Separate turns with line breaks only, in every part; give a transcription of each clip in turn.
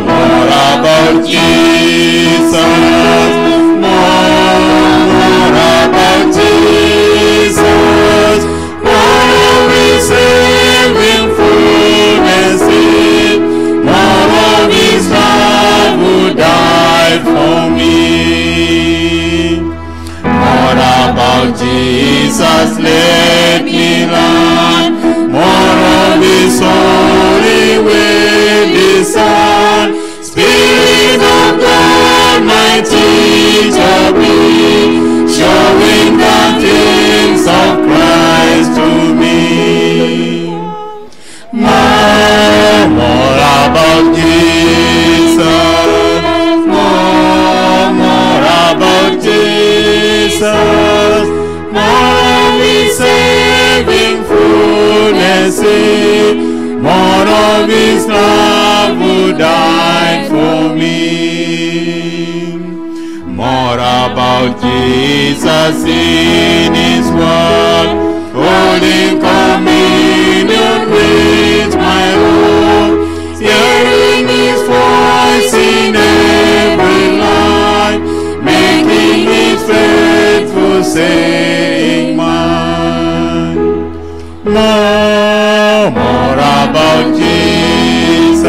more about Jesus. More about Jesus. More of His saving fullness in. More of His love who died for me. More about Jesus, let me learn. More of His holy will discern. Spirit of God, my teacher be, showing the things of Christ to me. More about Jesus. More about Jesus. More of His saving fullness in. More of His love who died for me. More about Jesus in His word, holding communion with my Lord, hearing His voice in every line, making His faithful saying mine. More about Jesus.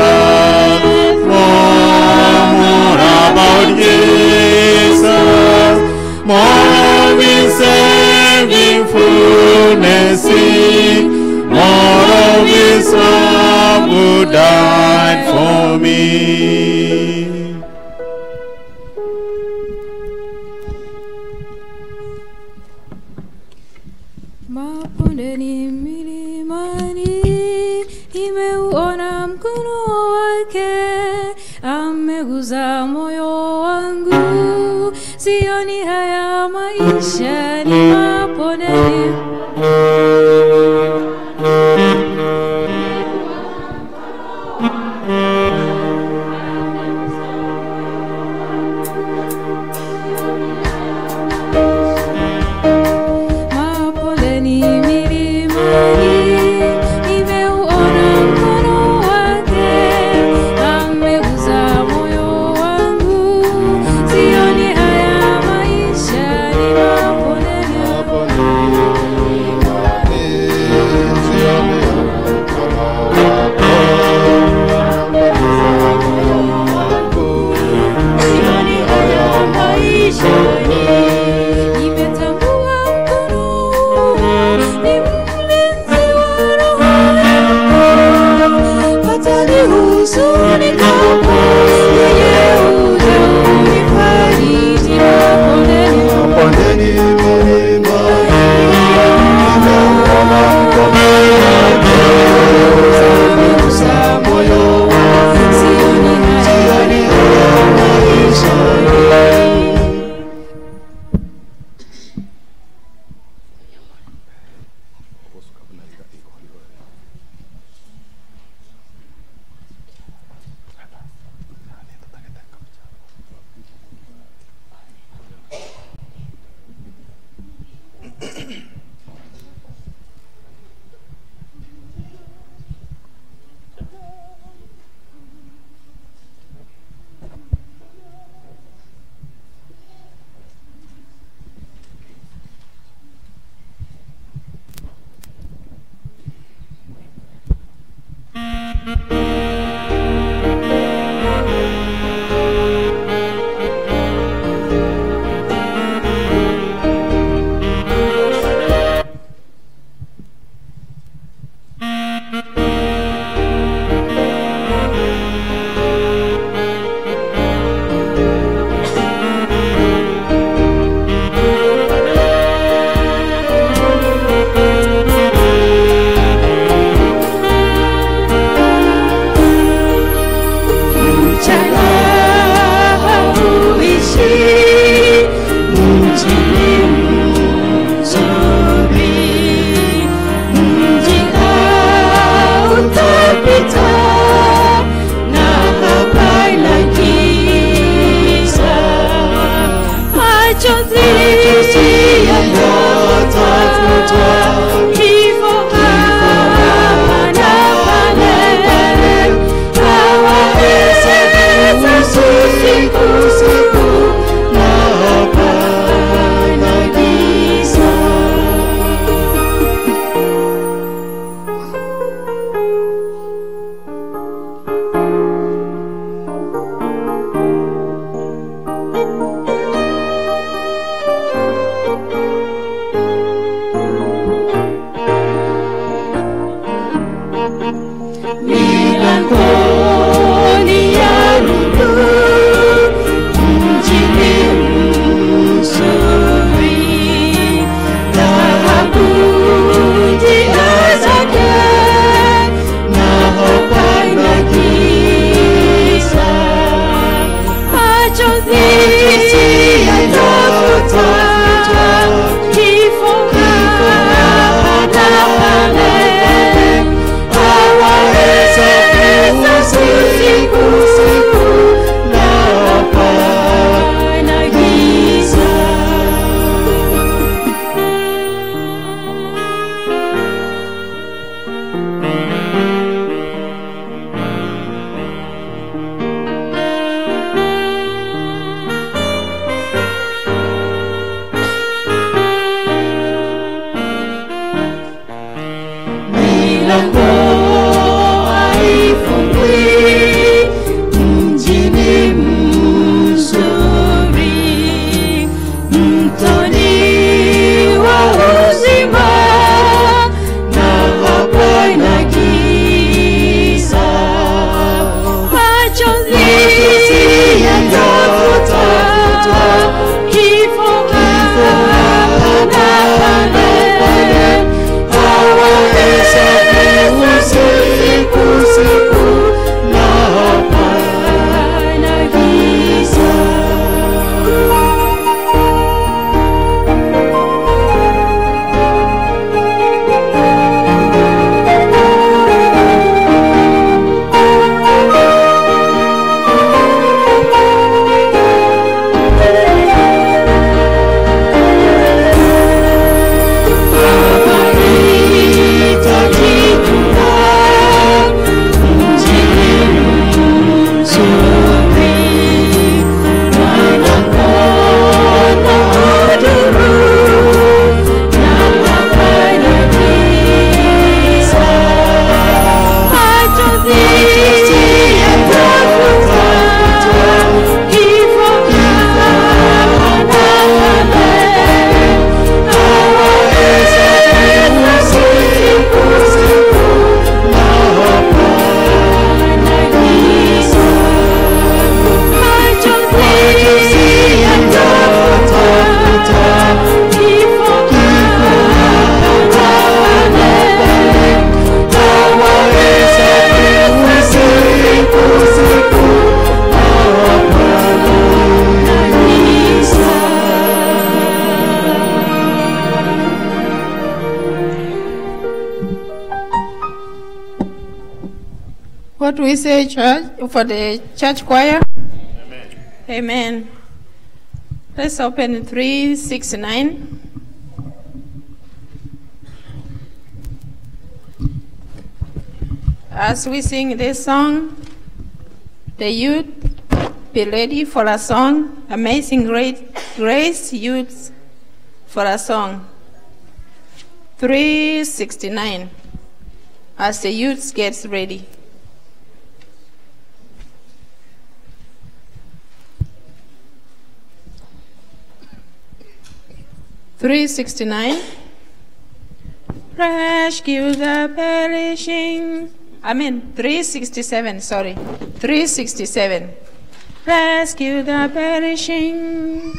More about Jesus. More of His saving fullness in. More of His love who died for me.
Mapondeni milimani, nimeuona mkono wake, ameguza moyo wangu, sioni haya maisha ni mapondeni.
More
we say church for the church choir?
Amen.
Amen. Let's open 369. As we sing this song, the youth, be ready for a song. Amazing Grace youth for a song. 369. As the youth gets ready. $369. Rescue the perishing. 367, sorry. 367. Rescue the perishing.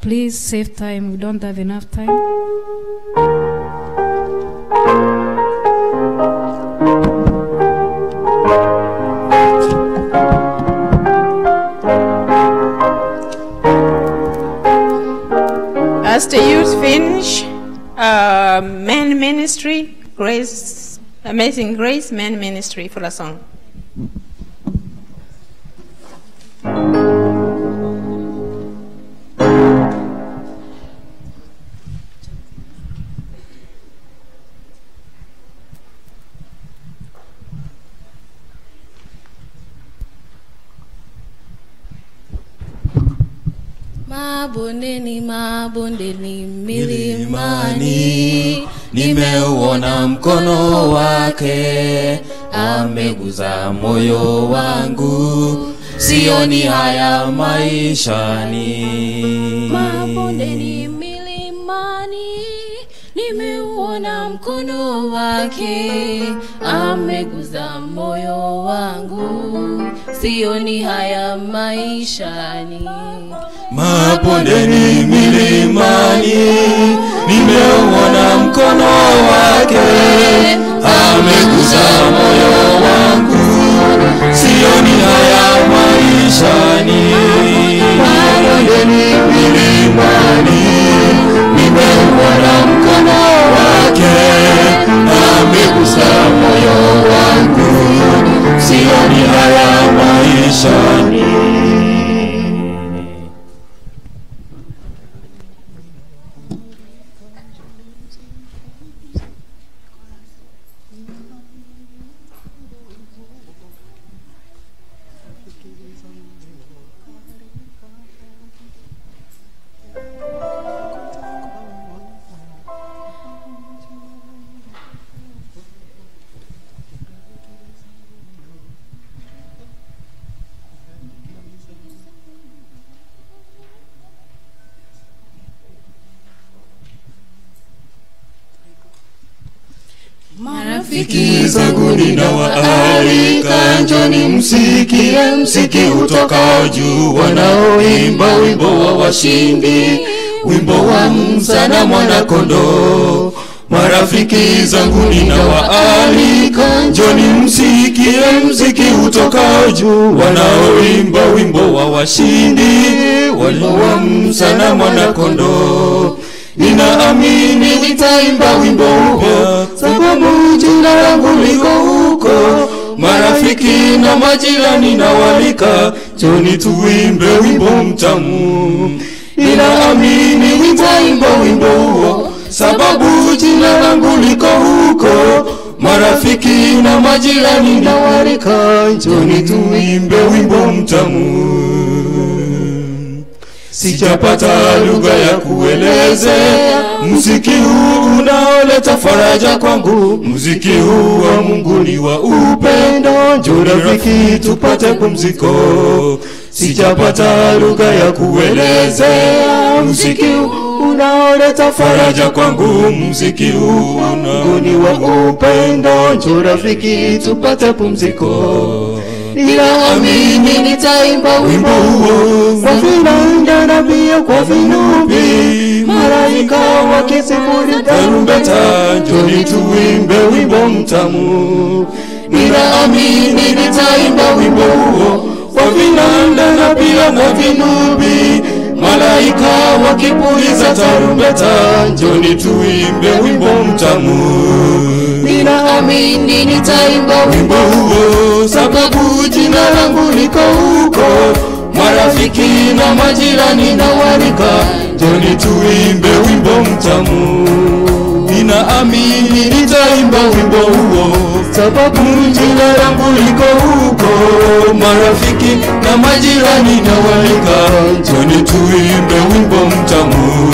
Please save time. We don't have enough time. As the youth finish, men ministry, Grace, Amazing Grace, men ministry for a song.
Mabondeni milimani, nimeuona mkono wake, ameguza moyo wangu, sioni haya maishani.
Mabondeni milimani, nimeuona mkono wake, ameguza moyo wangu, sioni haya maishani.
Mabondeni milimani, nimeuona mkono wake, ameguza moyo wangu, sioni haya maishani. bondeni, milimani, nimeuona mkono wake, amegusa moyo wangu, sioni haya maishani.
Marafiki zangu ninawaalika, njoni msikie mziki utokao juu, wanaoimba wimbo wa washindi, wimbo wa Musa na mwana-kondoo. Marafiki zangu ninawaalika, njoni msikie mziki utokao juu, wanaoimba wimbo wa washindi, wimbo wa Musa na mwana-kondoo. Ninaamini nitaimba wimbo huo, sababu jina langu liko huko. Marafiki na majirani nawalika, njoni tuimbe wimbo mtamu. Ninaamini nitaimba wimbo huo, sababu jina langu liko huko. Marafiki na majirani nawalika, njoni tuimbe wimbo mtamu. Sijapata lugha ya kuelezea muziki huu unaoleta faraja kwangu. Muziki huu wa Mungu ni wa upendo, njoo rafiki tupate pumziko. Sijapata lugha ya kuelezea muziki huu unaoleta faraja kwangu. Muziki huu wa Mungu ni wa upendo, njoo rafiki tupate pumziko. Ninaamini nitaimba wimbo huo kwa vinanda na pia kwa vinubi, malaika wakisifu tarumbeta, njoni tuimbe wimbo mtamu. Ninaamini nitaimba wimbo huo kwa vinanda na pia kwa vinubi, malaika wakipuliza tarumbeta, njoni tuimbe wimbo mtamu. Ninaamini nitaimba wimbo huo, sababu jina langu liko huko. Marafiki na majirani nawalika, njoni tuimbe wimbo mtamu. Ninaamini nitaimba wimbo huo, sababu jina langu liko huko. Marafiki na majirani nawalika, njoni tuimbe wimbo mtamu.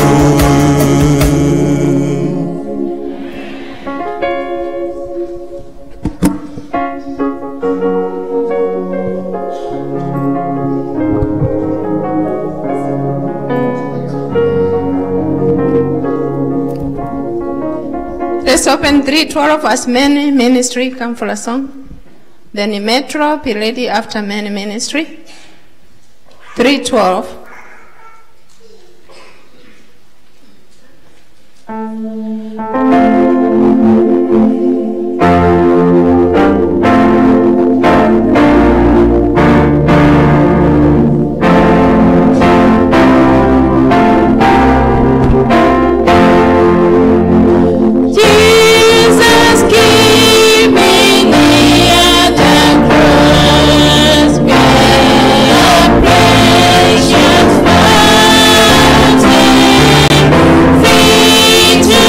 Let's open 3:12 as men ministry. Come for a song. Then Metro, Piledi after men ministry. 3:12.
Precious fountain, feet to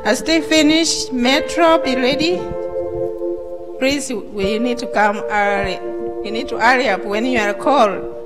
As they finish, Metro, be ready. Please, we need to come early. You need to hurry up when you are called.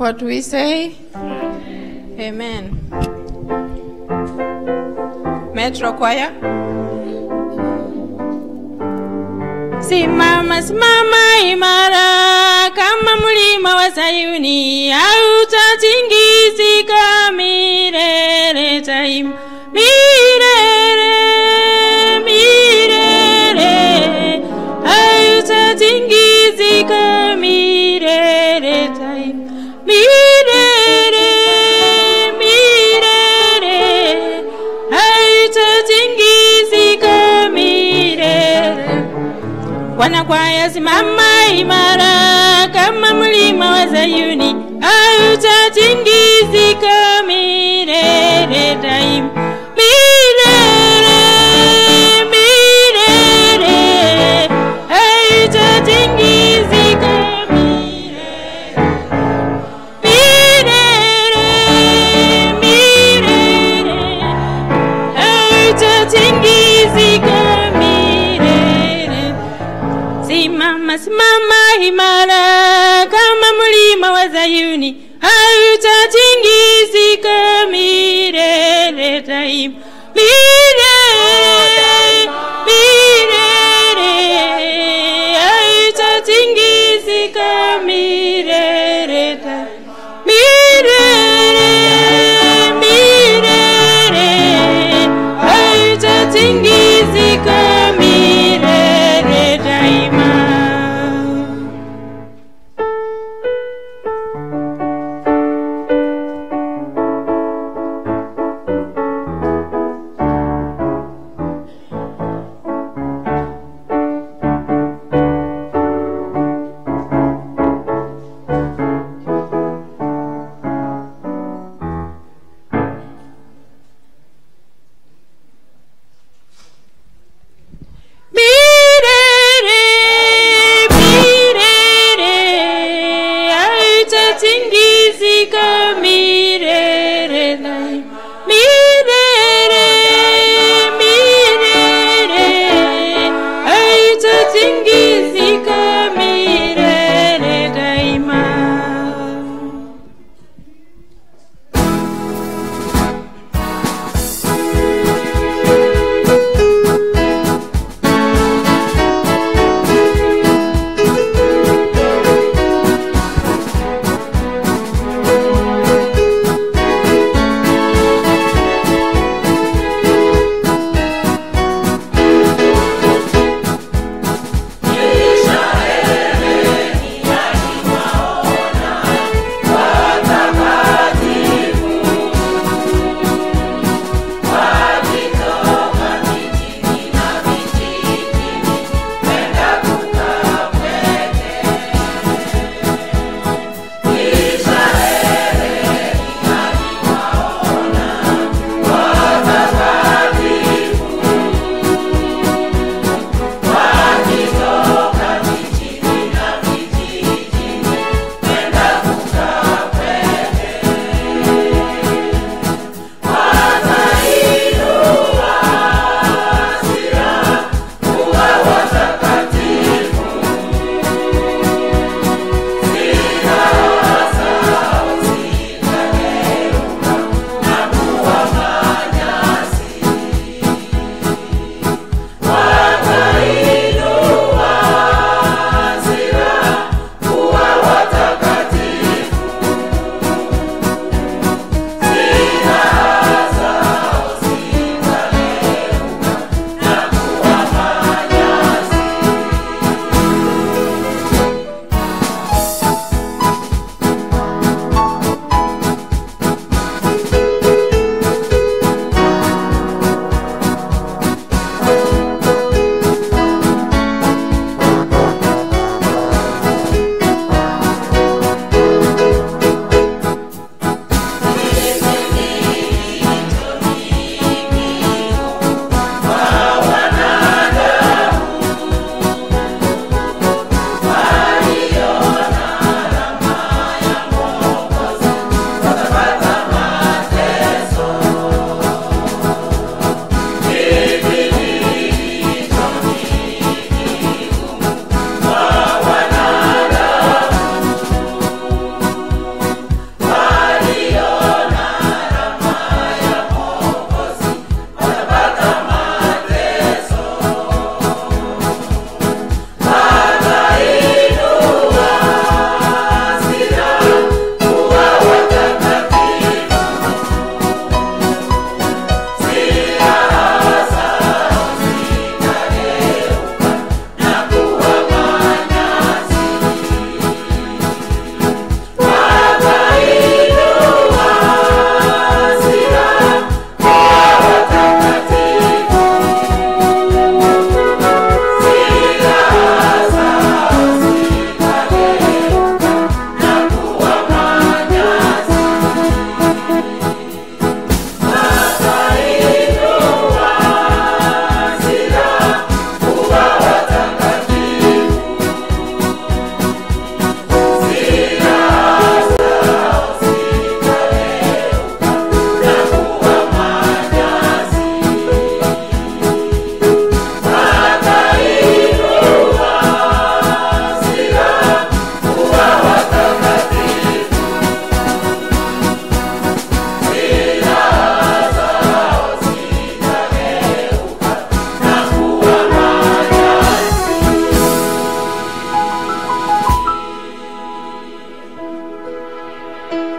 What we say? Amen. Metro Choir. Simama, simama imara kama mlima wa Sayuni, hautatingizika milele daima. Milele, milele, hautatingizika milele daima. Milele, milele, hautatingizika milele. Wanakwaya simama imara kama mlima wa Sayuni, hautatingizika milele daima. Milele, milele, hautatingizika milele. Milele, milele, hautatingizika milele. Simama, simama imara kama mlima wa Sayuni, hautatingizika milele daima. Milele, milele, hautatingizika milele daima. Milele, milele, hautatingizika milele daima.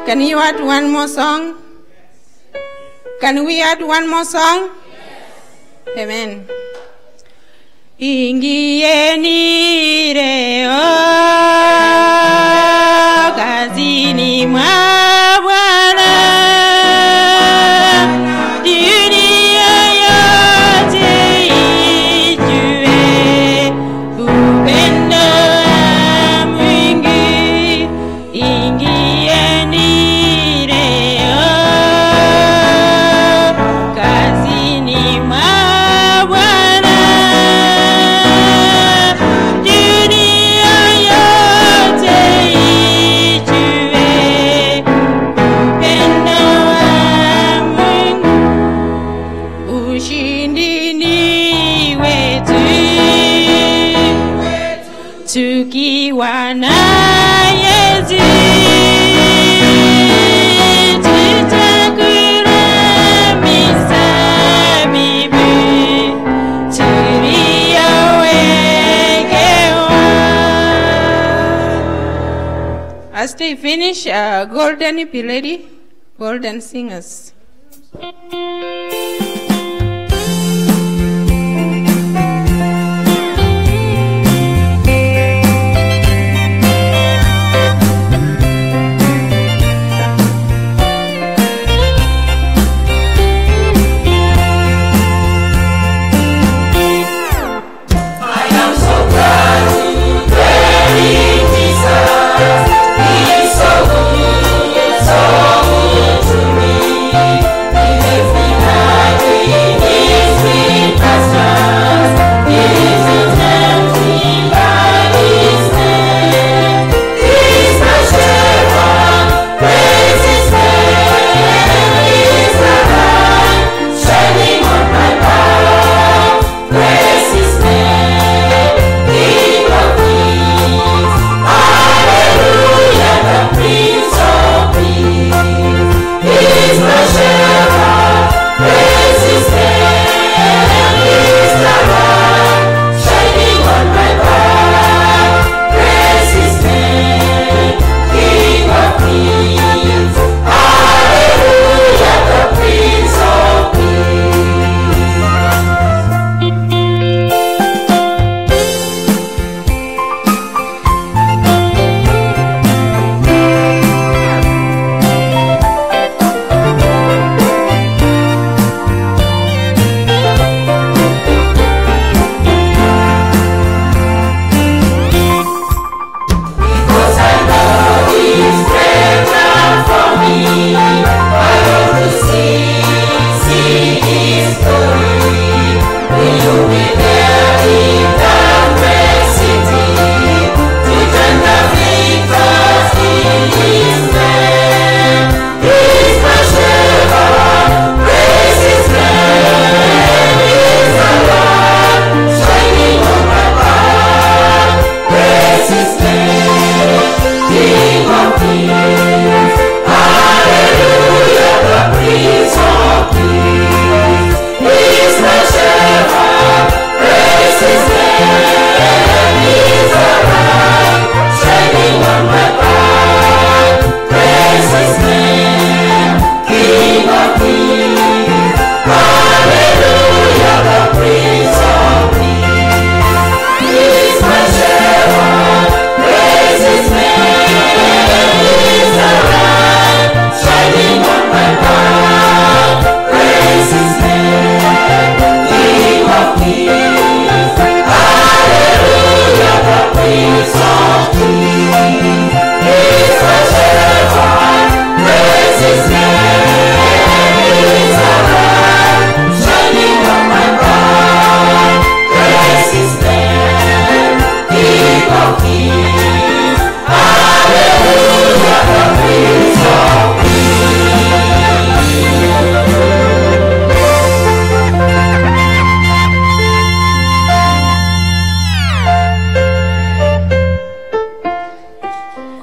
Can you add one more song? Can we add one more song? Amen. Ingieni leo kazini mwa Bwana, dunia yote ijue upendo wa Mungu. Ingieni leo kazini mwa Bwana, dunia yote ijue upendo wa Mungu. Ushindi ni wetu tukiwa na Yesu, tutakula mizabibu tuliyowekewa. As they finish, golden piledi, golden singers.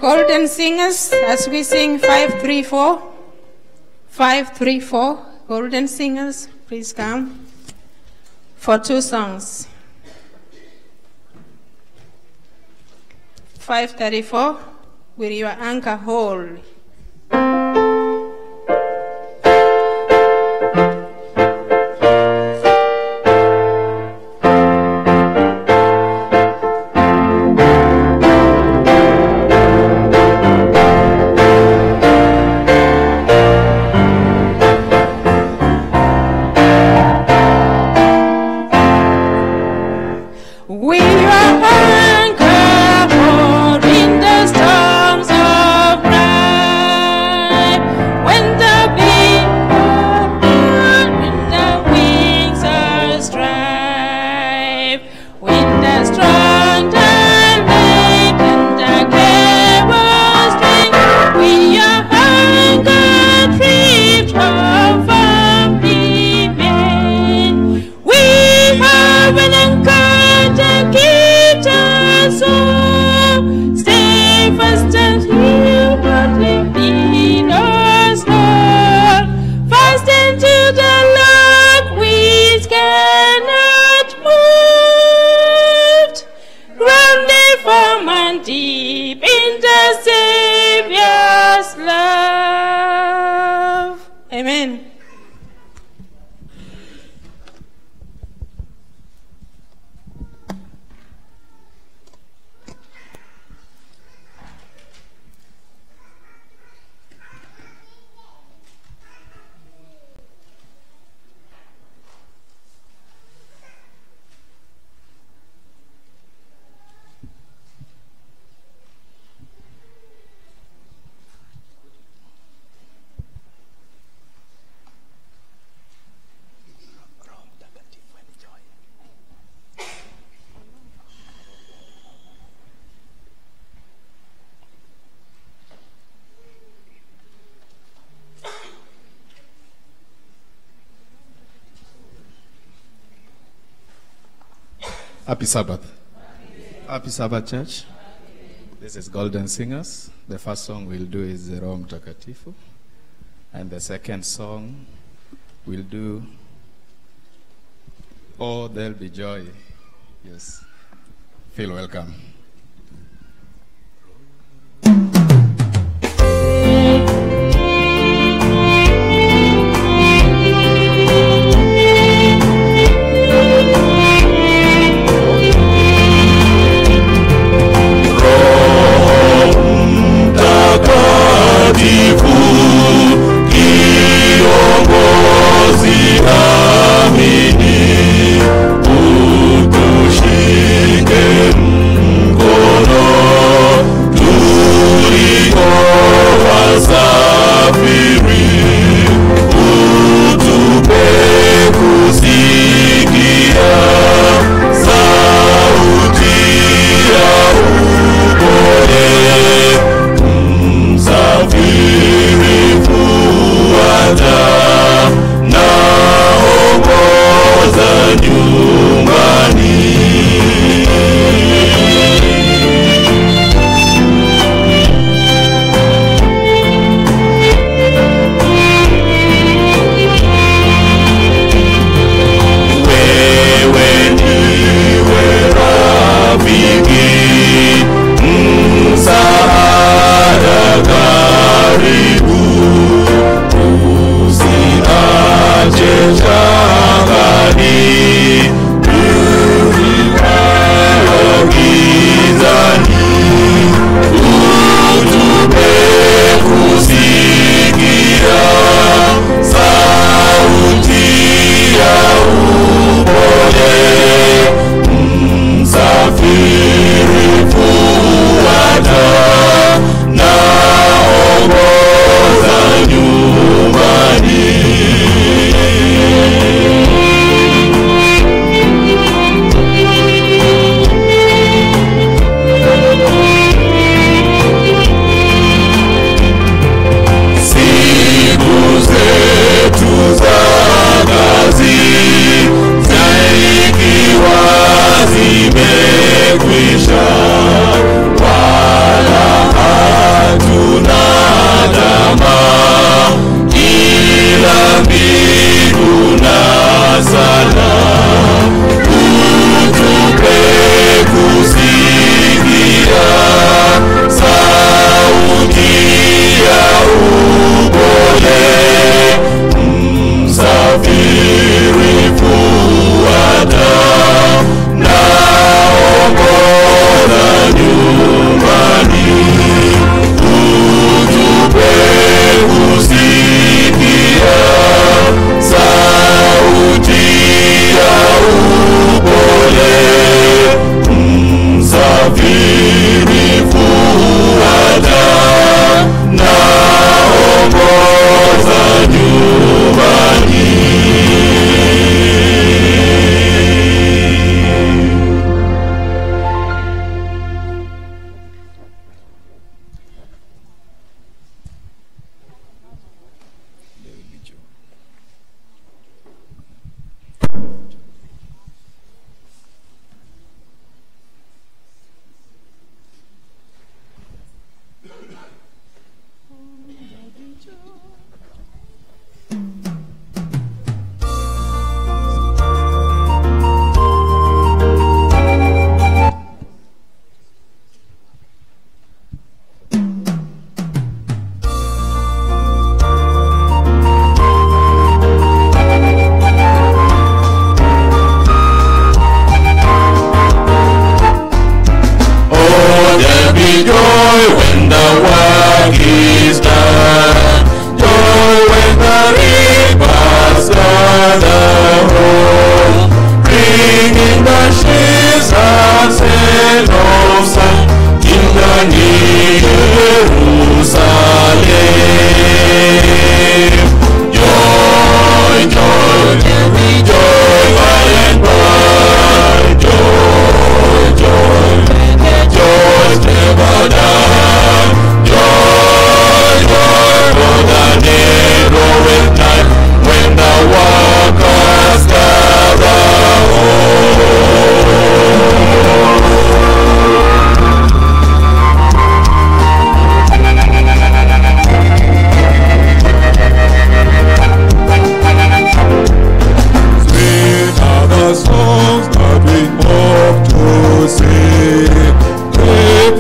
Golden singers, as we sing 534, 534, golden singers, please come for 2 songs. 534, with your anchor hold.
Happy Sabbath. Happy Sabbath, church. This is Golden Singers. The first song we'll do is Roho Mtakatifu. And the second song we'll do Oh, There'll Be Joy. Yes. Feel welcome.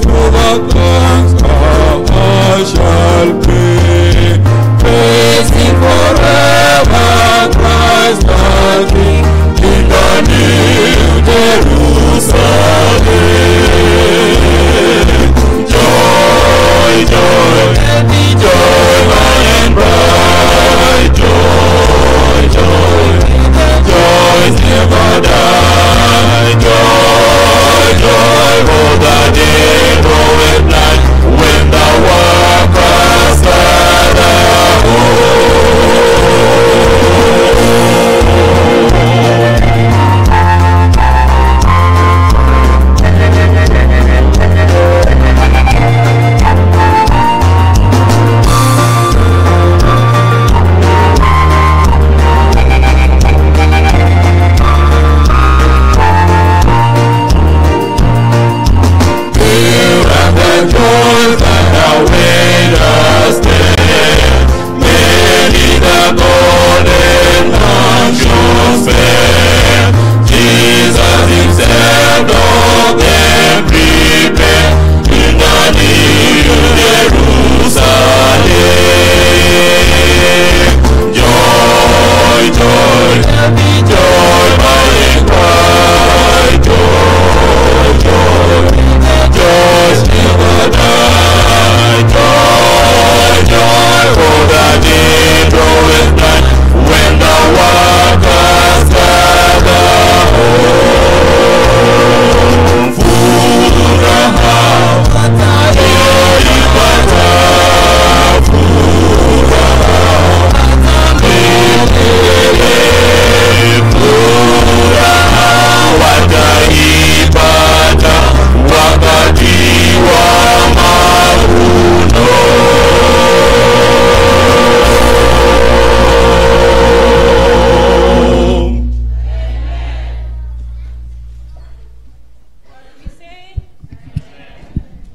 to the thrones I shall pray, praising forever Christ the King in the New Jerusalem. Joy, joy, happy joy, high and bright, joy, joy, joy never die, joy, joy, hold the day, throw it blind, when the workers gather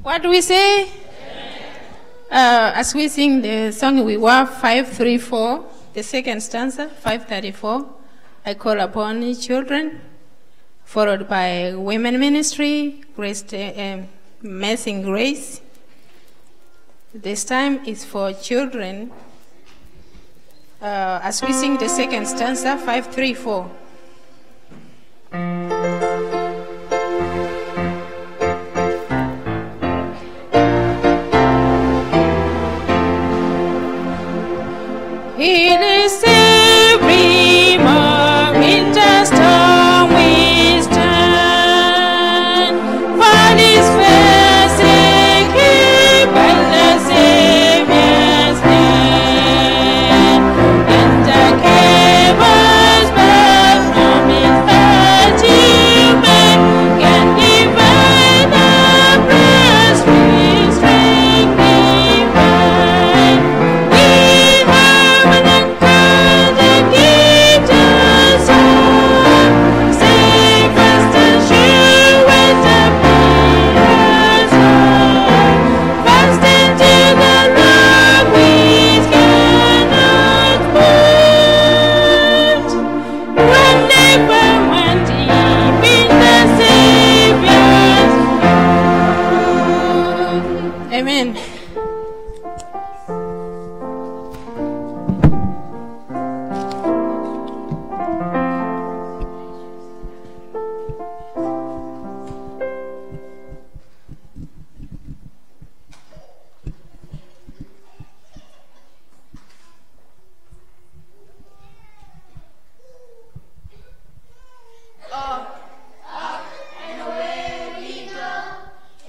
What do we say? As we sing the song, we were 534, the second stanza, 534. I call upon children, followed by women ministry, Amazing Grace. This time is for children. As we sing the second stanza, 534. In this every moment, just we stand, for His face keep by the Savior's hand, and the cables burst from His achievement, can divide the breast with strength divine. Amen.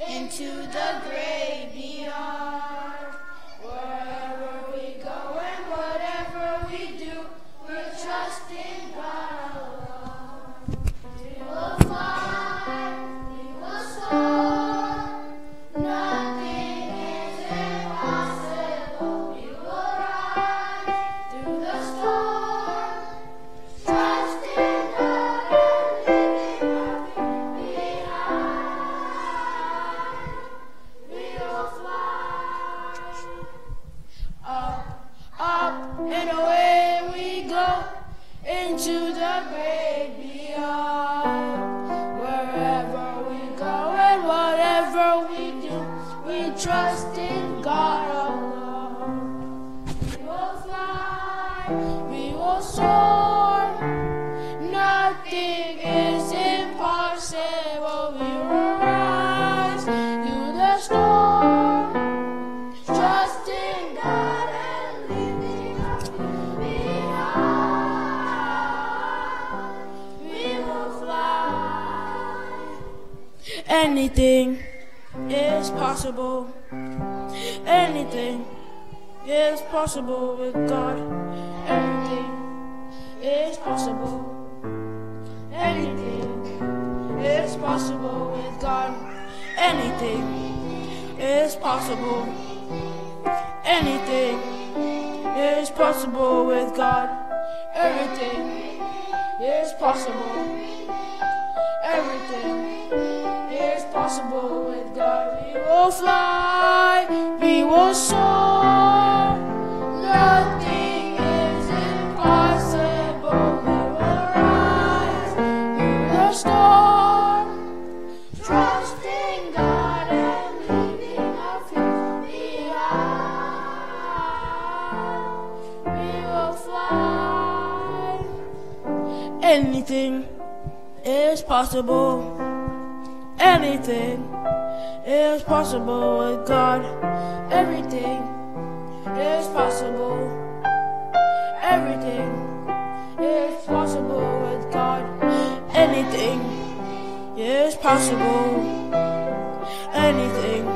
Into the great beyond. Wherever we go and whatever we do, we'll trust in God alone. We will fly, we will soar. Nothing is impossible. We will rise through the storm. Trust in God and leaving nothing behind. we trust in God alone. We will fly, we will soar. Nothing is impossible. We will rise through the storm. Trust in God and leaving our fears behind. We will fly. Anything is possible. Anything is possible with God. Everything is possible. Anything is possible with God. Anything is possible. Anything is possible with God. Everything is possible. Everything is possible with God. We will fly, we will soar. Nothing is impossible. We will rise through the storm. Trusting God and leaving our fears behind. We will fly. Anything is possible. Anything is possible with God. Everything is possible. Everything is possible with God. Anything is possible. Anything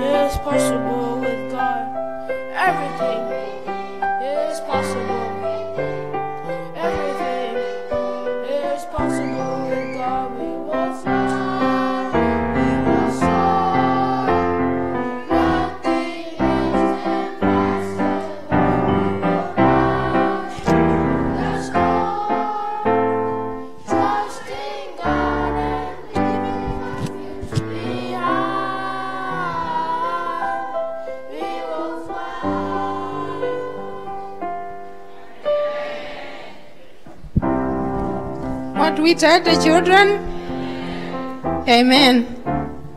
is possible with God. Everything is possible. Everything is possible with God. We will fly. We will soar. Nothing is impossible. We will rise through the storm. Trusting God and leaving our fears behind. We will fly.
What we tell the children? Amen.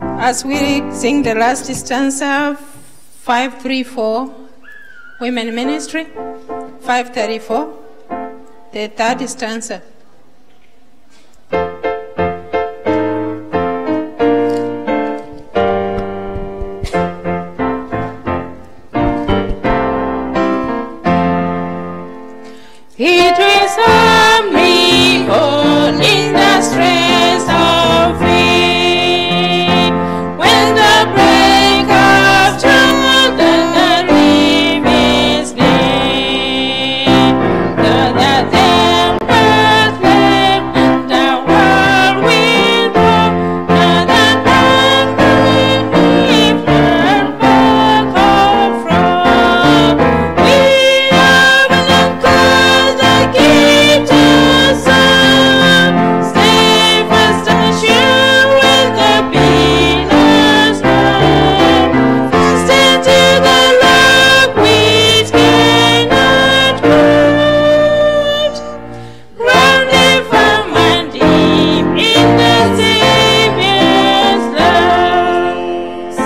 As we sing the last stanza, 534, Women Ministry, 534, the third stanza. It is only all in the stress of it. When the break of truth and the leaf is laid, the tempest flame and the world will blow, and the hungry leaf learn back off from. We have an anchor that keeps us up. Stay fast and sure with the pillar's love. Fast into the rock which cannot hurt. Grounded firm and deep in the Savior's love.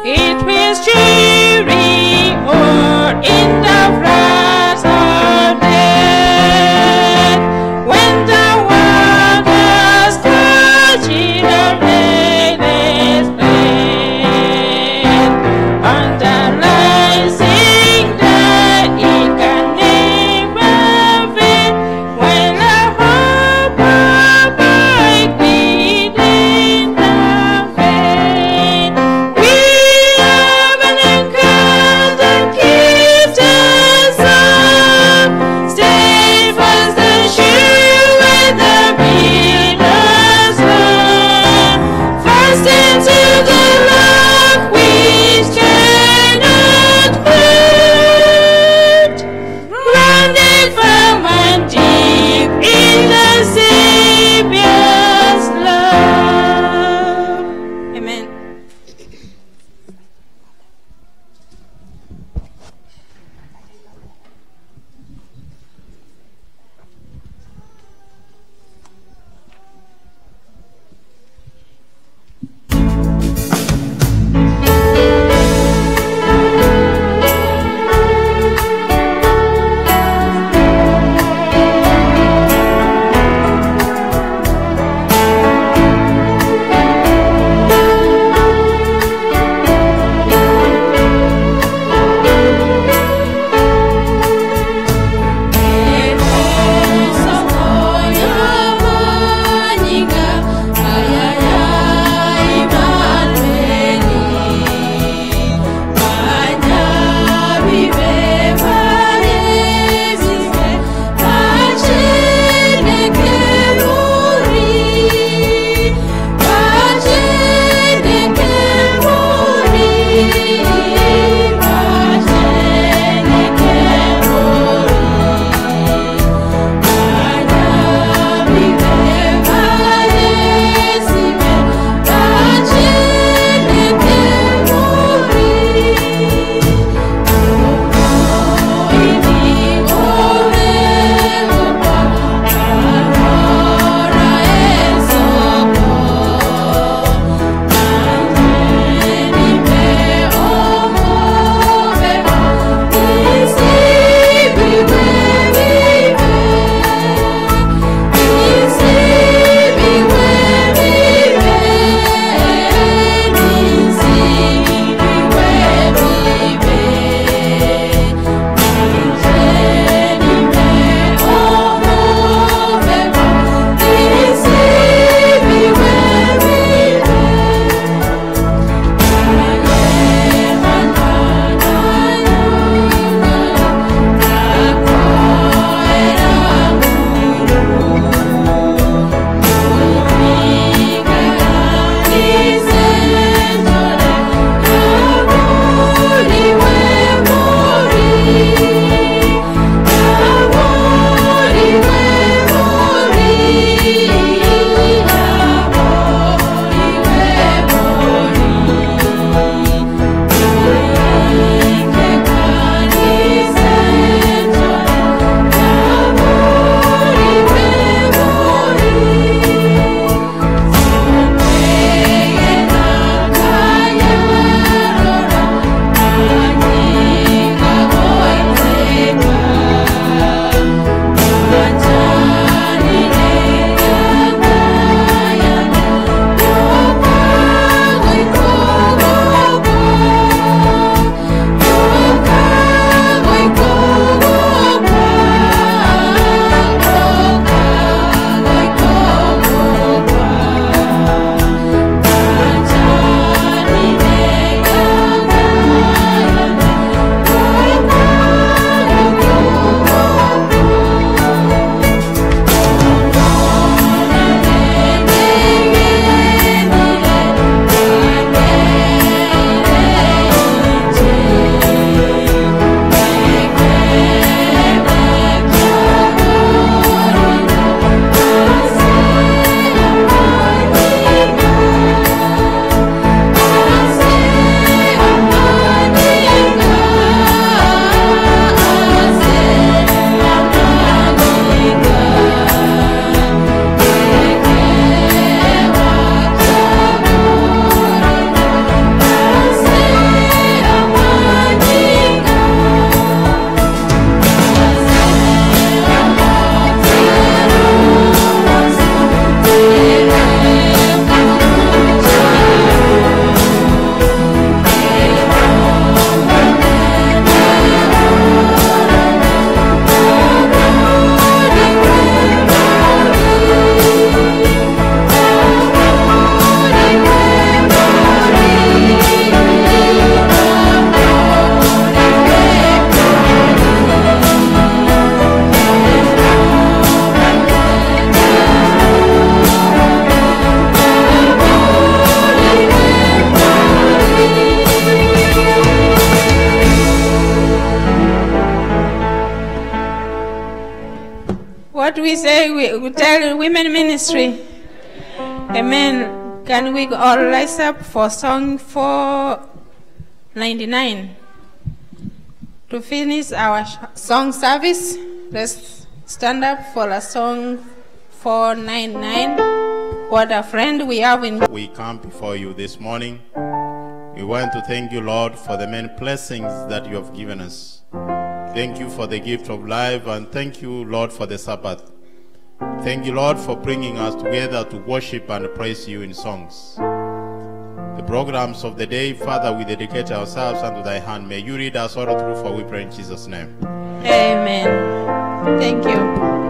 It was cheery or in the floods of death, when the world has touched it a rayless plain. Underlining that it can never fail, when a hope abide within the faith. We have an What we say, we tell women ministry. Amen. Can we all rise up for song 499? To finish our song service, let's stand up for a song 499. What a friend we have in.
We come before you this morning. We want to thank you, Lord, for the many blessings that you have given us. Thank you for the gift of life, and thank you, Lord, for the Sabbath. Thank you, Lord, for bringing us together to worship and praise you in songs. The programs of the day, Father, we dedicate ourselves unto thy hand. May you read us all through, for we pray in Jesus' name.
Amen. Thank you.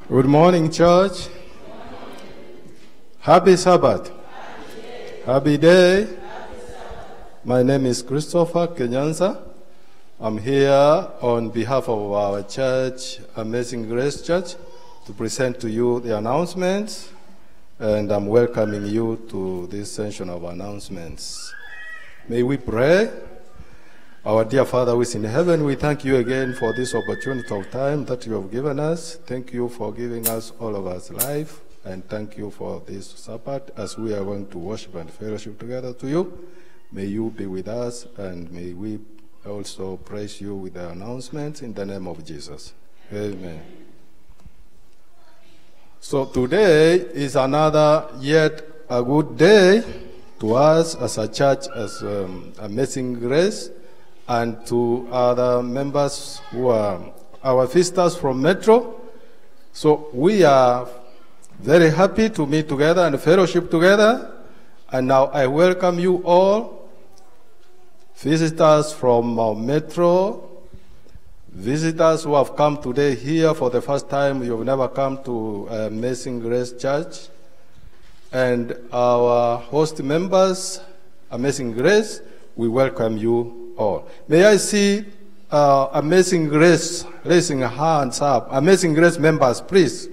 Good morning, church. Happy Sabbath. Happy day. My name is Christopher Kenyansa. I'm here on behalf of our church, Amazing Grace Church, to present to you the announcements, and I'm welcoming you to this session of announcements. May we pray. Our dear Father who is in heaven, we thank you again for this opportunity of time that you have given us. Thank you for giving us all of us life, and thank you for this Sabbath as we are going to worship and fellowship together to you. May you be with us, and may we also praise you with the announcements in the name of Jesus. Amen. So today is another yet a good day to us as a church, as Amazing Grace, and to other members who are our visitors from Metro. So we are very happy to meet together and fellowship together. And now I welcome you all, visitors from Metro, visitors who have come today here for the first time. You've never come to Amazing Grace Church. And our host members, Amazing Grace, we welcome you all. May I see Amazing Grace raising hands up? Amazing Grace members, please.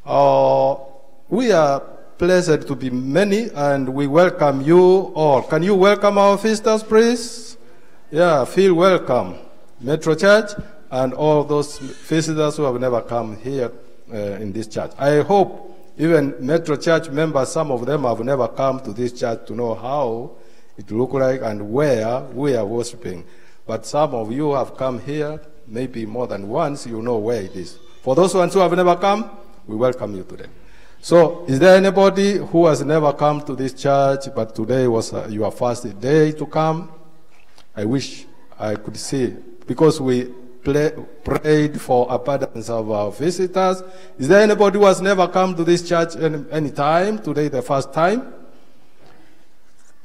We are pleased to be many, and we welcome you all. Can you welcome our visitors, please? Yeah, feel welcome. Metro Church and all those visitors who have never come here in this church. I hope even Metro Church members, some of them have never come to this church to know how it looks like and where we are worshiping. But some of you have come here, maybe more than once, you know where it is. For those ones who have never come, we welcome you today. So, is there anybody who has never come to this church, but today was your first day to come? I wish I could see, because we prayed for abundance of our visitors. Is there anybody who has never come to this church any time? Today, the first time?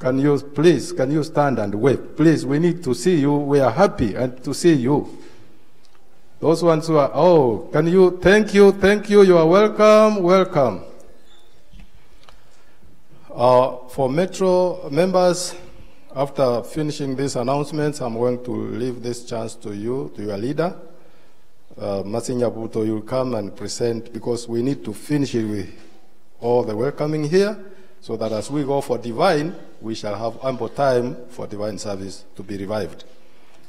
Can you stand and wave? Please, we need to see you. We are happy and to see you. Those ones who are, thank you, you are welcome. For Metro members, after finishing these announcements, I'm going to leave this chance to you, to your leader. Masinya Buto, you'll come and present, because we need to finish it with all the welcoming here, so that as we go for divine, we shall have ample time for divine service to be revived.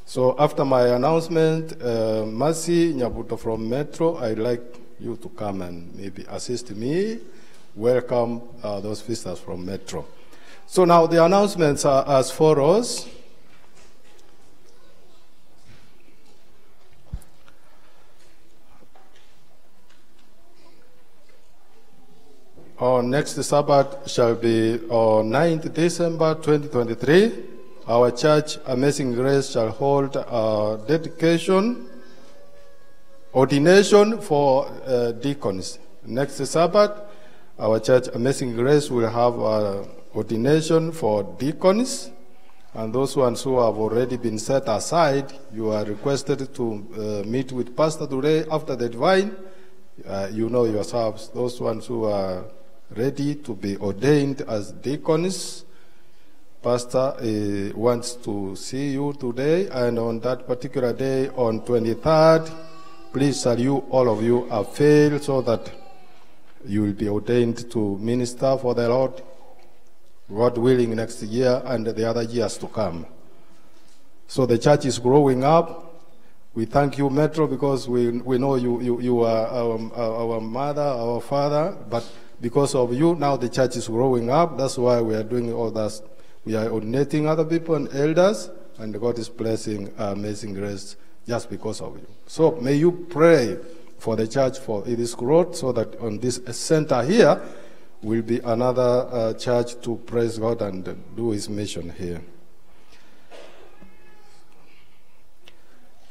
So after my announcement, Masi Nyabuto from Metro, I'd like you to come and maybe assist me, welcome those visitors from Metro. So now the announcements are as follows. Our next Sabbath shall be on 9th December 2023. Our church, Amazing Grace, shall hold a ordination for deacons. Next Sabbath, our church, Amazing Grace, will have ordination for deacons. And those ones who have already been set aside, you are requested to meet with Pastor today after the divine. You know yourselves, those ones who are ready to be ordained as deacons, Pastor wants to see you today, and on that particular day, on 23rd, please shall you, all of you, avail so that you will be ordained to minister for the Lord, God willing, next year and the other years to come. So the church is growing up. We thank you, Metro, because we know you are our mother, our father, but because of you, now the church is growing up. That's why we are doing all that. We are ordinating other people and elders, and God is blessing Amazing Grace just because of you. So may you pray for the church, for its growth, so that on this center here will be another church to praise God and do His mission here.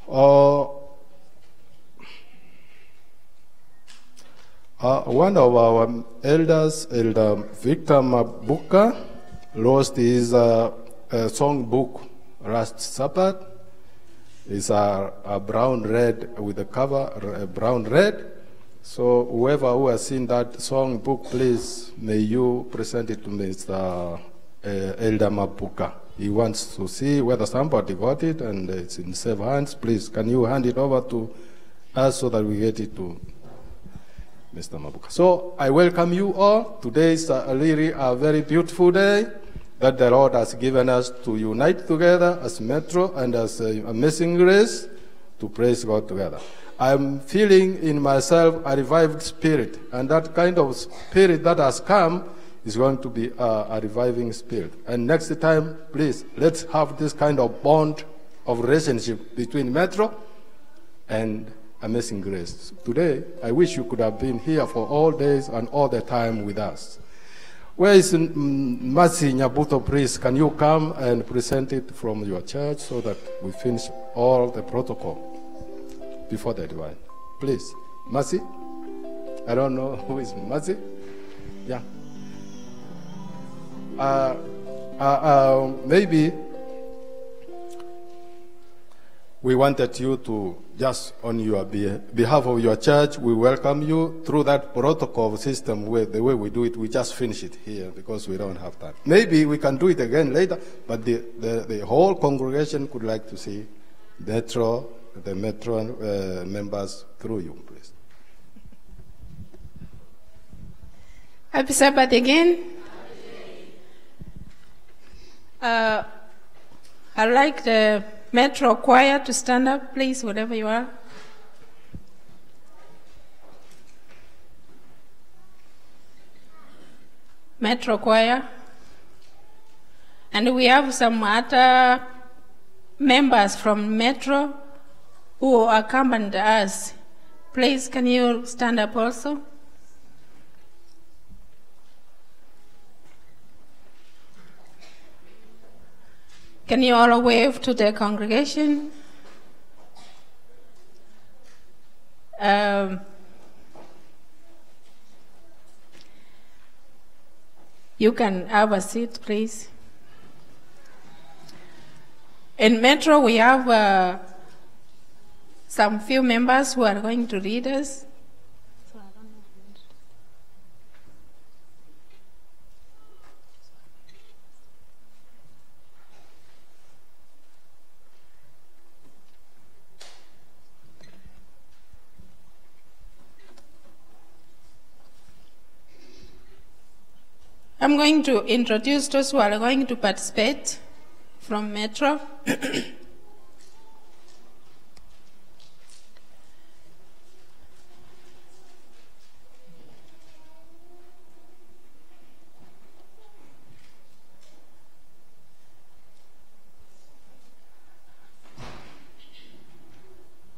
One of our elders, Elder Victor Mabuka, lost his song book last Sabbath. It's a brown red with the cover brown red. So whoever who has seen that song book, please may you present it to Mr. Elder Mabuka. He wants to see whether somebody got it and it's in safe hands. Please, can you hand it over to us so that we get it to Mr. Mabuka. So I welcome you all. Today is really a very beautiful day that the Lord has given us to unite together as Metro and as Amazing Grace to praise God together. I'm feeling in myself a revived spirit, and that kind of spirit that has come is going to be a reviving spirit. And next time, please, let's have this kind of bond of relationship between Metro and Amazing Grace. Today, I wish you could have been here for all days and all the time with us. Where is Mercy Nyabuto, please? Can you come and present it from your church so that we finish all the protocol before the divine? Please, Mercy? I don't know who is Mercy. Yeah. Maybe we wanted you to, just on your behalf of your church, we welcome you through that protocol system where the way we do it, we just finish it here because we don't have time. Maybe we can do it again later, but the whole congregation could like to see the Metro members through you, please.
Happy Sabbath again. I'd like the Metro choir to stand up, please, wherever you are. Metro choir. And we have some other members from Metro who accompanied us. Please, can you stand up also? Can you all wave to the congregation? You can have a seat, please. In Metro, we have some few members who are going to read us. I'm going to introduce those who are going to participate from Metro.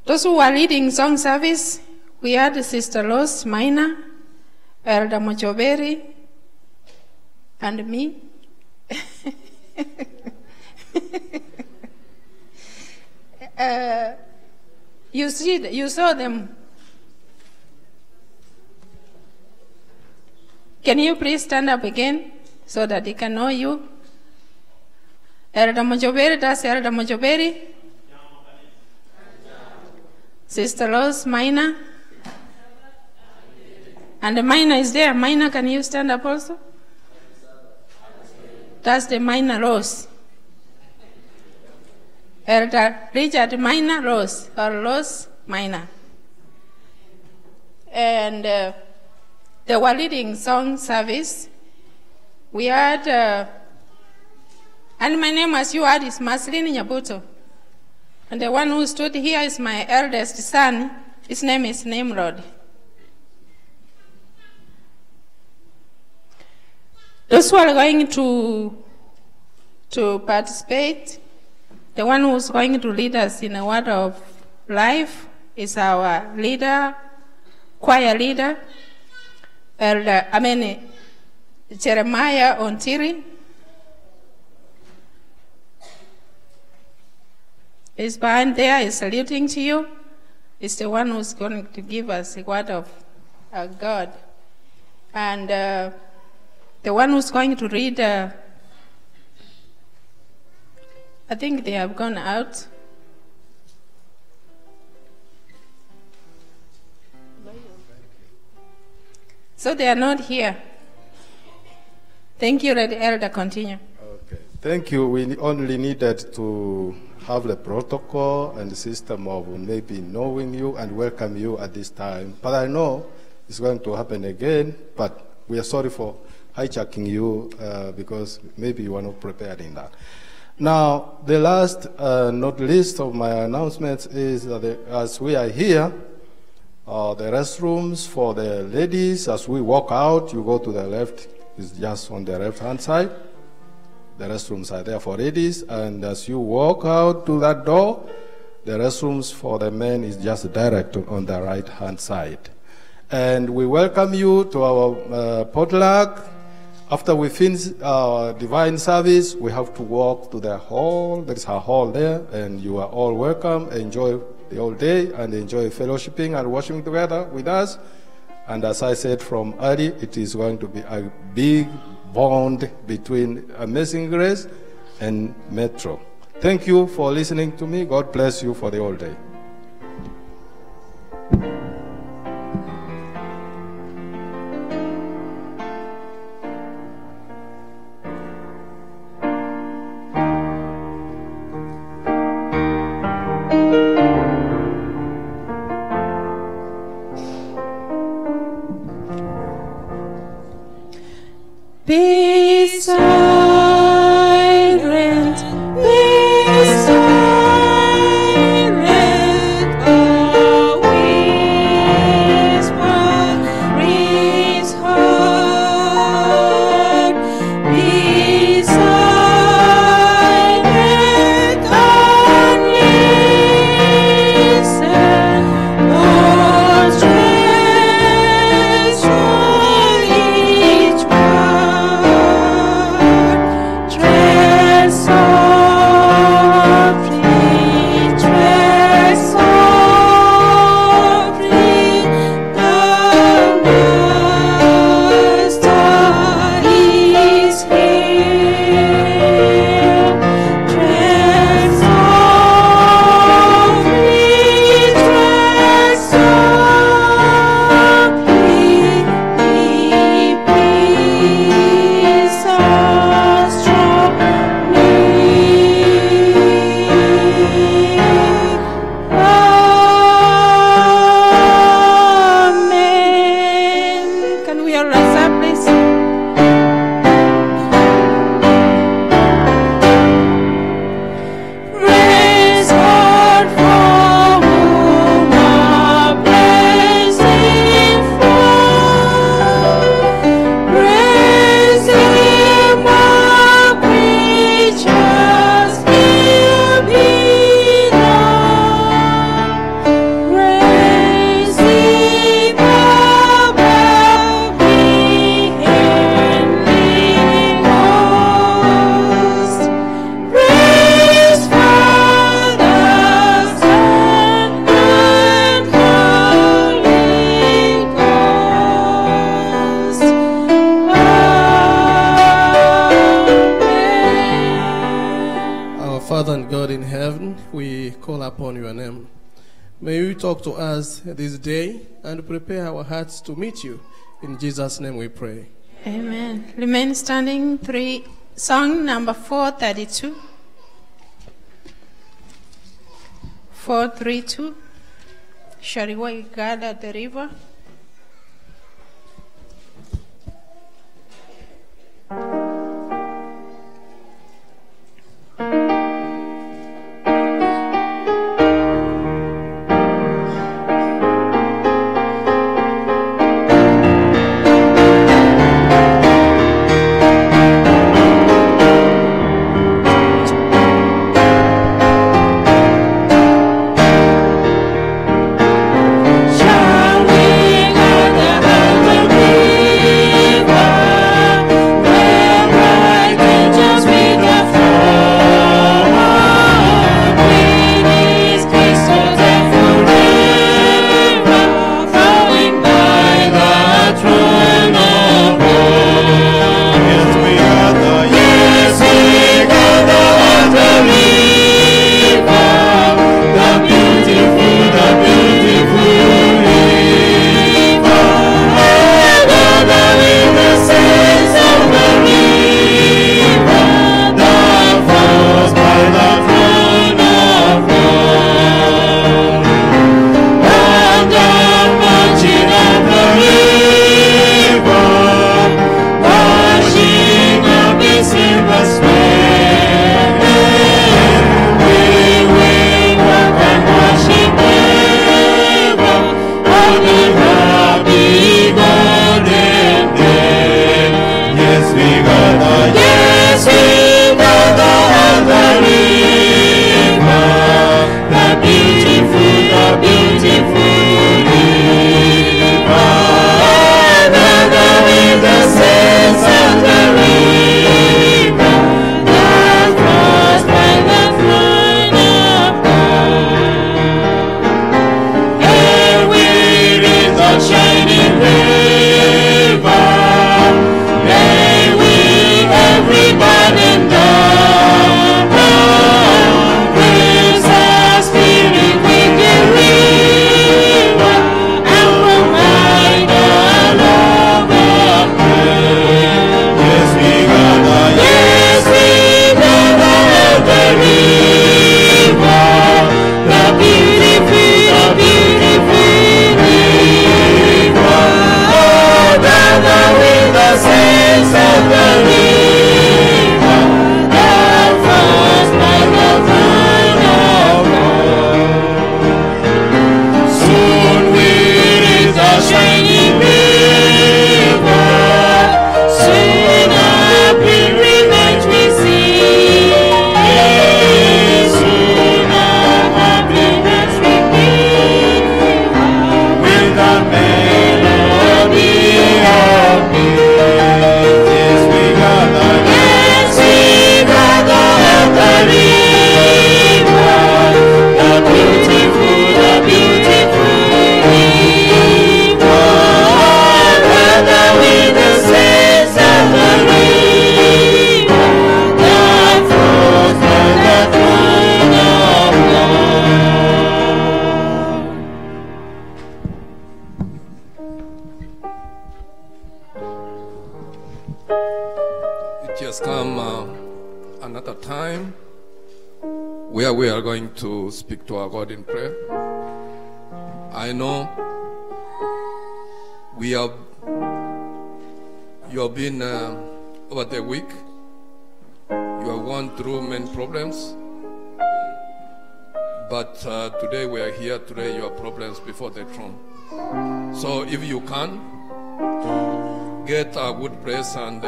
Those who are leading song service, we had Sister Rose Maina, Elder Mochoberi, and me. You saw them. Can you please stand up again so that they can know you? Elder Mojoberi, that's Elder Mojoberi. Sister Rose Maina. And Maina is there. Maina, can you stand up also? That's the minor Rose. Elder Richard Minor Rose, or Rose Minor. And they were leading song service. We had, and my name, as you heard, is Marceline Nyabuto. And the one who stood here is my eldest son. His name is Nimrod. Those who are going to participate, the one who's going to lead us in a word of life is our leader, choir leader, Jeremiah Ontiri. He's behind there, is saluting to you. He's the one who's going to give us a word of God. And the one who's going to read, I think they have gone out. So they are not here. Thank you, Elder. Continue.
Okay. Thank you. We only needed to have the protocol and the system of maybe knowing you and welcome you at this time. But I know it's going to happen again, but we are sorry for hijacking you because maybe you are not prepared in that. Now, the last, not least of my announcements is that as we are here, the restrooms for the ladies, as we walk out, you go to the left, it's just on the left-hand side. The restrooms are there for ladies, and as you walk out to that door, the restrooms for the men is just direct on the right-hand side. And we welcome you to our potluck. After we finish our divine service, we have to walk to the hall. There is a hall there, and you are all welcome. Enjoy the whole day and enjoy fellowshipping and worshiping together with us. And as I said from early, it is going to be a big bond between Amazing Grace and Metro. Thank you for listening to me. God bless you for the whole day.
Be silent, be silent, a whisper is heard. Be silent and listen, Lord's treasure each word. Tread softly, the Master is here. Tread softly, peace us strongly. Amen. Can we all rise up, please? Praise God for whom our blessing flows. Praise Him, our creatures here below. Praise Him above the heavenly host. Praise Father, Son, and Holy Ghost. Amen.
Our Father and God in heaven, we call upon your name. May you talk to us this day and prepare our hearts to meet you. In Jesus' name we pray.
Amen. Remain standing. 3 Song number 432. 432. Shall we gather at the river?
another time where we are going to speak to our God in prayer. I know you have been over the week, you have gone through many problems, but today we are here to lay your problems before the throne. So if you can, get a good place and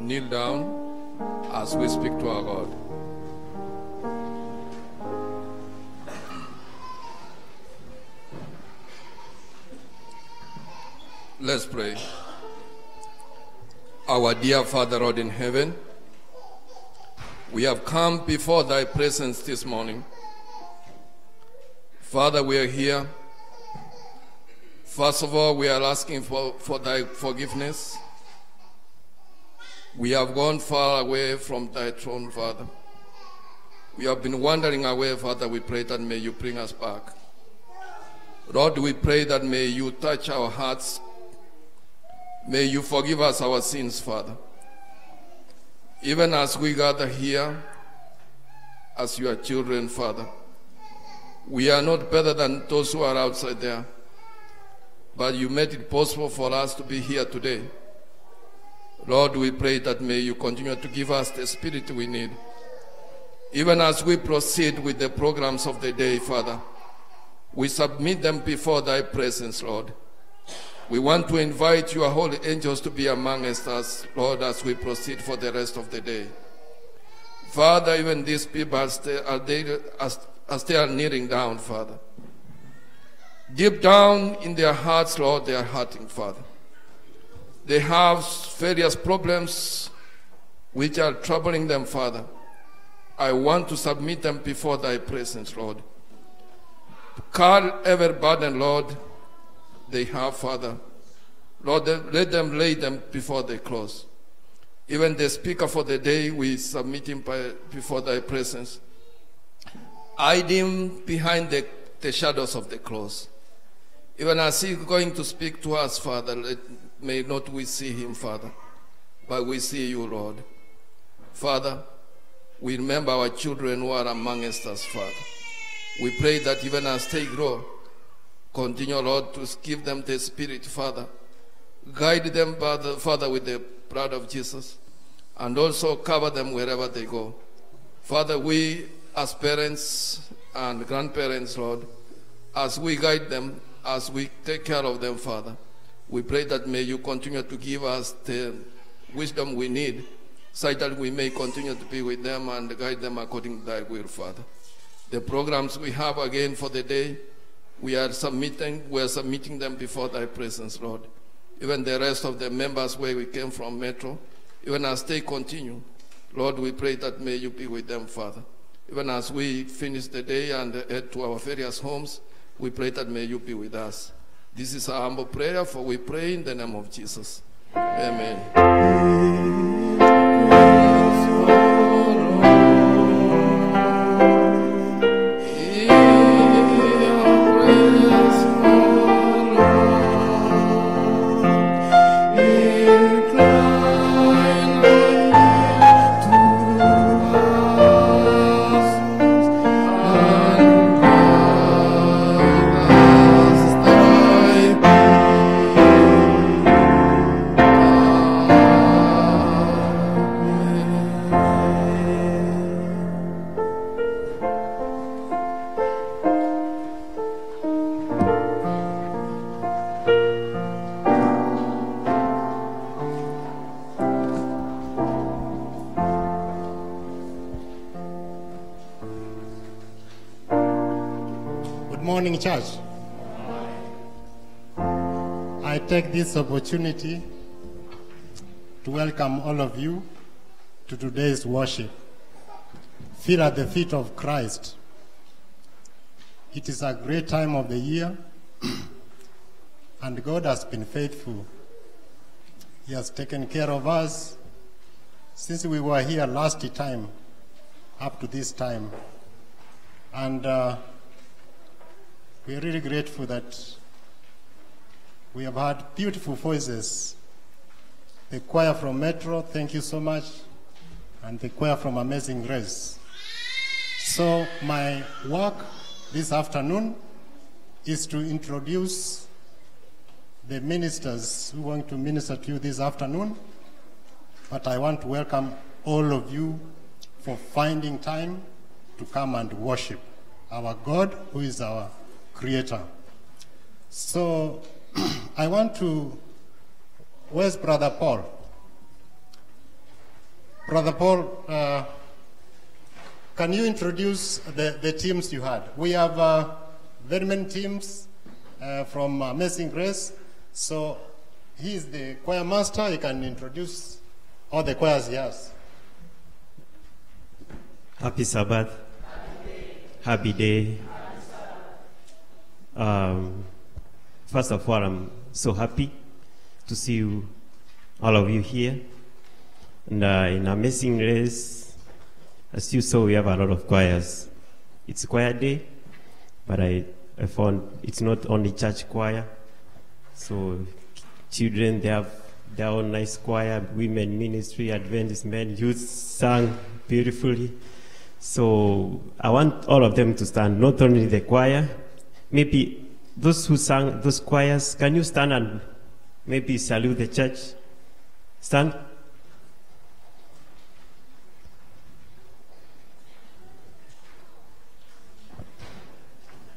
kneel down as we speak to our God. Let's pray. Our dear Father, Lord in heaven, we have come before thy presence this morning. Father, we are here. First of all, we are asking for thy forgiveness. We have gone far away from thy throne, Father. We have been wandering away, Father. We pray that may you bring us back. Lord, we pray that may you touch our hearts. May you forgive us our sins, Father. Even as we gather here as your children, Father, we are not better than those who are outside there, but you made it possible for us to be here today. Lord, we pray that may you continue to give us the spirit we need. Even as we proceed with the programs of the day, Father, we submit them before thy presence, Lord. We want to invite your holy angels to be amongst us, Lord, as we proceed for the rest of the day. Father, even these people, as they are kneeling down, Father, deep down in their hearts, Lord, they are hurting, Father. They have various problems which are troubling them, Father. I want to submit them before thy presence, Lord. Carry every burden, Lord, they have, Father. Lord, let them lay them before the cross. Even the speaker for the day, we submit him before thy presence. Hide him behind the shadows of the cross. Even as he is going to speak to us, Father, may not we see him, Father, but we see you, Lord. Father, we remember our children who are amongst us, Father. We pray that even as they grow, continue, Lord, to give them the Spirit, Father. Guide them, Father, with the blood of Jesus, and also cover them wherever they go. Father, we as parents and grandparents, Lord, as we guide them, as we take care of them, Father, we pray that may you continue to give us the wisdom we need, so that we may continue to be with them and guide them according to thy will, Father. The programs we have again for the day, we are submitting them before thy presence, Lord. Even the rest of the members where we came from, Metro, even as they continue, Lord, we pray that may you be with them, Father. Even as we finish the day and head to our various homes, we pray that may you be with us. This is our humble prayer, for we pray in the name of Jesus. Amen.
Morning, church. I take this opportunity to welcome all of you to today's worship. Feel at the feet of Christ. It is a great time of the year, and God has been faithful. He has taken care of us since we were here last time up to this time. And we are really grateful that we have had beautiful voices. The choir from Metro, thank you so much, and the choir from Amazing Grace. So my work this afternoon is to introduce the ministers who are going to minister to you this afternoon, but I want to welcome all of you for finding time to come and worship our God, who is our Creator. So I want to, where's Brother Paul? Brother Paul, can you introduce the teams you had? We have very many teams from Amazing Grace. So he is the choir master. He can introduce all the choirs he has.
Happy Sabbath. Happy day. First of all, I'm so happy to see you, all of you here. And in Amazing Grace, as you saw, we have a lot of choirs. It's choir day, but I found it's not only church choir. So children, they have their own nice choir, women ministry, Adventist men, youth sang beautifully. So I want all of them to stand, not only the choir. Maybe those who sang those choirs, can you stand and maybe salute the church? Stand.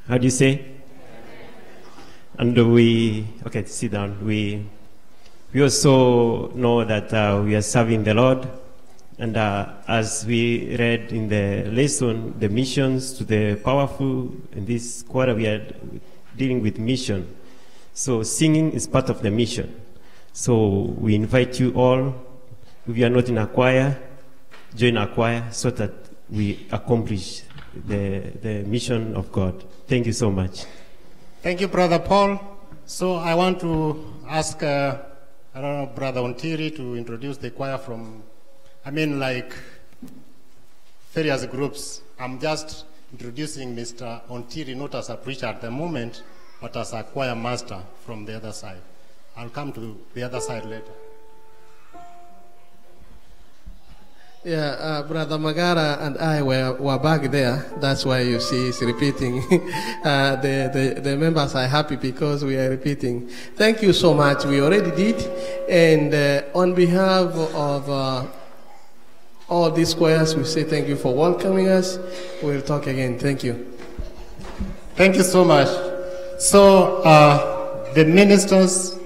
How do you say? And okay, sit down. We also know that we are serving the Lord. And as we read in the lesson, the missions to the powerful, in this quarter we are dealing with mission. So singing is part of the mission. So we invite you all, if you are not in a choir, join a choir so that we accomplish the mission of God. Thank you so much.
Thank you, Brother Paul. So I want to ask, I don't know, Brother Ontiri to introduce the choir from, like various groups. I'm just introducing Mr. Ontiri not as a preacher at the moment, but as a choir master from the other side. I'll come to the other side later.
Yeah, Brother Magara and I were back there. That's why you see it's repeating. The members are happy because we are repeating. Thank you so much. We already did. And on behalf of all these choirs, we say thank you for welcoming us. We'll talk again. Thank you.
Thank you so much. So the ministers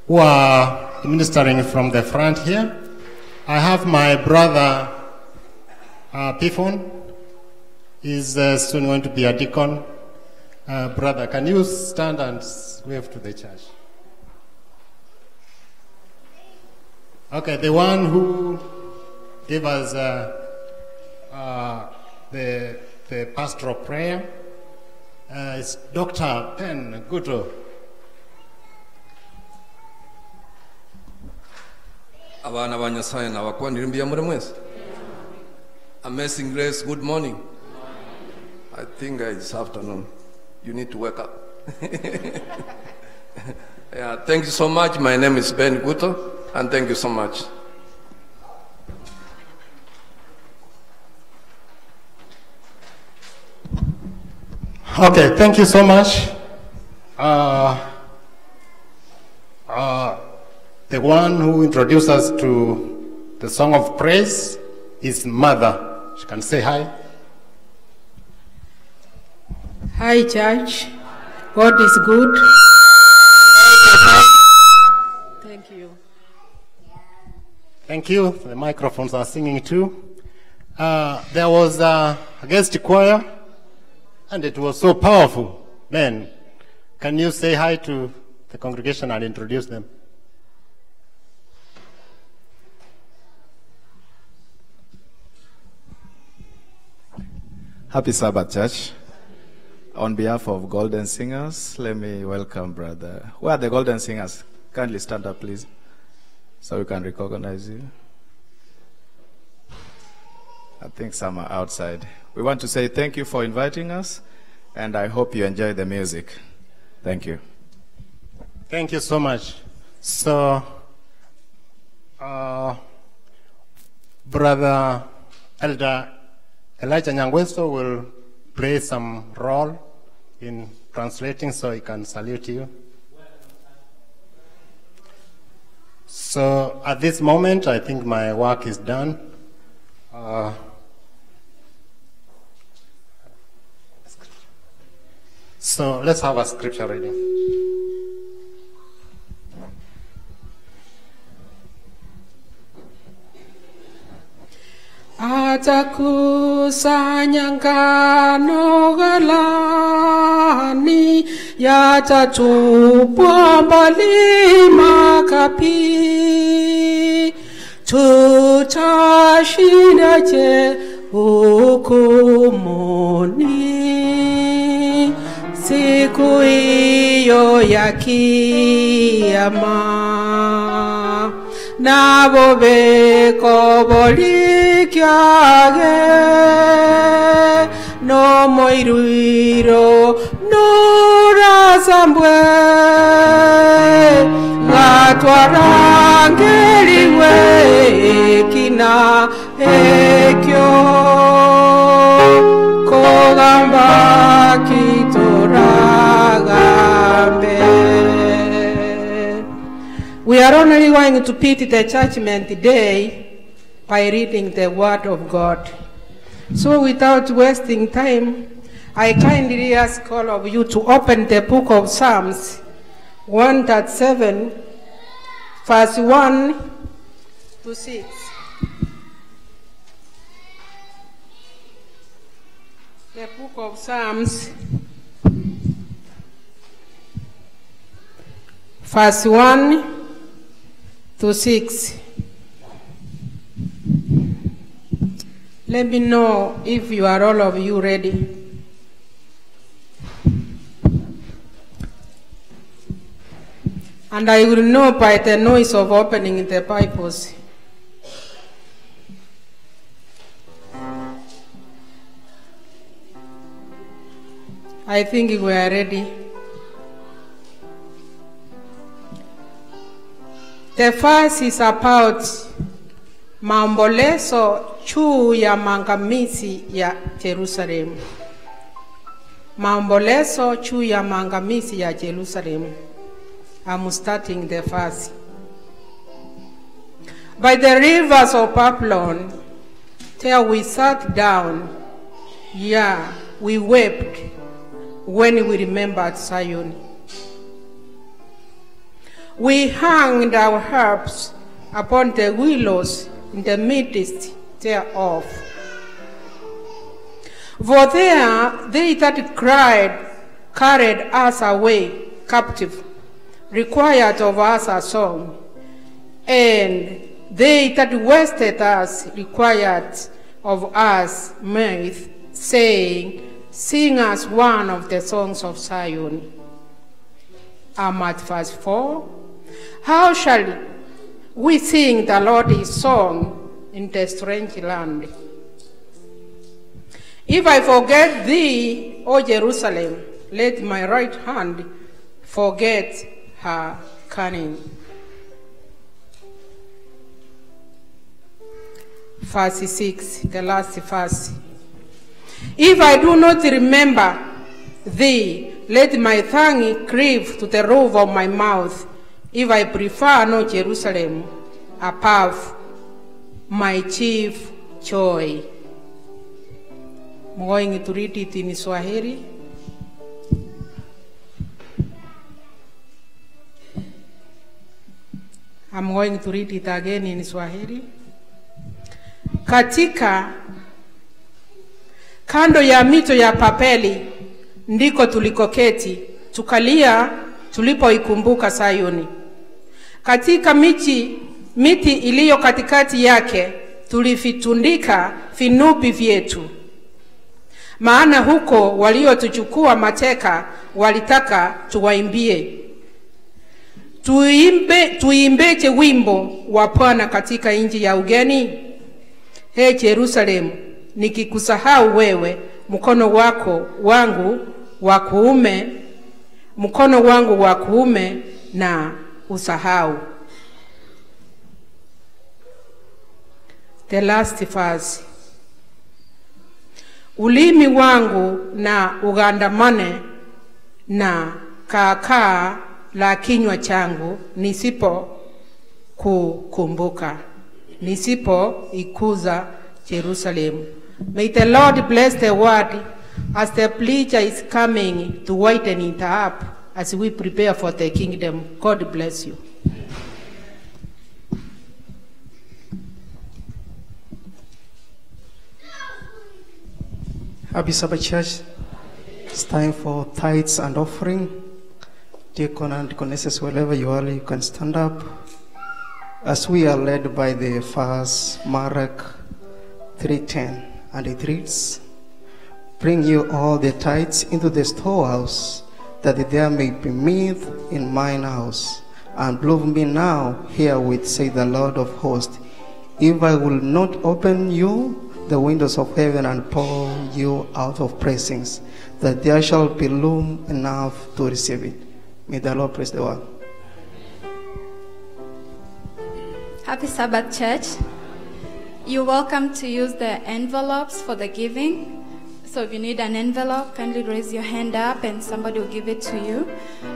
who are ministering from the front here, I have my brother Pifon. He's soon going to be a deacon. Brother, can you stand and wave to the church? Okay, the one who gave us the pastoral prayer is Dr. Pen Guto.
Abana banyasaya na bakwandirimbia muri mwese. Amazing Grace, good morning. I think it's afternoon. You need to wake up. Yeah, thank you so much. My name is Ben Guto, and thank you so much.
Okay, thank you so much. The one who introduced us to the song of praise is Mother. She can say hi.
Hi, church. God is good. Thank you.
Thank you. The microphones are singing too. There was a guest choir, and it was so powerful. Ben, can you say hi to the congregation and introduce them?
Happy Sabbath, church. On behalf of Golden Singers, let me welcome brother. Where are the Golden Singers? Kindly stand up, please, so we can recognize you. I think some are outside. We want to say thank you for inviting us, and I hope you enjoy the music. Thank you.
Thank you so much. So, Brother Elder Elijah Nyangweso will play some role in translating so he can salute you. So at this moment, I think my work is done. So let's have a scripture reading.
Atakusanya ngano ghalani, yatatupwa mbali makapi. Tutashinda je hukumuni siku hiyo ya kiyama. Nabo beko bolikyage no moiruiro no razambwe twarangĩriwe kina ekyo kũgamba kitũragambe. We are only going to pity the judgment day by reading the word of God. So without wasting time, I kindly ask all of you to open the book of Psalms 137, verse 1 to 6. The book of Psalms, verse 1 to 6. Let me know if you are all of you ready. And I will know by the noise of opening the Bibles. I think we are ready. The verse is about maombolezo juu ya maangamizi ya Jerusalemu. Maombolezo juu ya maangamizi ya Jerusalemu. I'm starting the verse. By the rivers of Babylon, there we sat down. Yeah, we wept when we remembered Zion. We hung our harps upon the willows in the midst thereof. For there they that carried us away captive, required of us a song, and they that wasted us required of us mirth, saying, sing us one of the songs of Zion. I'm at verse 4. How shall we sing the Lord's song in the strange land? If I forget thee, O Jerusalem, let my right hand forget her cunning. Verse 6, the last verse. If I do not remember thee, let my tongue cleave to the roof of my mouth. If I prefer not Jerusalem above my chief joy. I'm going to read it in Swahili. I'm going to read it again in Swahili. Katika kando ya mito ya Papeli ndiko tulikoketi, tukalia tulipoikumbuka Sayuni. Katika miti iliyo katikati yake tulivitundika vinubi vyetu. Maana huko waliotuchukua mateka walitaka tuwaimbie. Tuimbeje wimbo wa Bwana katika nchi ya ugeni? He Jerusalemu, nikikusahau wewe, mkono wangu wa kuume na usahau. The last verse. Ulimi wangu na ugandamane na kaakaa la kinywa changu nisipo ikuza Jerusalem. May the Lord bless the word as the preacher is coming to whiten it up as we prepare for the kingdom. God bless you.
Happy Sabbath Church. It's time for tithes and offering. Deacon and deaconesses, wherever you are, you can stand up. As we are led by the verse Mark 3:10, and it reads, bring you all the tithes into the storehouse, that there may be meat in mine house. And bless me now herewith, say the Lord of hosts, if I will not open you the windows of heaven and pour you out of blessings, that there shall be room enough to receive it. May the Lord bless the word.
Happy Sabbath, Church. You're welcome to use the envelopes for the giving. So if you need an envelope, kindly raise your hand up and somebody will give it to you.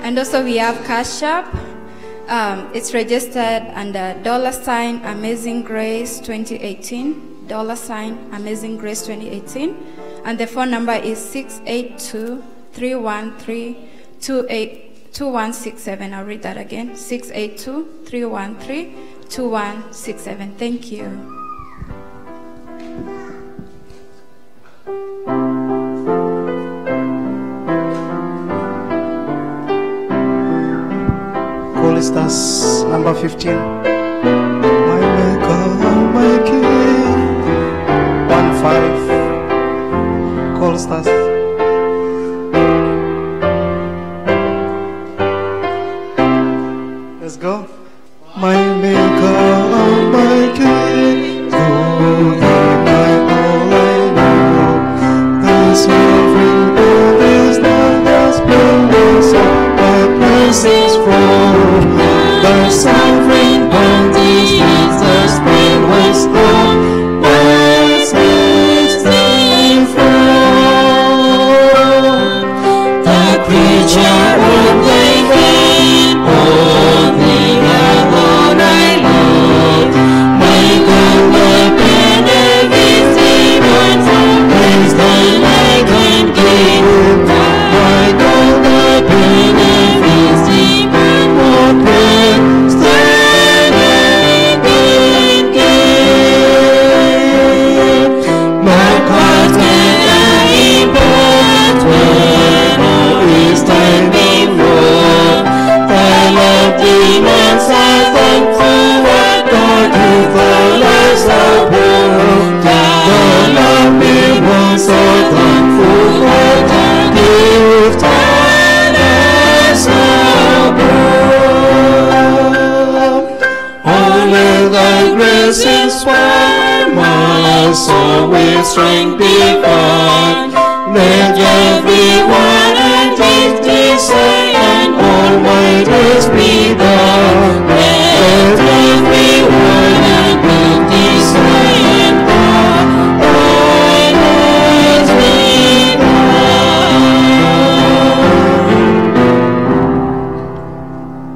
And also we have Cash App. It's registered under $ Amazing Grace 2018, $ Amazing Grace 2018. And the phone number is 682-313-2167. I'll read that again, 682-313-2167. Thank you.
Choristers, number 15. My Maker, my King. 1-5. Choristers. Let's go. My Maker, my King. To thee my all I know. The sovereign God is not the splendor of my praises from. The sovereign bounty is the spring whence all blessings flow. The creature of thy hand, all thee alone I love. My God, the beneficent from whence thy like and give. My God, the beneficent more praise than I can give. But what can I impart when all is time before? Thy love demands I thank for what God with the lives of world. The love me once so thankful for the gift and as only thy grace inspire my soul with strength divine. Let everyone and fifty say, and all my days be done. Let everyone and fifty say, and all my days be done.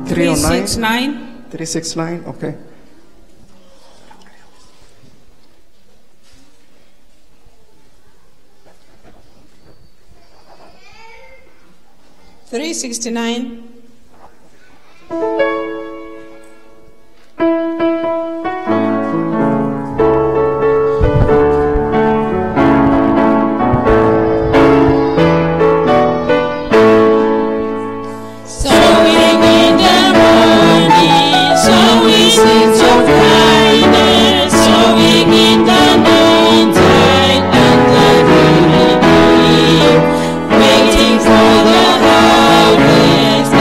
369. 369, okay.
$369.
Sowing in the morning, sowing seeds of kindness, sowing in the noontide and the evening, waiting for the harvest.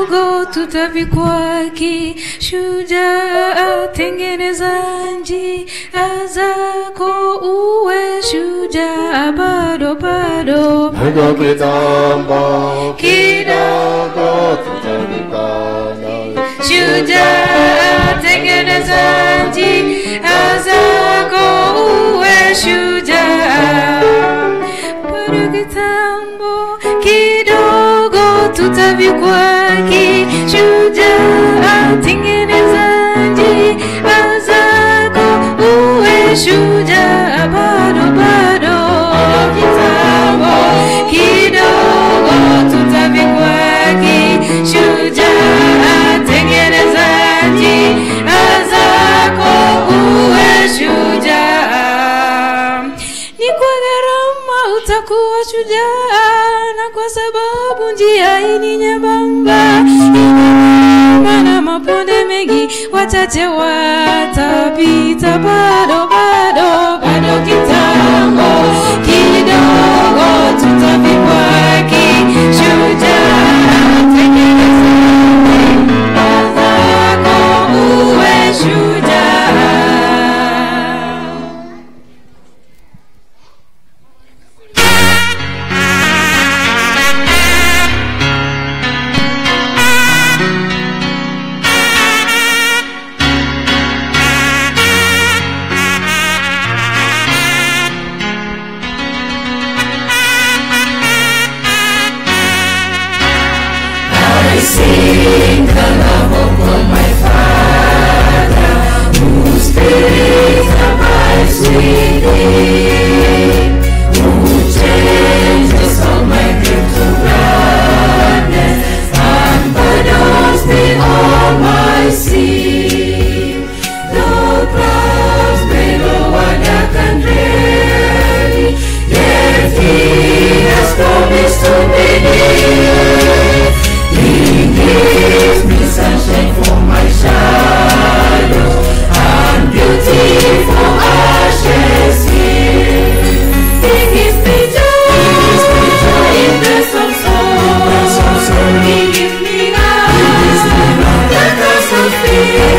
kidogo tutavikwa kishujaa, tengeneza njia zako uwe shujaa, bado bado
Bado kitambo kidogo tutavikana
shujaa, tengeneza njia zako uwe shujaa, bado kitambo kidogo tutavikwa kishujaa, tengeneza njia zako uwe shujaa, bado bado kitambo kidogo tutavikwa kishujaa, tengeneza njia zako uwe shujaa. Ni kwa gharama utakuwa shujaa, na kwa sababu njia hii ni nyembamba, na maponde mengi wachache watapita, bado bado bado kitambo kidogo tutavikwa kishujaa, tengeneza njia zako uwe shujaa.
I sing the love of God my Father, whose Spirit abides within, who changes all my grief to gladness and burdens me all my sin. Though clouds may lower dark and dreary, yet He has promised to be near. He gives me sunshine for my shadow and beauty for ashes here. He gives me joy in the sorrow. He gives me love that casts out fear.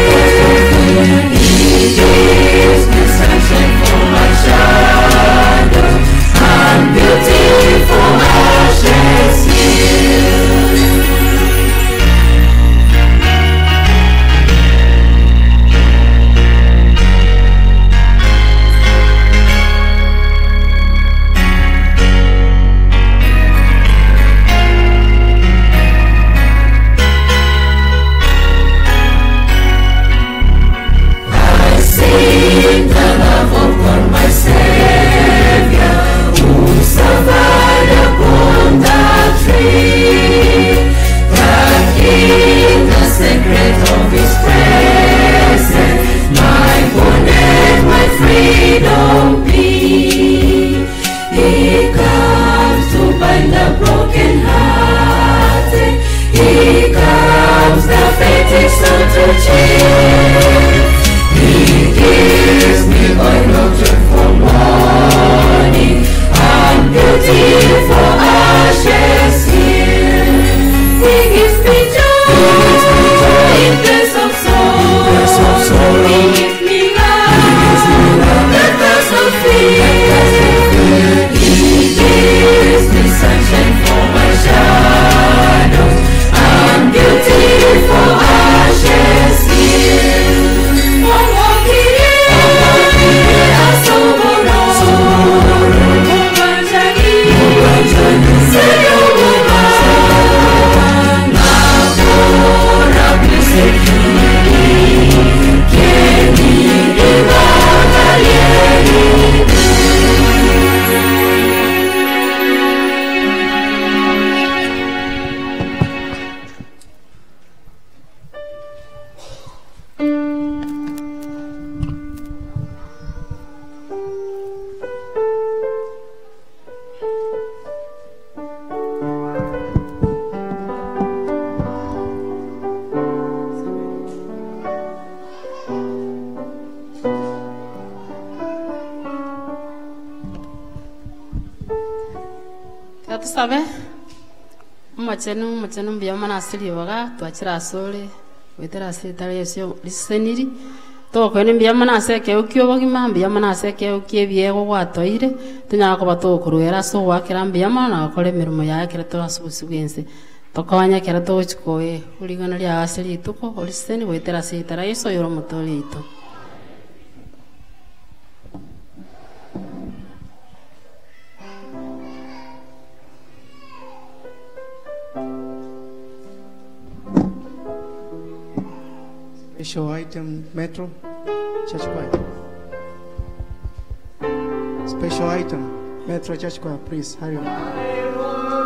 He gives me sunshine for my shadow and beauty for ashes here. I sing the love of God my Savior, who suffered upon that tree, that in the secret of His presence my bondage, my freedom be. He comes to bind the broken hearted. He comes the fainting soul to cheer. He gives me oil of joy for morning and beauty for ashes here. He gives me joy in place of sorrow. He gives me love that casts out fear. He gives me sunshine for my shadow and beauty for ashes here. I'm walking in a sorrow. Sayo Baba, Nakora Biseki, Keni Ibagalieri.
machenu mbiyamana asili waga twachira asole wetera setare yesyo liseniri to kwene mbiyamana aseke ukyo bagima mbiyamana aseke ukye biego gwatoire tunyaka kuba to kuruera so wakira mbiyamana akore mirimo yake to asubusugense tokanya kera to chikoe uligana lya asili tuko oliseni wetera setare yeso yoro mutolito.
Special item, Metro, Church Choir. Special item, Metro Church Choir, please, hurry up.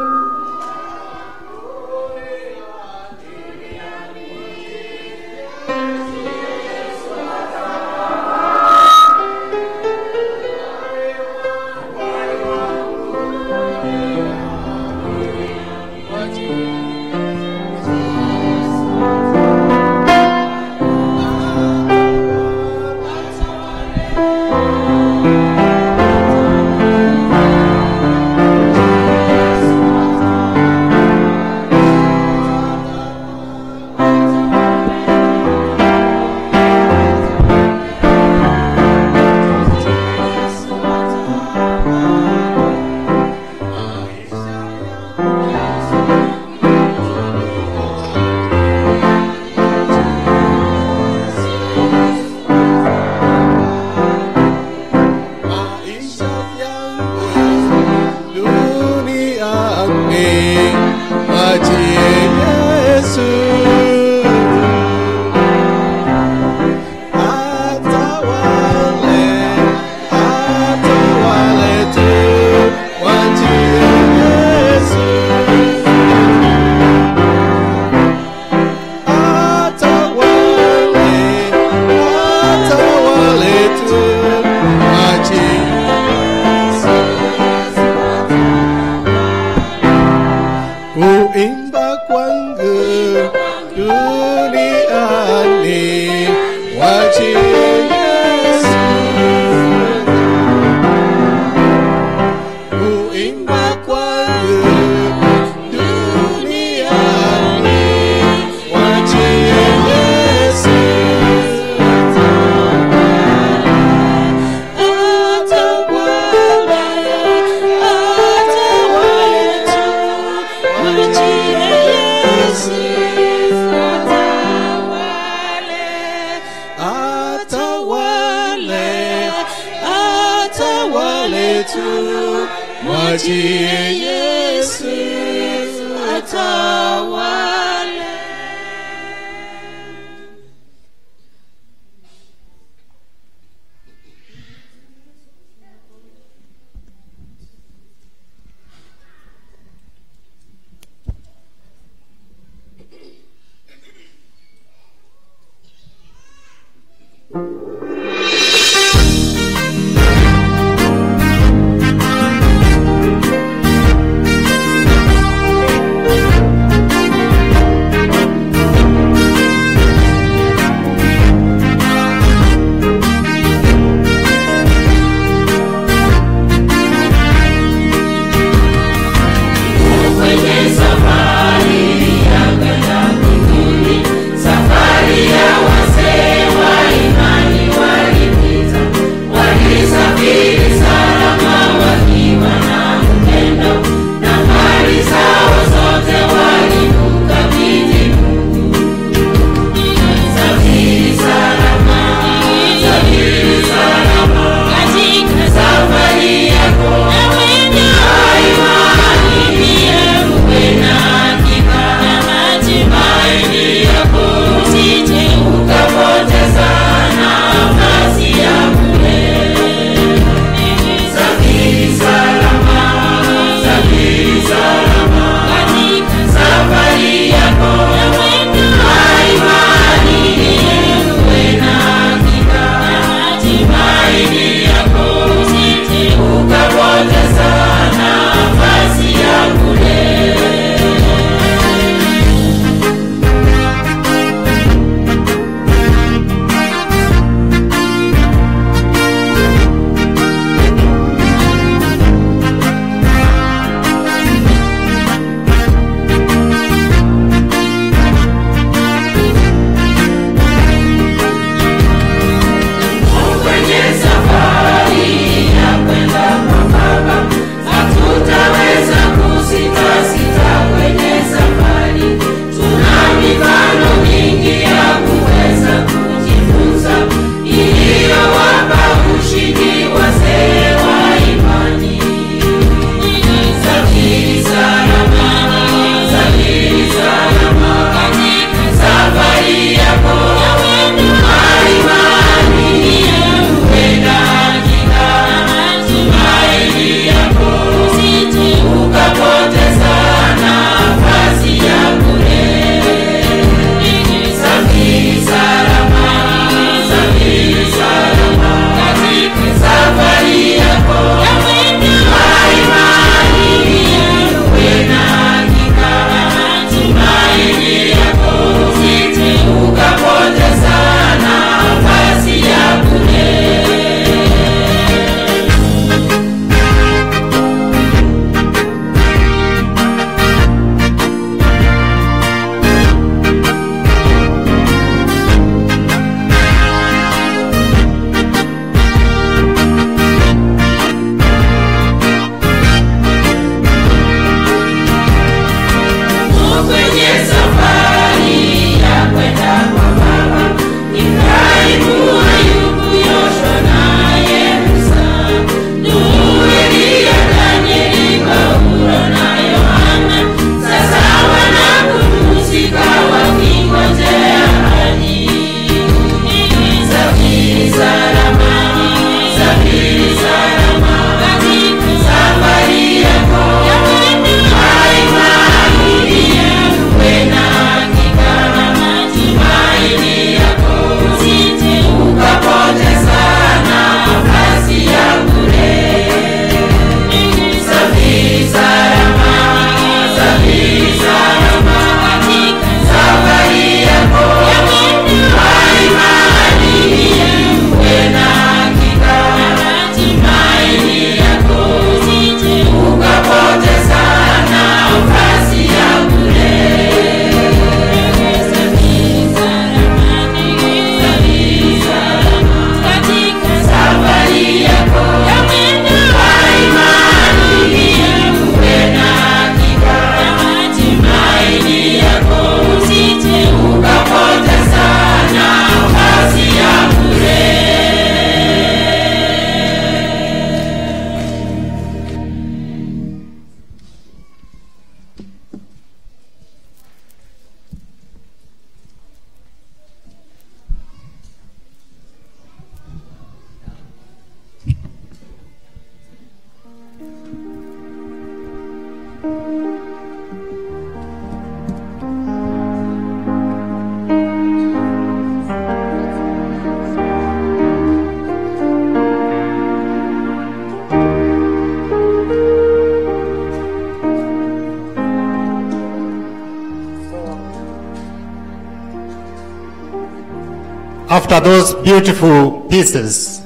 After those beautiful pieces,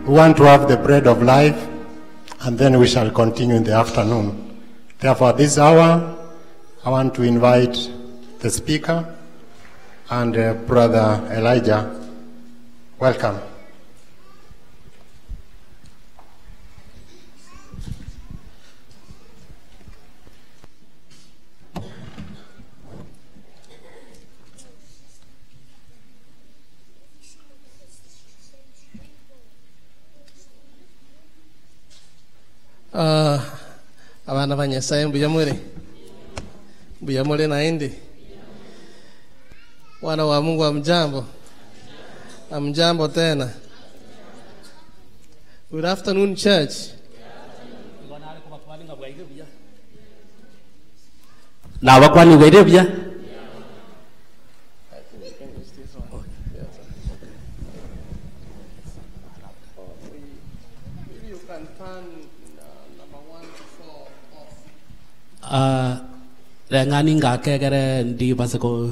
we want to have the bread of life, and then we shall continue in the afternoon. Therefore, this hour, I want to invite the speaker and Brother Elijah. Welcome.
Abana ba Nyasaye mbuyamure naende wana wa Mungu amjambo tena. Good afternoon, church.
Na wakwani werebya ngani ngakegere ndi basiko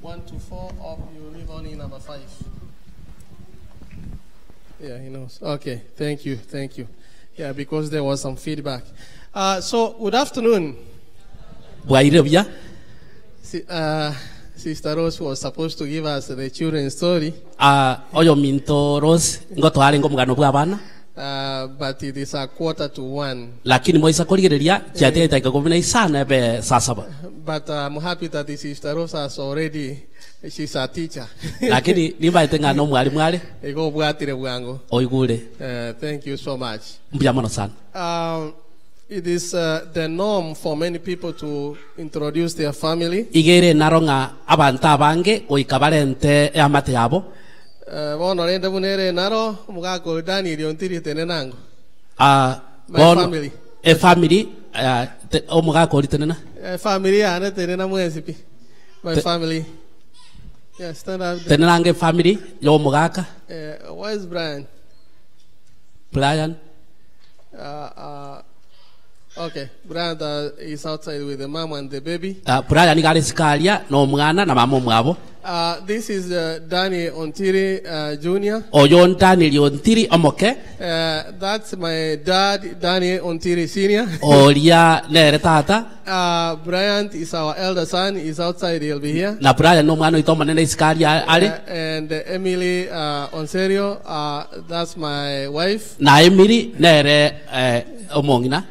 1 to 4 of you leave only number 5. Yeah, he knows. Okay, thank you. Yeah, because there was some feedback. So good afternoon. Sister Rose was supposed to give us the children's story.
Oyo minto Rose ngotware ngomugano bwa bana.
But it is 1:45.
Lakini moisa korigereria kiateta ikagomena isana be saa 7.
But I'm happy that the Sister Rosa is already, she's a teacher.
Lakini nimba itenga no mwalimu ale.
Ego bwatire bwango.
Oigure.
Thank you so much.
Mbyamano sana.
It is the norm for many people to introduce their family.
Igere naronga abantu abange oikabarente amate yabo.
Bono rende bunere naro mugako Daniel ontiri tenenango.
My family. A family omugako tenena.
Family ane tenena mwezi pi. My family. Yeah, stand up.
Tenenange family yo mugaka.
Where's Brian?
Brian.
Okay, Brian is outside with the mom and the baby.
Brian igale sikalia no mwana na mama mwabo.
This is Danny Ontiri Jr.
Oyon Danny Ontiri Omoke.
That's my dad, Danny Ontiri Senior.
Olia nere tata.
Bryant is our elder son. He's outside. He'll be here.
Na Brian no mwana itoma nene sikalia ale.
And Emily Onserio. That's my wife.
Na Emily nere omongina.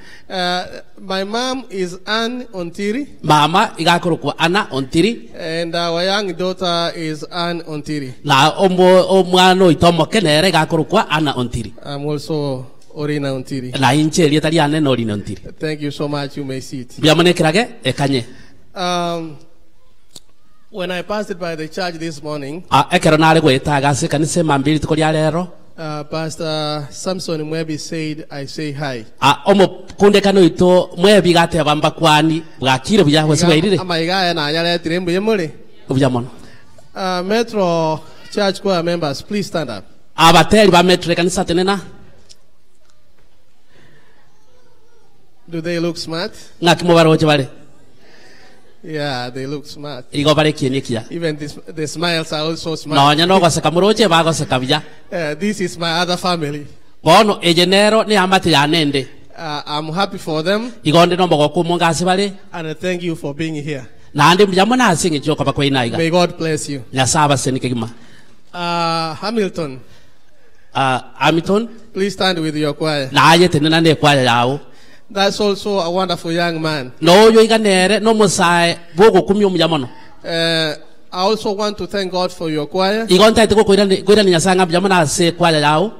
My mom is Anne Ontiri.
Mama igakorokwa Anna Ontiri.
And our young daughter is Anne Ontiri.
Na omwana itomoke nere igakorokwa Anna Ontiri.
I'm also Orina Ontiri.
Na inche lietali ane no Orina Ontiri.
Thank you so much. You may sit.
Biamane kirage ekanye.
When I passed by the church this morning,
ekeronale gwetaga se kanise mambiri tukoli alero.
Pastor Samson Mwebi said, I say hi.
Omo kunde kano ito Mwebi gate bamba kwani bwakire bya hose bayirire.
Amaiga na anyale tirembu yemule.
Obyamono.
Metro Church choir members, please stand up.
Abateri ba Metro kanisa tenena.
Do they look smart?
Ngakimo baroje bare.
Yeah, they look smart.
Igo bare kienikia.
Even the smiles are also smart.
No nyano go sekamuroje bago sekabya.
This is my other family.
Bono ejenero ni amate ya nende.
I'm happy for them.
Igonde no bogo kumongasi bare.
And thank you for being here.
Na andi mjamona asingi joka bakwa inaiga.
May God bless you.
Nyasaba senikegima.
Hamilton.
Hamilton.
Please stand with your choir.
Na aye tenena ne choir yao.
That's also a wonderful young man.
No yo iganere no musai bogo kumyo mjamono.
I also want to thank God for your choir.
Igonta itiko koira ni nyasanga mjamona se choir yao.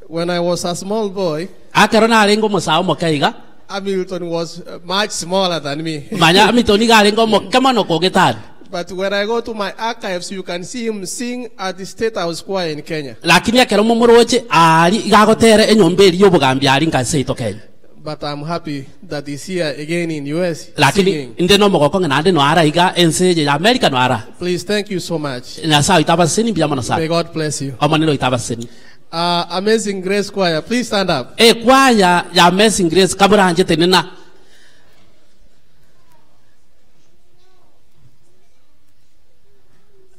When I was a small boy,
akarona alengo musao mokaiga.
Hamilton was much smaller than me.
Manya Hamilton iga alengo mokamano ko getari.
But when I go to my archives, you can see him sing at the State House Choir in Kenya.
Lakini akero mumuroche ali igagotere enyomberi yobugambi ali nkase ito Kenya.
But I'm happy that he's here again in US.
Lakini inde no mogoko ngana ande no ara iga enseje ya America no ara.
Please, thank you so much.
Na sawa itabaseni biyamana sana.
May God bless you.
Amanilo itabaseni.
Amazing Grace Choir, please stand up.
Choir ya Amazing Grace kabura anje tenena.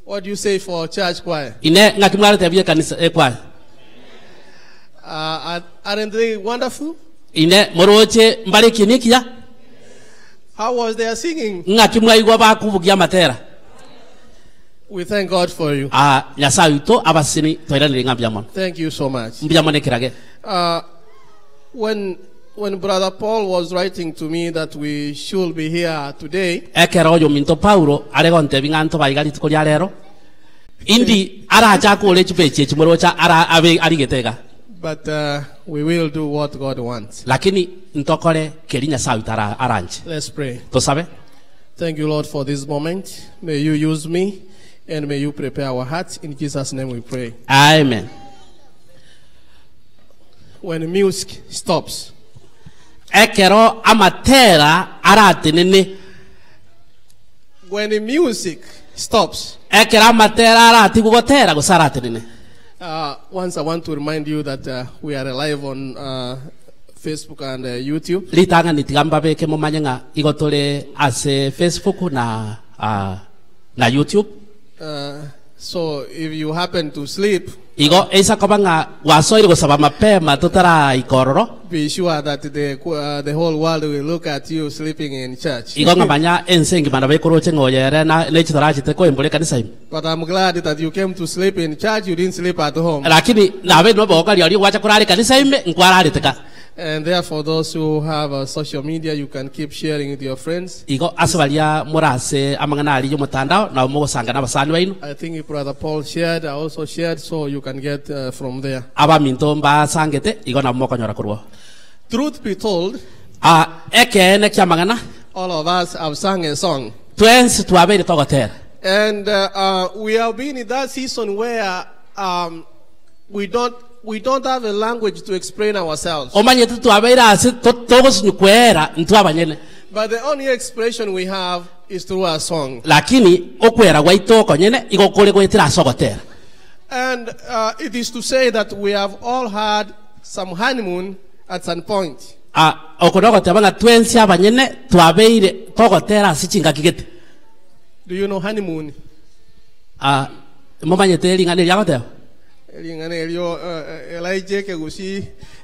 What do you say for church choir?
Ine ngakimwara tebie kanisa choir.
Aren't they wonderful?
Ine moroche mbale kinikia.
How was their singing?
Ngakimwa igwa bakubugia matera.
We thank God for you.
Nyasaye to abasini toiranire ngambia mono.
Thank you so much.
Mbia mone kirage.
When Brother Paul was writing to me that we should be here today,
ekero yo minto Paulo aregonte binganto baigali tukori arero indi araja ko lechi beche chimorocha ara abe arigetega,
but we will do what God wants.
Lakini ntokore kerinya sautara aranje.
Let's pray.
To sabe?
Thank you, Lord, for this moment. May you use me and may you prepare our hearts. In Jesus' name we pray.
Amen.
When music stops,
ekero amatera aratenene.
When the music stops,
ekero amatera arati gugotera gusaratenene.
Once I want to remind you that we are live on Facebook and YouTube.
Litanga nitigamba beke momanyanga igotole ase Facebook na YouTube.
So if you happen to sleep,
igo esa kobanga wasoire gusaba mapema tutara ikororo.
Be sure that the whole world will look at you sleeping in church.
Igo ngabanya ensengi bana bekoroche ngoyere na lechitorachi teko embole kanisa imi.
But I'm glad that you came to sleep in church, you didn't sleep at home.
Lakini nabe no boka liari wacha kurali kanisa ime ngwarali teka.
And therefore, those who have social media, you can keep sharing with your friends.
Igo aswalia murase amangana ali yo mutandao na umo sanga na basani baino.
I think if Brother Paul shared, I also shared, so you can get from there.
Aba minto mba sangete igo na umo kanyora kurwa.
Truth be told,
eke ne kyamangana.
All of us have sung a song.
Twensi tuabere togotera.
And we have been in that season where we don't have a language to explain ourselves. But the only expression we have is through a song. And it is to say that we have all had some honeymoon at some point. Do you know honeymoon?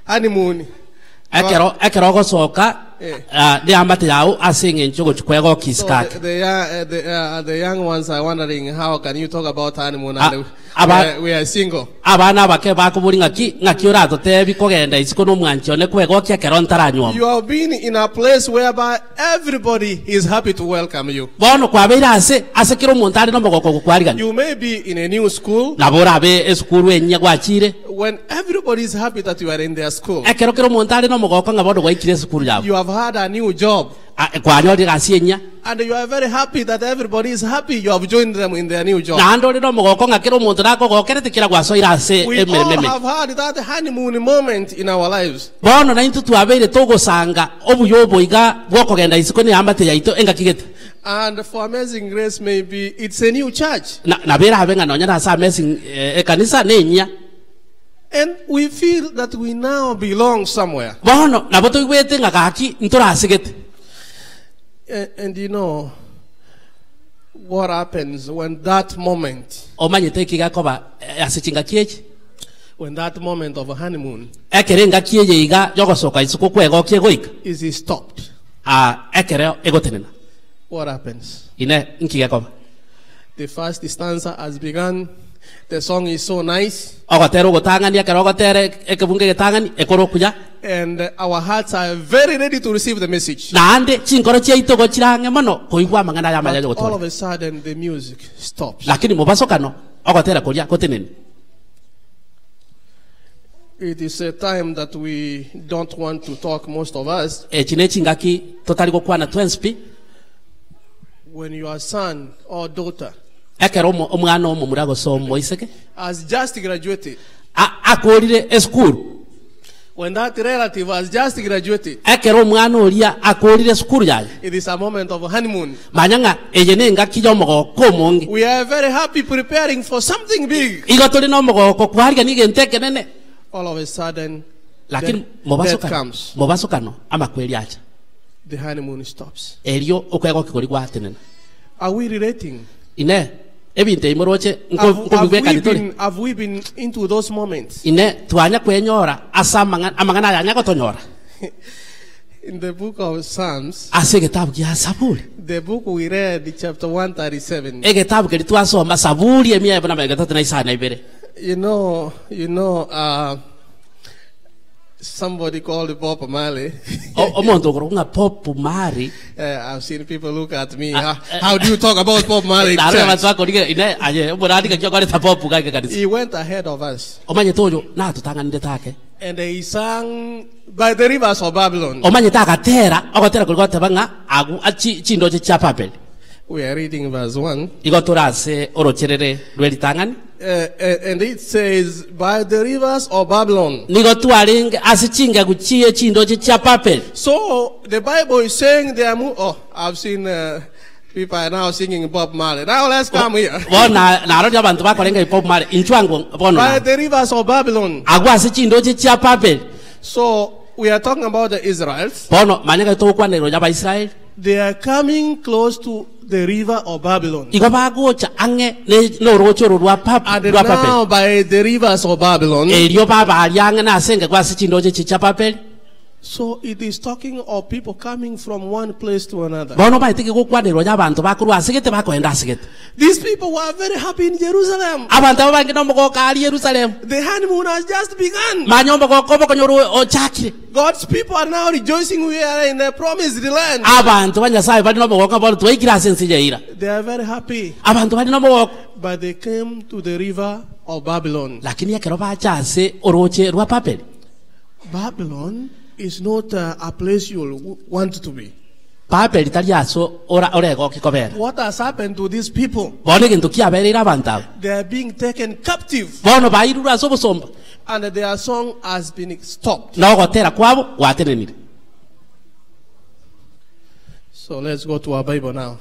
Honeymoon.
Ekero gosoka de amate yao asinge nchogo chukwego kiskaki.
The young ones are wondering, how can you talk about honeymoon and we are single?
Abana bake bakuburi ngaki orato tebi kogenda isiko no mwancho ne kwego kyekero ntaranywa.
You have been in a place whereby everybody is happy to welcome you.
Bono kwabeira ase kiro muntari no mogoko kwarigana.
You may be in a new school.
Labora be esukuru enya gwachire.
When everybody is happy that you are in their school.
Ekero kiro muntari no mogoko ngabodo gwaikire esukuru yabo.
You have had a new job. And you are very happy that everybody is happy you have joined them in their new job. We all have had that honeymoon moment in our lives. And for Amazing Grace, maybe it's a new church. And we feel that we now belong somewhere. And you know what happens when that moment, when that moment of a honeymoon is stopped? What happens? The first stanza has begun. The song is so nice. And our hearts are very ready to receive the message. But all of a sudden, the music stops. It is a time that we don't want to talk, most of us. When your son or daughter has just graduated, when that relative has just graduated, it is a moment of honeymoon. We are very happy preparing for something big. All of a sudden, death comes. The honeymoon stops. Are we relating?
ebinte imoroche
have we been into those moments?
ine tuanya kwenyora asa amangana yanya kotonyora
In the book of Psalms,
ase kitabu kya Saburi,
the book we read, chapter 137.
Kitabu kilitwasoma Saburi emia ibona megatatu na isana ibere.
You know, somebody called Bob Marley. I've seen people look at me. How do you talk about Bob Marley? He went ahead of us. And he sang by the rivers of Babylon. We are reading verse 1. And it says, by the rivers of Babylon. So the Bible is saying they are I've seen people are now singing Bob Marley. Now let's come here. By the rivers of Babylon. So we are talking about the Israelites. They are coming close to the river of Babylon. And now by the rivers of Babylon. So it is talking of people coming from one place to another. These people were very happy in Jerusalem. The honeymoon has just begun. God's people are now rejoicing we are in the promised land. They are very happy. But they came to the river of Babylon. Babylon is not a place you want to be. What has happened to these people? They are being taken captive. And their song has been stopped. So let's go to our Bible now.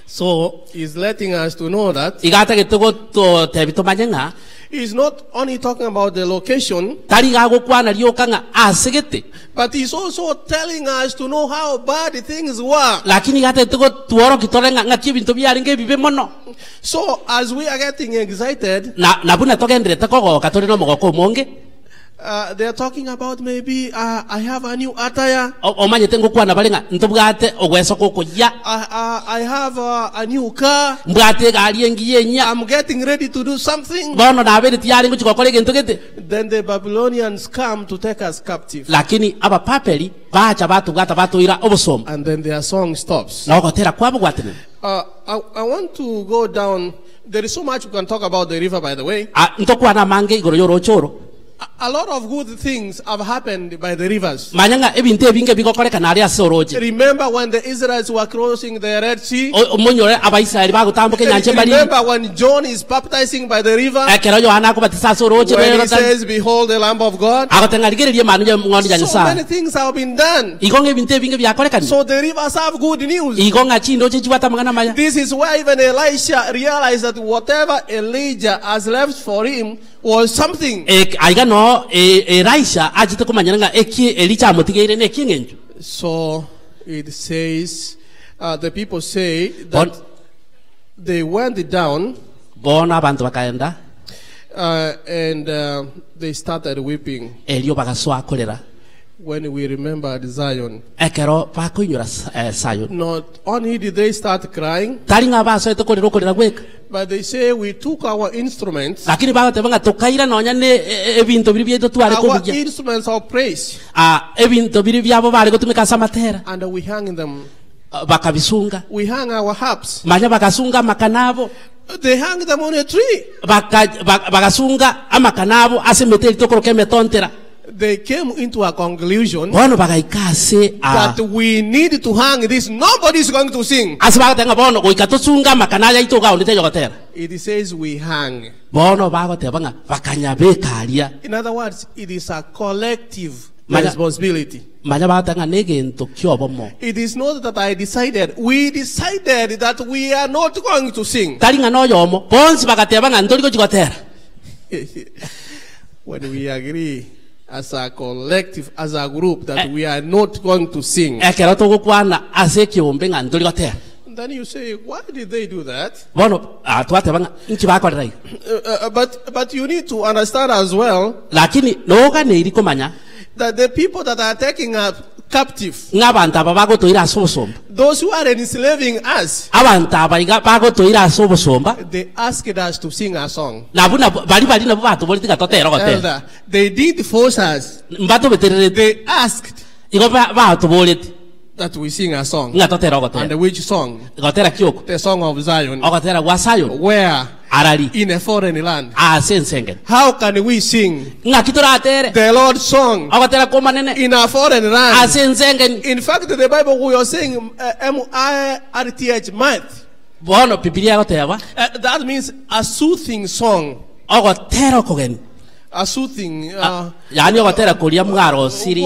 So he's letting us to know that he's not only talking about the location, but he's also telling us to know how bad things were. So as we are getting excited, they are talking about maybe I have a new attire. I have a new car. I'm getting ready to do something. Then the Babylonians come to take us captive. And then their song stops. I want to go down. There is so much we can talk about the river, by the way. A lot of good things have happened by the rivers. Remember when the Israelites were crossing the Red Sea? Remember when John is baptizing by the river? When he says, behold the Lamb of God? So many things have been done. So the rivers have good news. This is why even Elisha realized that whatever Elijah has left for him was something. So it says, the people say that they went down and they started weeping when we remembered Zion. Not only did they start crying, but they say we took our instruments, our instruments of praise, and we hang them. We hang our harps. They hang them on a tree. They came into a conclusion that we need to hang this. Nobody is going to sing. It says we hang. In other words, it is a collective responsibility. It is not that I decided. We decided that we are not going to sing. When we agree as a collective, as a group, that we are not going to sing, Then you say, why did they do that?
bono twatebanga nki bakorera iyo
But you need to understand as well
lakini noganĩiri kũmanya
that the people that are taking up captive,
ng'abantu aba bagũtũire ase obosomba
those who are enslaving us,
abantu aba iga bagũtũire ase obosomba
they asked us to sing a song.
nabu bari nabo batũbũrĩte gatotera gotera
Elder, they did force us.
mbatũbĩtĩrĩrĩte
They asked
igo batũbũrĩte
that we sing a song.
ng'atotera gotera
And which song?
gotera kioko
The song of Zion.
ogotera gwa Zion
Where?
arari
In a foreign land.
ase ensengeni
How can we sing
ng'aki tũratere
the Lord's song
ogotera kũmanene
in a foreign land?
ase ensengeni
In fact, the Bible we are saying M-I-R-T-H, month.
bono bibilia goteba
That means a soothing song.
ogotera okogeni
A soothing.
yani ogotera kũria mwaro siri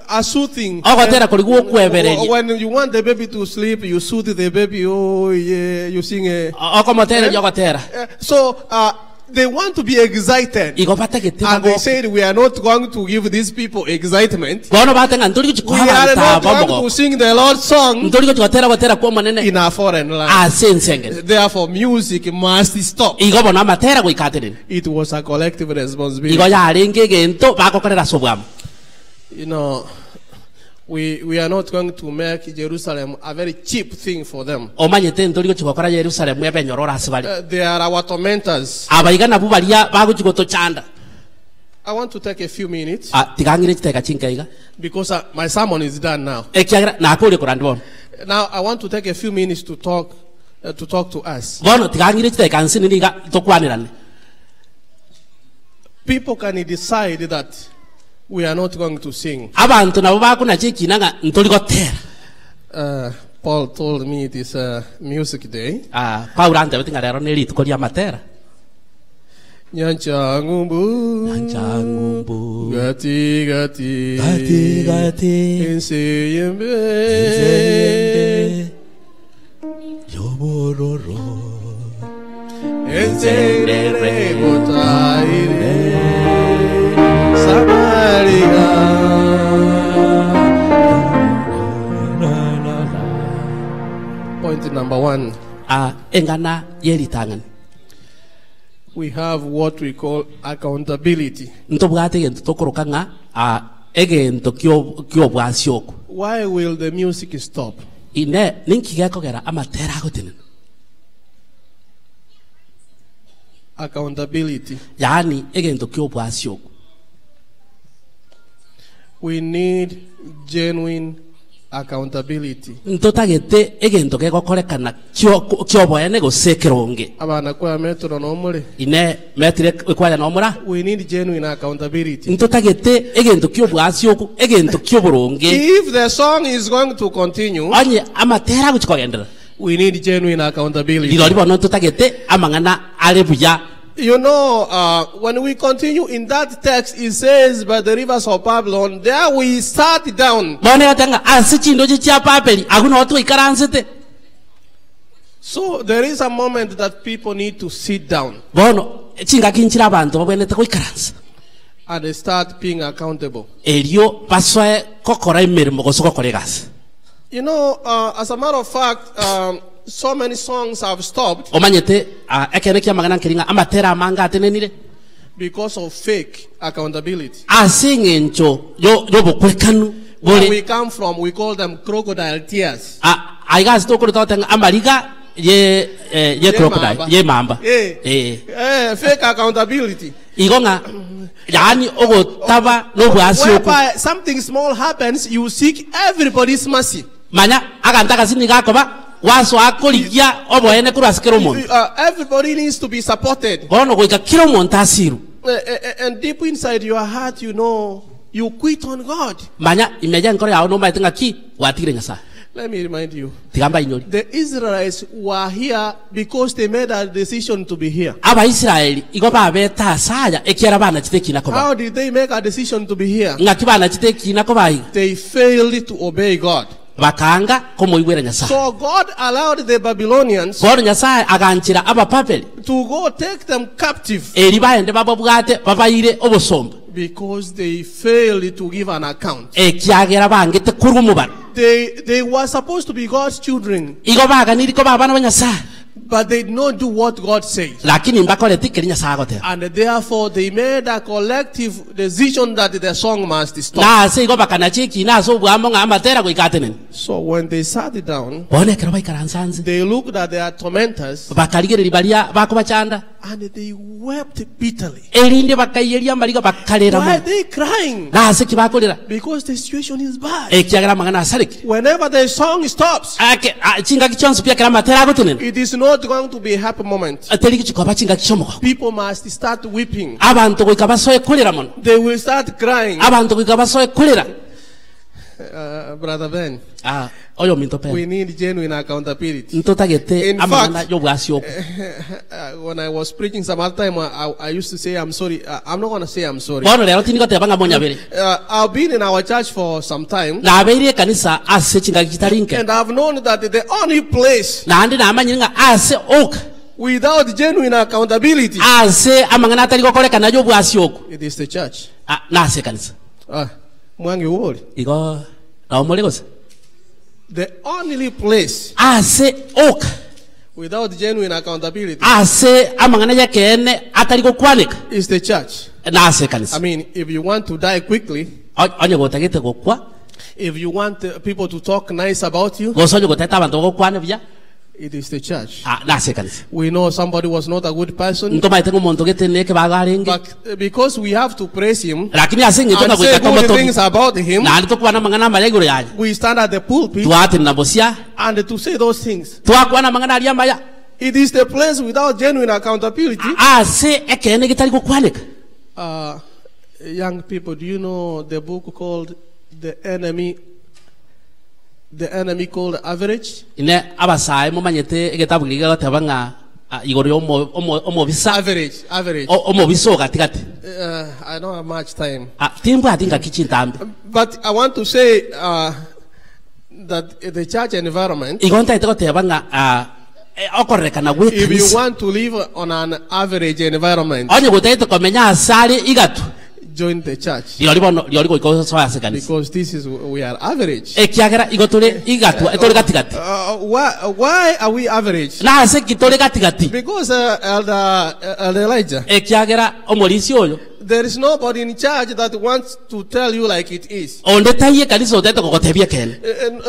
A soothing.
ogotera kũri gũkwebereria
When you want the baby to sleep, you soothe the baby. Oh yeah, you sing a.
okomotereria ogotera
So they want to be excited.
igo bategete
And they said, we are not going to give these people excitement.
bono batenga ntũri
We
gũchikoha
are not
bantaba
going
mogo
to sing the Lord's song
ntũri gũchigotera gotera kũmanene
in a foreign land.
ase ensengeni
Therefore, music must stop.
igo bono amatera gũikaterere
It was a collective responsibility.
igo yarenge gento bagokorera sobwamo
You know, we are not going to make Jerusalem a very cheap thing for them.
omanyete ntũri gũchigokora Yerusalemu ebenyorora ase bari
They are our tormentors.
abaiga nabu baria bagũchigotochanda
I want to take a few minutes
tigang'ire chiteka chinkaiga
because my sermon is done now.
ekiagira nakũria kũrandi bono
Now I want to take a few minutes to talk to us.
bono tigang'ire chiteka nsinini iga tũkwanĩrane
People can decide that we are not going to sing.
abantu nabo bakũnacha ekina ntũri gotera
Paul told me it is a music day.
Paulo antebete ng'a rero nĩ rituko ria matera
Nyancha ngumbu gati enseyembe
yobororo
enseyere botaire samariga. Point number 1.
engana yeritang'ani
We have what we call accountability.
ntobwate egento tokoroka ng'a egento kiobwasi oku
Why will the music stop?
ine ninki gekogera amatera agotenena
Accountability.
yani egento kiobwasi oku
We need genuine accountability.
ntotagete egento gegokorekana kioboene gosekera onge
Abana kwa metro no mure.
ine metire kwaya nomura
We need genuine accountability.
ntotagete egento kiobwasi oku egento kioboronge
If the song is going to continue,
onye amatera gochikogendera
we need genuine accountability.
lirori bono ntotagete amang'ana are buya.
You know, when we continue in that text, it says, by the rivers of Babylon, there we sat down. So there is a moment that people need to sit down and they start being accountable. You know, as a matter of fact, so many songs have stopped because of fake accountability. Where we come from, we call them crocodile tears. Fake accountability. Whereby something small happens, you seek everybody's mercy. Everybody needs to be supported. And deep inside your heart, you know, you quit on God. Let me remind you. The Israelites were here because they made a decision to be here. How did they make a decision to be here? They failed to obey God. So God allowed the Babylonians to go take them captive. Because they failed to give an account.
ekiagera bangete kurwa mubaro
They were supposed to be God's children,
igo baganiri ko babana ba Nyasaye
but they did not do what God says.
lakini mbakorete kiri Nyasaye agotera
And therefore they made a collective decision that the song must stop.
nase igo bakanachiki naso bwamo ngamatera goikatenene
So when they sat down,
bonekera baikaransanze
they looked at their tormentors
bakarigereri baria bakobachanda
and they wept bitterly.
erinde bakayeria mariga bakarera
Why are
mo
they crying?
nase kibakorera
Because the situation is bad.
ekiagera magana asareki
Whenever the song stops,
ake chinga kichonso pia kera matera agotenene
it is not going to be a happy moment.
ateri kichikoba chinga kichomoko
People must start weeping.
abantu goika basoye kulera mono
They will start crying.
abantu goika basoye kulera
Brother Ben,
oyo minto pe
we need genuine accountability.
ntotagete
In
amagana
fact,
yo bwasyo
when I was preaching some other time, I used to say, I'm sorry. I'm not going to say I'm sorry.
bono lero tiniko teba ngamonya bere
I've been in our church for some time.
na abeire kanisa ase chinga kitarinke
And I've known that the only place
na andi na amanyinga ase ok
without genuine accountability,
ase amangana atari gokoreka na yo bwasyo
it is the church.
na ase kanisa
Mwangi wori.
igo na omolegose
The only place
ase ok
without genuine accountability
ase amangana yakene atari gokwanika
is the church.
na ase kanisa
I mean, if you want to die quickly,
onye gotagete gokwa
if you want people to talk nice about you,
gosonye goteta abantu gokwana bya
it is the church.
na ase kanisa
We know somebody was not a good person,
ntomaite ngomonto geteneke bagarenge
but because we have to praise him
lakini ase ngito na
and say
goika
good
tomoto
things about him,
na andi tokwana mangana amayaguro yaje
we stand at the pulpit
twate na bosia
and to say those things.
twakwana mangana aria maya
It is the place without genuine accountability.
ase ekene gitari gokwanika
Young people, do you know the book called The Enemy Called Average?
ine abasaye mumanyete egetabu giga tabanga igoro omobisa
Average.
omobiso gatigati
I don't have much time.
timbwa atinga kichintambe
But I want to say that the church environment,
igonta itego tebanga okoreka na gwe
if you want to live on an average environment,
onye gotaite komenya asari igatu
join the church.
yori goiko so ase kanisa
Because this is we are average.
ekiagera igotore igatu etore gatigati
Why are we average?
na ase kitore gatigati
Because Elder Elijah,
ekiagera omorisi oyo
there is nobody in church that wants to tell you like it is.
onde taye kanisa otete kokotebia kene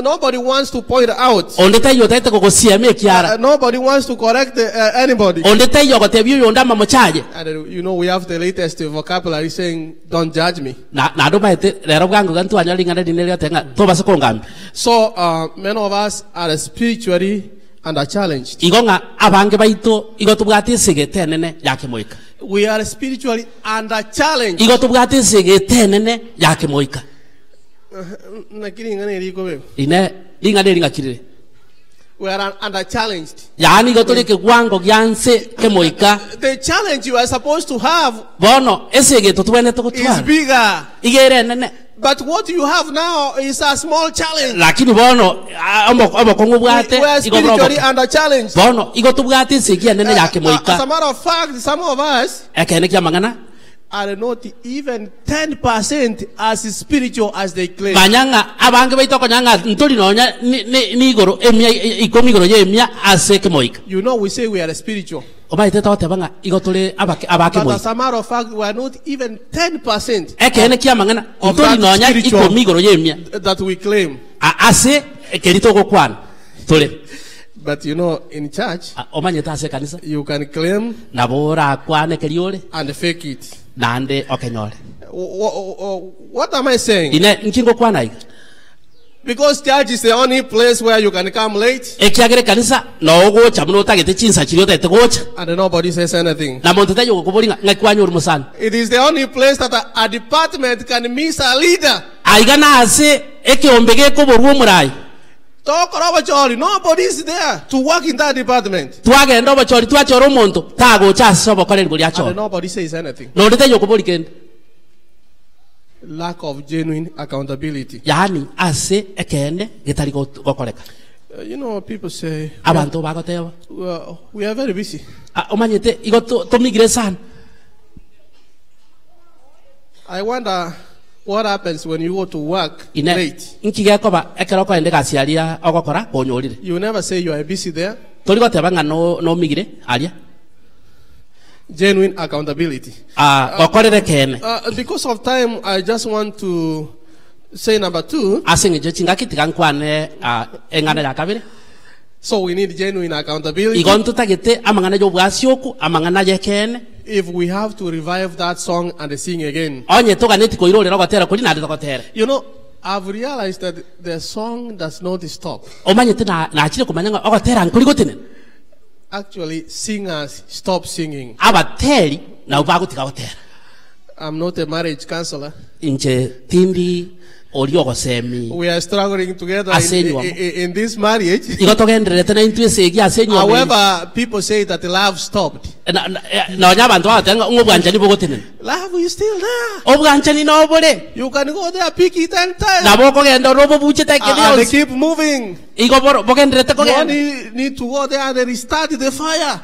Nobody wants to point out.
onde taye otete kokosiame ekiara
Nobody wants to correct anybody.
onde taye okotebia yonda mamochaje
And you know, we have the latest vocabulary saying, don't judge me.
na ndo baite rero bwangu gantu anyalinga ndine lyo tenga to basako ngambi
So many of us are spiritually under challenged.
igonga abange baito igotubwati sigetenene yake moika
We are spiritually under challenged.
igotubwati sigetenene yake moika ine linga linga kirire
We are under challenged.
yani igotulike gwango gyanse kemoika
The challenge you are supposed to have
bono esege tutwene tokutwa
is bigger.
igere nene
But what you have now is a small challenge.
lakini bono omokongu bwate
We are spiritually under challenge.
bono igotubwati sigia nene yake
As
moika
a matter of fact, some of us
ekene kya mangana
are not even 10% as spiritual as they claim.
banyanga abange baito konyanga ntoli nonya ni igoro emia ikomi igoro ye emia aseke moika
You know, we say we are spiritual.
obaite tote banga igotole abake
But
moika
as a matter of fact, we are not even 10%
ekene kya mangana
of
ntoli
that
nonya
spiritual
ikomi igoro ye emia
that we claim.
ase ekerito kokwana tole
But you know, in church,
omanyeta ase kanisa
you can claim
nabora kwane keriole
and fake it.
nande okenyole
What am I saying?
ine nkingo kwana iga
Because church is the only place where you can come late
ekiagere kanisa no gocha muno tagete chinsa chiriyo tete gocha
and nobody says anything.
na muntu tayo kubolinga ngakwanyo uri musana
It is the only place that a department can miss a leader.
aiga nase ekiombege ko borwo murai
Talk about Charlie. Nobody is there to work in that department.
twagenda obachori twachora omuntu tago chaso bokoreri buri
And
acho
nobody says anything.
no ndete yokubori kende
Lack of genuine accountability.
yani ase ekende gitari gokoreka
You know, people say,
abantu bagoteba
well, we are very busy.
omanyete igo tomigire sana
I wonder what happens when you go to work
ine
late.
nkigekoba ekeroko ende gasiaria ogokora konyorire
You never say you are busy there.
tori goteba nga no migire aria
Genuine accountability.
okorere kene
Because of time, I just want to say number 2.
asingeje chingakitiga nkwane engana ya kabire.
So we need genuine accountability.
Igon tutagete amangana jo bwasioku amangana je kene.
If we have to revive that song and sing again.
Onye toga neti ko irore rogotera kuri na rogotera.
You know, I've realized that the song does not stop.
Omanyete na achire kumanyanga ogotera nkuri gotene.
Actually, singers stop singing.
Abateri na ubagutika gotera.
I'm not a marriage counselor.
Inche tindi Oliogo semi.
We are struggling together in this marriage. However, people say that love stopped. Love is still there. You can go there, pick it and tell. And they keep moving. You need to go there and restart the fire.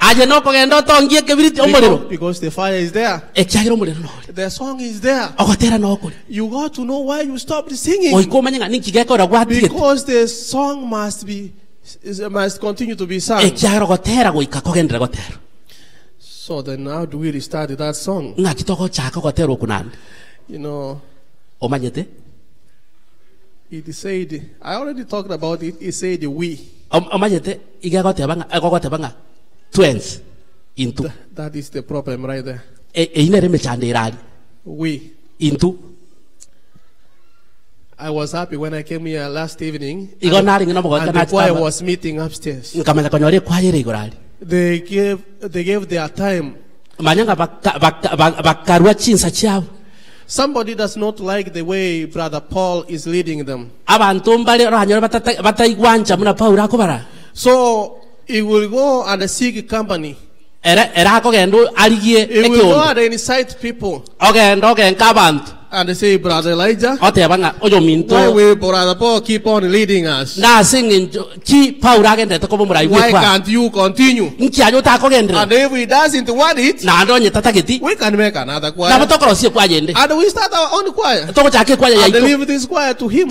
Because the fire is there. The song is there. You got to know why you stopped singing. Because the song must continue to be sung. So then how do we restart that song? You know, it said, I already talked about it, it said we. That is the problem right there. We. I was happy when I came here last evening and the choir was meeting upstairs. They gave their time. Somebody does not like the way Brother Paul is leading them. So he will go and seek company. He will go and incite people. And they say, Brother Elijah, why will Brother Paul keep on leading us? Why can't you continue? And if he doesn't want it, we can make another choir. And we start our own choir. And leave this choir to him.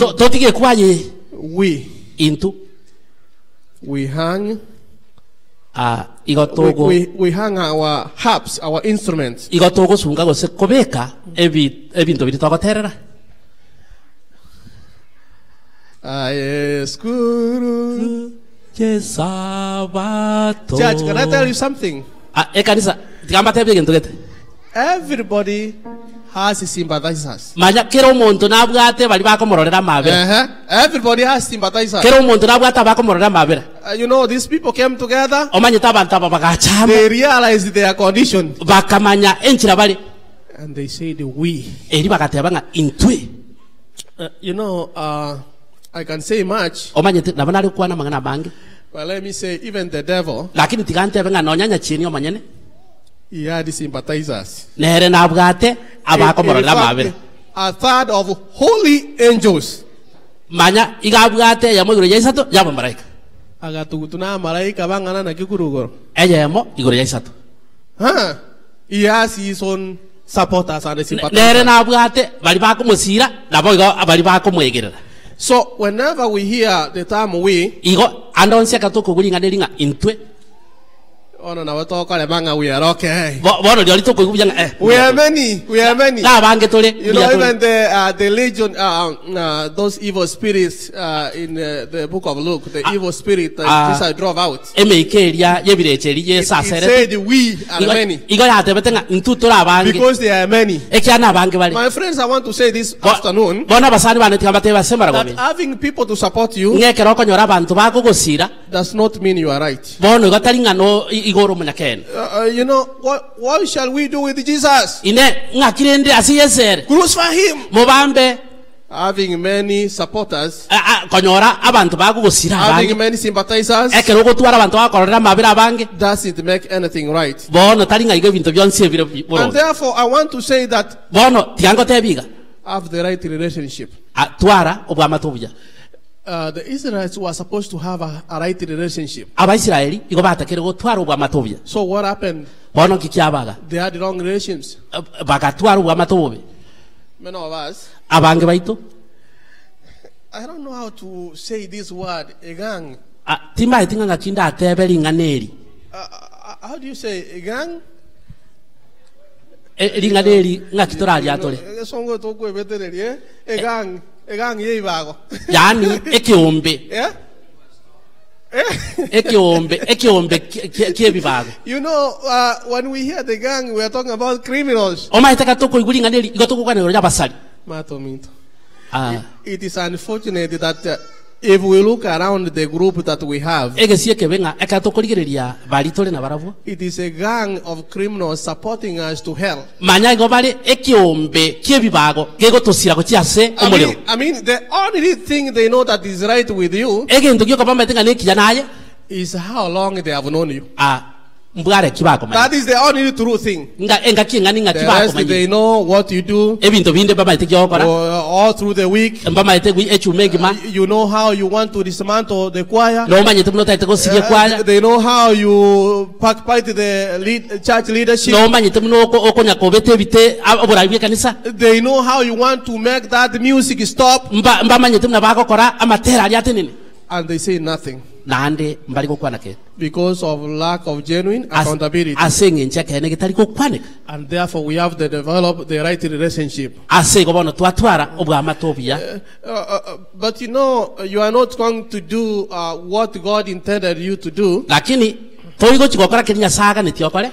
We hang. We hang our harps, our instruments. Church, can I tell you something? Everybody has sympathizers. Everybody has sympathizers. You know, these people came together. They realized their condition. And they said, we. You know, I can say much. But let me say, even the devil, he had sympathizers. In fact, a third of holy angels. He has his own supporters and sympathizers. So whenever we hear the term we, we are okay. We are many. We are many. You know, even the legion, those evil spirits in the book of Luke, the evil spirit that Jesus drove out. It said we are many. Because they are many. My friends, I want to say this afternoon that having people to support you does not mean you are right. You know, what shall we do with Jesus? Crucify him. Having many supporters, having many sympathizers, doesn't make anything right. And therefore, I want to say that have the right relationship. The Israelites were supposed to have a right relationship. So what happened? They had wrong relations. Many of us,
abange baitu
I don't know how to say this word, egang.
timba itinga ngakinda atebe linganeri
How do you say egang?
linganeri ngakitorali atole
Songo to go better, egang, egang ye bago.
yani ekiombe
Yeah?
ekiombe kiebibago
You know, when we hear the gang, we are talking about criminals.
omaitaka toko iguli nganeri igotoko kwanero yabasali
Matomito. It is unfortunate that if we look around the group that we have,
egesieke benga ekatokorigereria balitole na baravo
it is a gang of criminals supporting us to hell.
manya igo bali ekiombe kiebibago gegotosira gochiase omuliro
I mean, the only thing they know that is right with you
egento gyo kabamba itinga nekiya naye
is how long they have known you.
mbware kibako
That is the only true thing.
nga kinga ninga
The
kibako
rest, they know what you do
ebinto binde baba itikyo okora
all through the week.
mbama itegwi echumegima
You know how you want to dismantle the choir.
no manye tumno taite kosirie kwaya
They know how you fight the church leadership.
no manye tumno okonya kobete bite oburabi kanisa
They know how you want to make that music stop.
mbamanye tumna bakokora amatera ali atenene
And they say nothing.
nande mbali kokwana ke
Because of lack of genuine accountability.
asenge nchakene gitari kokwane
And therefore we have to develop the right relationship.
ase gobono twatwara obwama tobia
But you know, you are not going to do what God intended you to do
lakini toigo chigokora kenya saga netiokore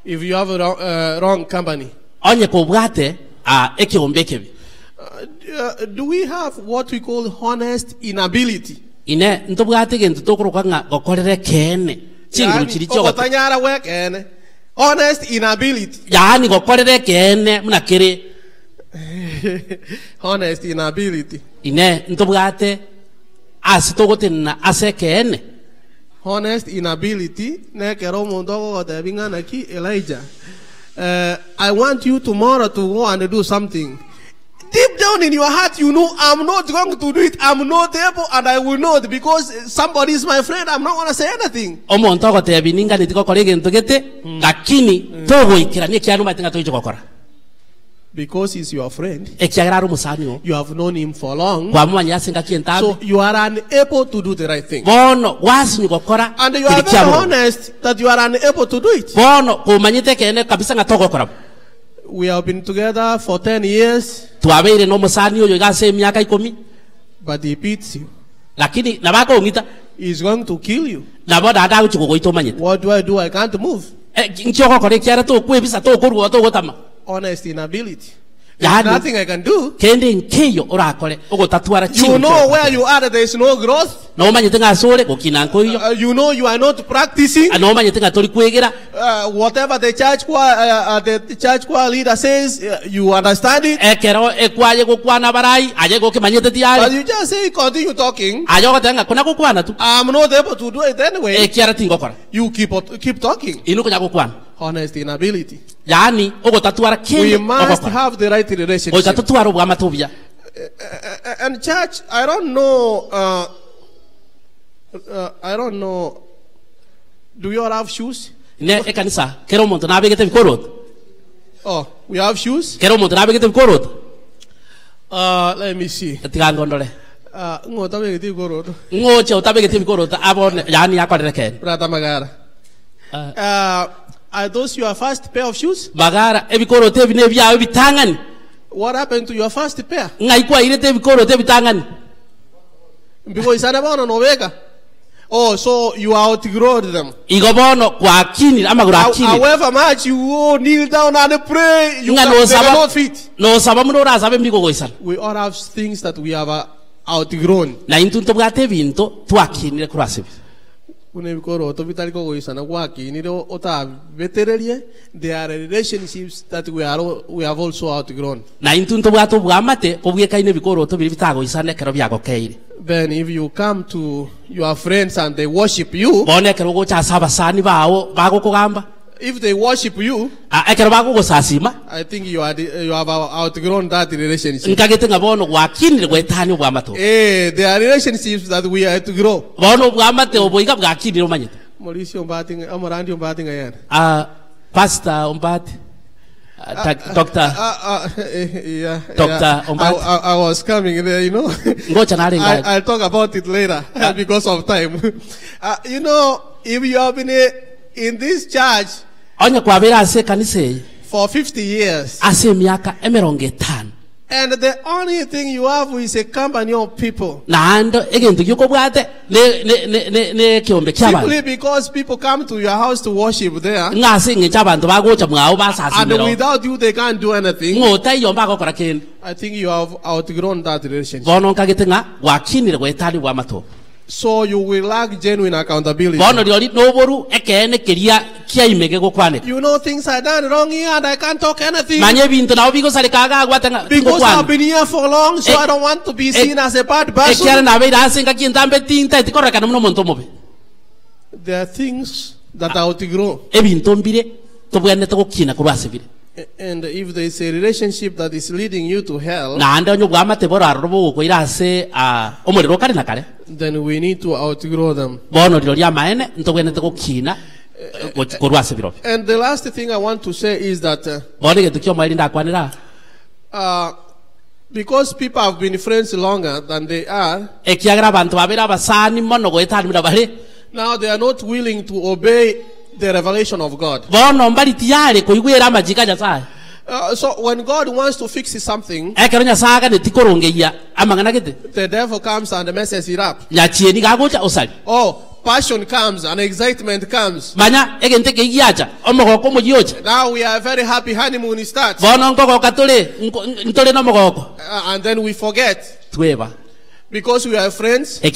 if you have a wrong company.
onye kobwate ekiombe kebi
Do we have what we call honest inability?
ine ntobwate gento tokoroka nga gokorere kene chinguru chiri cyo
Okotanyara wekene. Honest inability.
yani gokorere kene munakere
Honest inability.
ine ntobwate asitogotenna asekene
Honest inability. Nekero mundogo gotebinga naki Elijah. I want you tomorrow to go and do something. Deep down in your heart, you know, I'm not going to do it. I'm not able, and I will not, because somebody is my friend. I'm not going to say anything.
omonto agotebininga nitikokora egento gete lakini togoikira nekianu matinga toichokokora
Because he's your friend.
ekiagara umusanio
You have known him for long.
gwamumanya asinga kientambi
So you are unable to do the right thing.
bono wasinyu gokora
And you are very honest that you are unable to do it.
bono kumanyite kene kabisa nga togokora
We have been together for 10 years.
twabeire no musani oyo gase emyaka 10
But he beats you.
lakini nabako ngita
He's going to kill you.
nabo dada uchigogoito manyite
What do? I can't move.
nchokokora ekiara tokwebisa tokorwa togotama
Honest inability. There's nothing I can do.
kende nkeyo orakore ogotatwara chingo
You know where you are, there is no growth.
no manyite nga sore gokina nkoyo
You know you are not practicing.
no manyite nga tori kwegera
Whatever the church choir leader says, you understand it.
ekero ekwaye gokwana barai aje gokimanyite tiari
But you just say, continue talking.
aje gotenga kuna gokwana tu
I'm not able to do it anyway.
ekiara tingokora
You keep talking.
inuko nyagokwana
Honest inability.
yani ogotatwara kende
We must have the right relationship.
ogotatwara obwama tobia
And church, I don't know. I don't know. Do you all have shoes?
ne ekanisa kero omonto nabegete bikorot
Oh, we have shoes.
kero omonto nabegete bikorot
Let me see.
tigangondole
Ngota begeti gorodo.
ngoche utabegete bikorot abone yani akorere kene
Brother Magara. Are those your first pair of shoes?
bagara ebikorot ebine byawe bitangani
What happened to your first pair?
ngaikwa irete bikorot ebitangani
Because it's not no vega. Oh, so you outgrown them.
igobono kwa kini amaguru akini
However much you kneel down and pray, you cannot fit.
no saba muno rasabe mbiko goisana.
We all have things that we have outgrown.
Na intunto bwate binto twakinire kurasibi.
Unebikoro to bitaliko goisana gwakinire otabetererie. There are relationships that we have also outgrown.
Na intunto bwato bwamate obwekaine bikoro to bitago isane kero byago keire.
Then if you come to your friends and they worship you,
bonekero go cha sabasani bawo bago kugamba.
If they worship you,
ekero bago go sasima.
I think you have outgrown that relationship.
Nkagete ngabono gwakinire gwetani obwamato.
There are relationships that we have to grow.
Bono bwamate oboiga bwakinire omanyete.
Mauricio Mbatinga, Amorandi Mbatinga yan.
Pastor Mbati. Dr.
Yeah.
Dr. Ombat.
I was coming there, you know. I'll talk about it later because of time. You know, if you have been in this church for 50 years, and the only thing you have is a company of people. Simply because people come to your house to worship there, and without you they can't do anything. I think you have outgrown that relationship. So you will lack genuine accountability. You know, things I done wrong here and I can't talk anything. Because I've been here for long, so I don't want to be seen as a bad person. There are things that I outgrow. And if there is a relationship that is leading you to hell, then we need to outgrow them. And the last thing I want to say is that because people have been friends longer than they are, now they are not willing to obey the revelation of God. So when God wants to fix something, the devil comes and messes it up. Oh, passion comes and excitement comes. Now we are very happy, honeymoon starts. And then we forget. Because we are friends, I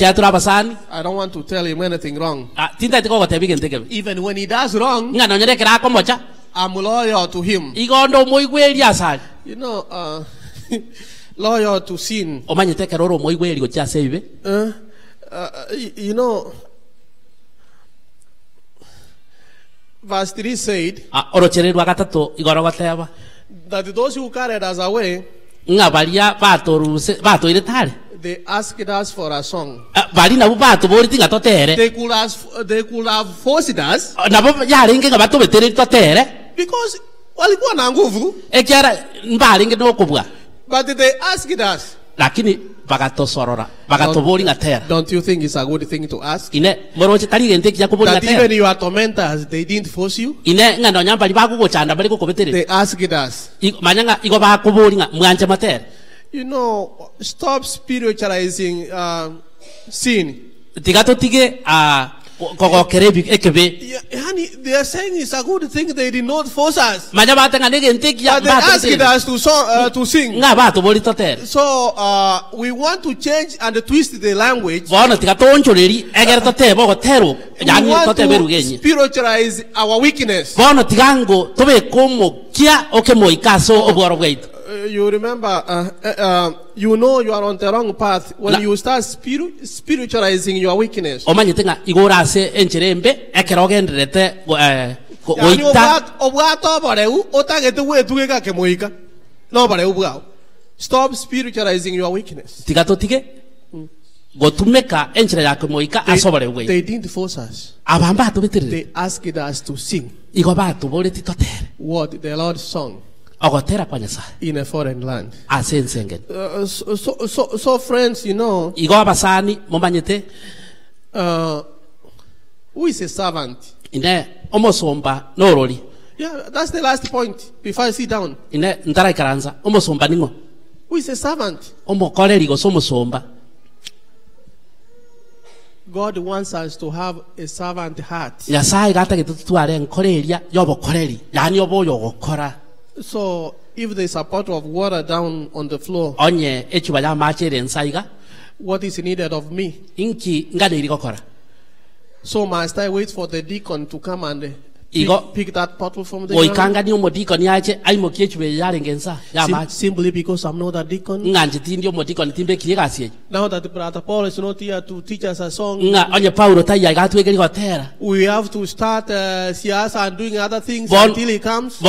don't want to tell him anything wrong. Even when he does wrong, I'm loyal to him. You know, loyal to sin. You know, verse 3 said that those who carried us away, they asked us for a song. They could have forced us because walikuwa na nguvu, but they asked us. Don't you think it's a good thing to ask? That even your tormentors, they didn't force you? They asked us. You know, stop spiritualizing sin. Honey, they are saying it's a good thing they did not force us. But they asked us to sing. So we want to change and twist the language. We want to spiritualize our weakness. You remember, you know you are on the wrong path when you start spiritualizing your weakness. Stop spiritualizing your weakness. They didn't force us. They asked us to sing what the Lord sung in a foreign land. So friends, you know, who is a servant? Yeah, that's the last point before I sit down. Who is a servant? God wants us to have a servant heart. So, if there's a pot of water down on the floor, what is needed of me? So must I wait for the deacon to come and pick that bottle from the ground? Simply because I'm not a deacon. Now that Brother Paul is not here to teach us a song, we have to start siasa and doing other things until he comes.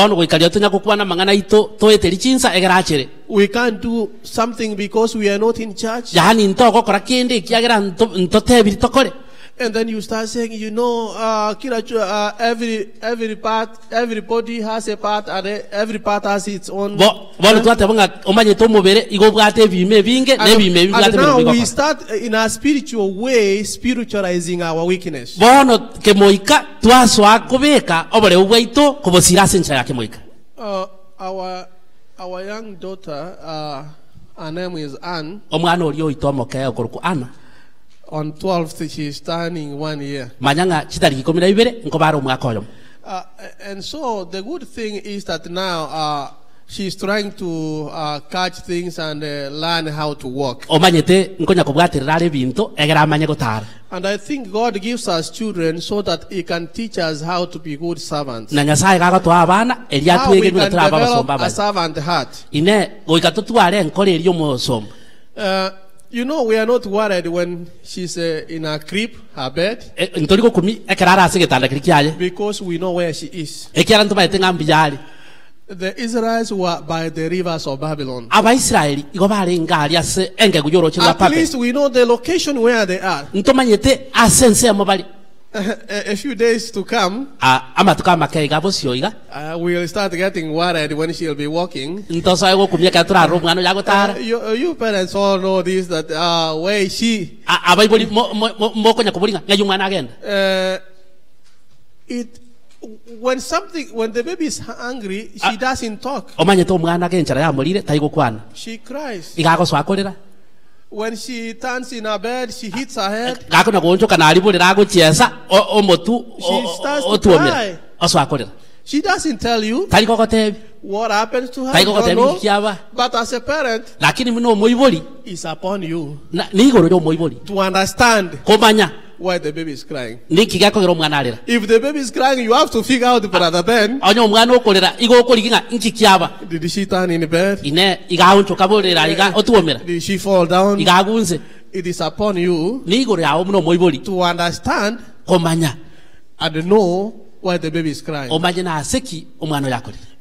We can't do something because we are not in church. And then you start saying, everybody has a part, and every part has its own.
And now
we start in a spiritual way, spiritualizing our weakness. Our young daughter, her name is Anne. On 12th, she's turning 1 year. And so the good thing is that now she's trying to catch things and learn how to walk. And I think God gives us children so that He can teach us how to be good servants. How we can develop a servant heart. We are not worried when she's in her crib, her bed, because we know where she is. The Israelites were by the rivers of Babylon. At least we know the location where they are. A few days to come, we'll start getting worried when she'll be walking. You parents all know this, that where is she? When the baby is hungry, she doesn't talk. She cries. When she turns in her bed, she hits her head. She starts to cry. She doesn't tell you what happens to her. You don't know. But as a parent, it's upon you to understand why the baby is crying. If the baby is crying, you have to figure out, Brother Ben, did she turn in bed? Did she fall down? It is upon you to understand and know why the baby is crying.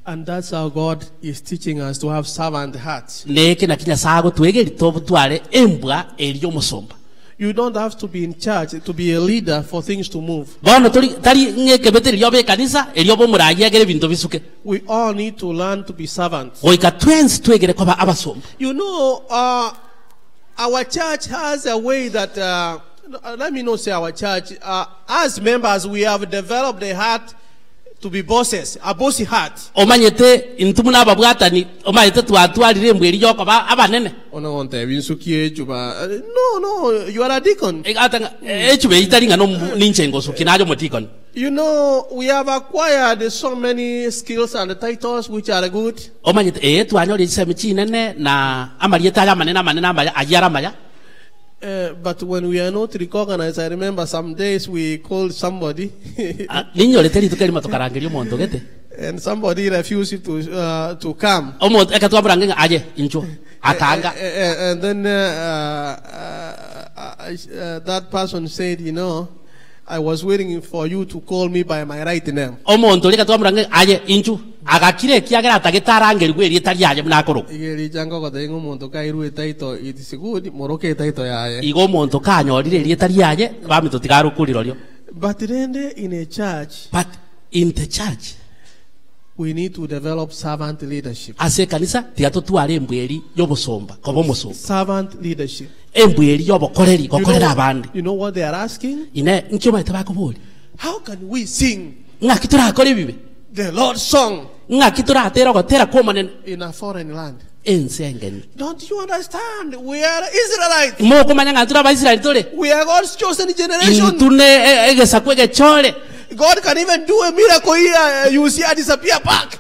And that's how God is teaching us to have servant hearts. You don't have to be in charge to be a leader for things to move. We all need to learn to be servants. Our church has a way that, let me not say our church, as members we have developed a heart to be bosses, a bossy heart. No, you are a deacon. We have acquired so many skills and titles which are good. But when we are not recognized, I remember some days we called somebody and somebody refused to come. And then that person said, I was waiting for you to call me by my right name. But then in a church, we need to develop servant leadership. Servant leadership. You know what they are asking? How can we sing the Lord's song in a foreign land? Don't you understand? We are Israelites. We are God's chosen generation. God can even do a miracle here. You see her disappear back.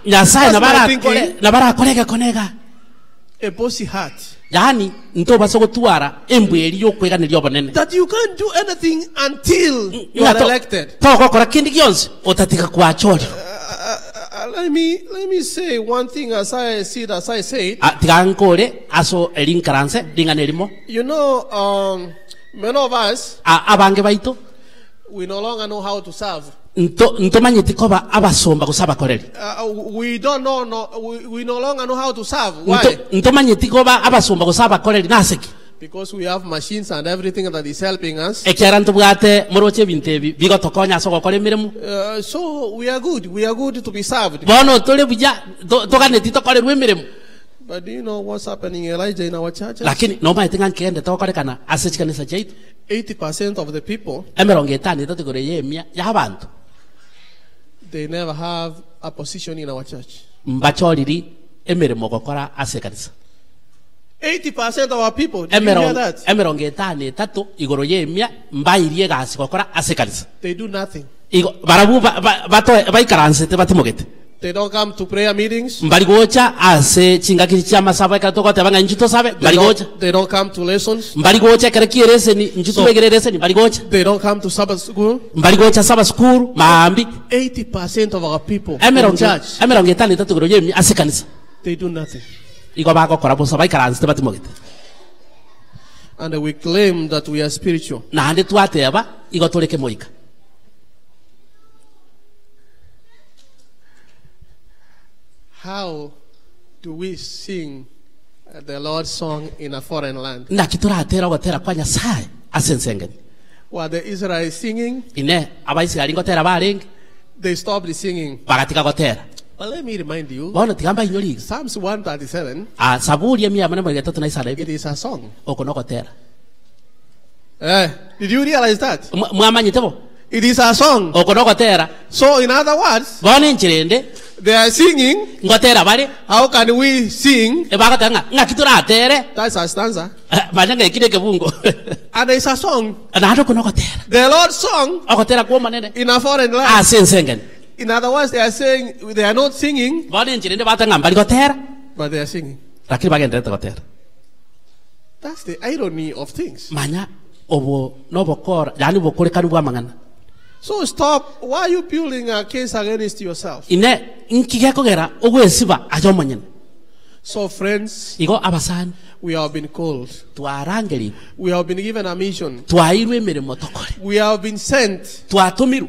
A bossy heart. That you can't do anything until you are elected. Let me say one thing as I see it, as I say it. Many of us, we no longer know how to serve. We don't know. We no longer know how to serve. Why? Because we have machines and everything that is helping us.
Ekiara tubwate moroche bintebi bigotokonya so gokora emirimo.
So we are good. We are good to be served.
Bono tole buja toganeti tokorerwe emirimo.
But do you know what's happening, Elijah, in our churches?
Lakini noma itinga nkende tokorekana asechkanisa chaitu.
80% of the people,
Emerongo etani totigore yemia yabantu.
they never have a position in our church.
Mbachoriri emirimo gokora asekanisa.
80% of our people, did you hear that?
Emerongo etani etatu igoro yemia mbairie gasi gokora asekanisa.
They do nothing.
Igo barabu bato baikaransete batimogete.
They don't come to prayer meetings.
Mbarigocha ase chingakiri cha masaba ikatokote banga njito sabe mbarigocha.
They don't come to lessons.
Mbarigocha kerekierese ni njito begererese ni mbarigocha.
They don't come to Sabbath school.
Mbarigocha Sabbath school maambi.
80% of our people
in
church,
emerongo etani etatu igoro yemia asekanisa.
they do nothing.
Igo bagokora bosa baikaransete batimogete.
And we claim that we are spiritual.
Na hande twateba igo toleke moika.
How do we sing the Lord's song in a foreign land?
Na kituratera gotera kwa Nyasaye asensengeni.
While the Israelites singing,
Ine abaisiraeli gotera barengi
they stopped singing.
bagatika gotera.
But let me remind you,
Bono tigamba inyoli.
Psalms 137,
Saburi ya 133 na isara
it is a song.
okono gotera.
Did you realize that?
Mwamanyite bo.
It is a song.
Okono gotera.
So in other words,
bono inchirende
they are singing.
Ngotera bari.
How can we sing?
Ebagotanga ngakituratere.
That's a stanza.
Banyanga ikide kebungo.
And it's a song.
Na hado kono gotera.
The Lord's song.
Ogotera kwa manene.
In a foreign land.
Asensengeni.
In other words, they are saying they are not singing.
Bono inchirende batanga mbali gotera.
But they are singing.
Lakini bagendete gotera.
That's the irony of things.
Manya obo nobokora yani bokorekana bwamangana.
So stop. Why are you building a case against yourself?
Ine nkigekogera ogwesiba ajomanyene.
So friends,
igo abasani
we have been called.
Twarangeli.
We have been given a mission.
Twairwe emirimo tokore.
We have been sent.
Twatumiru.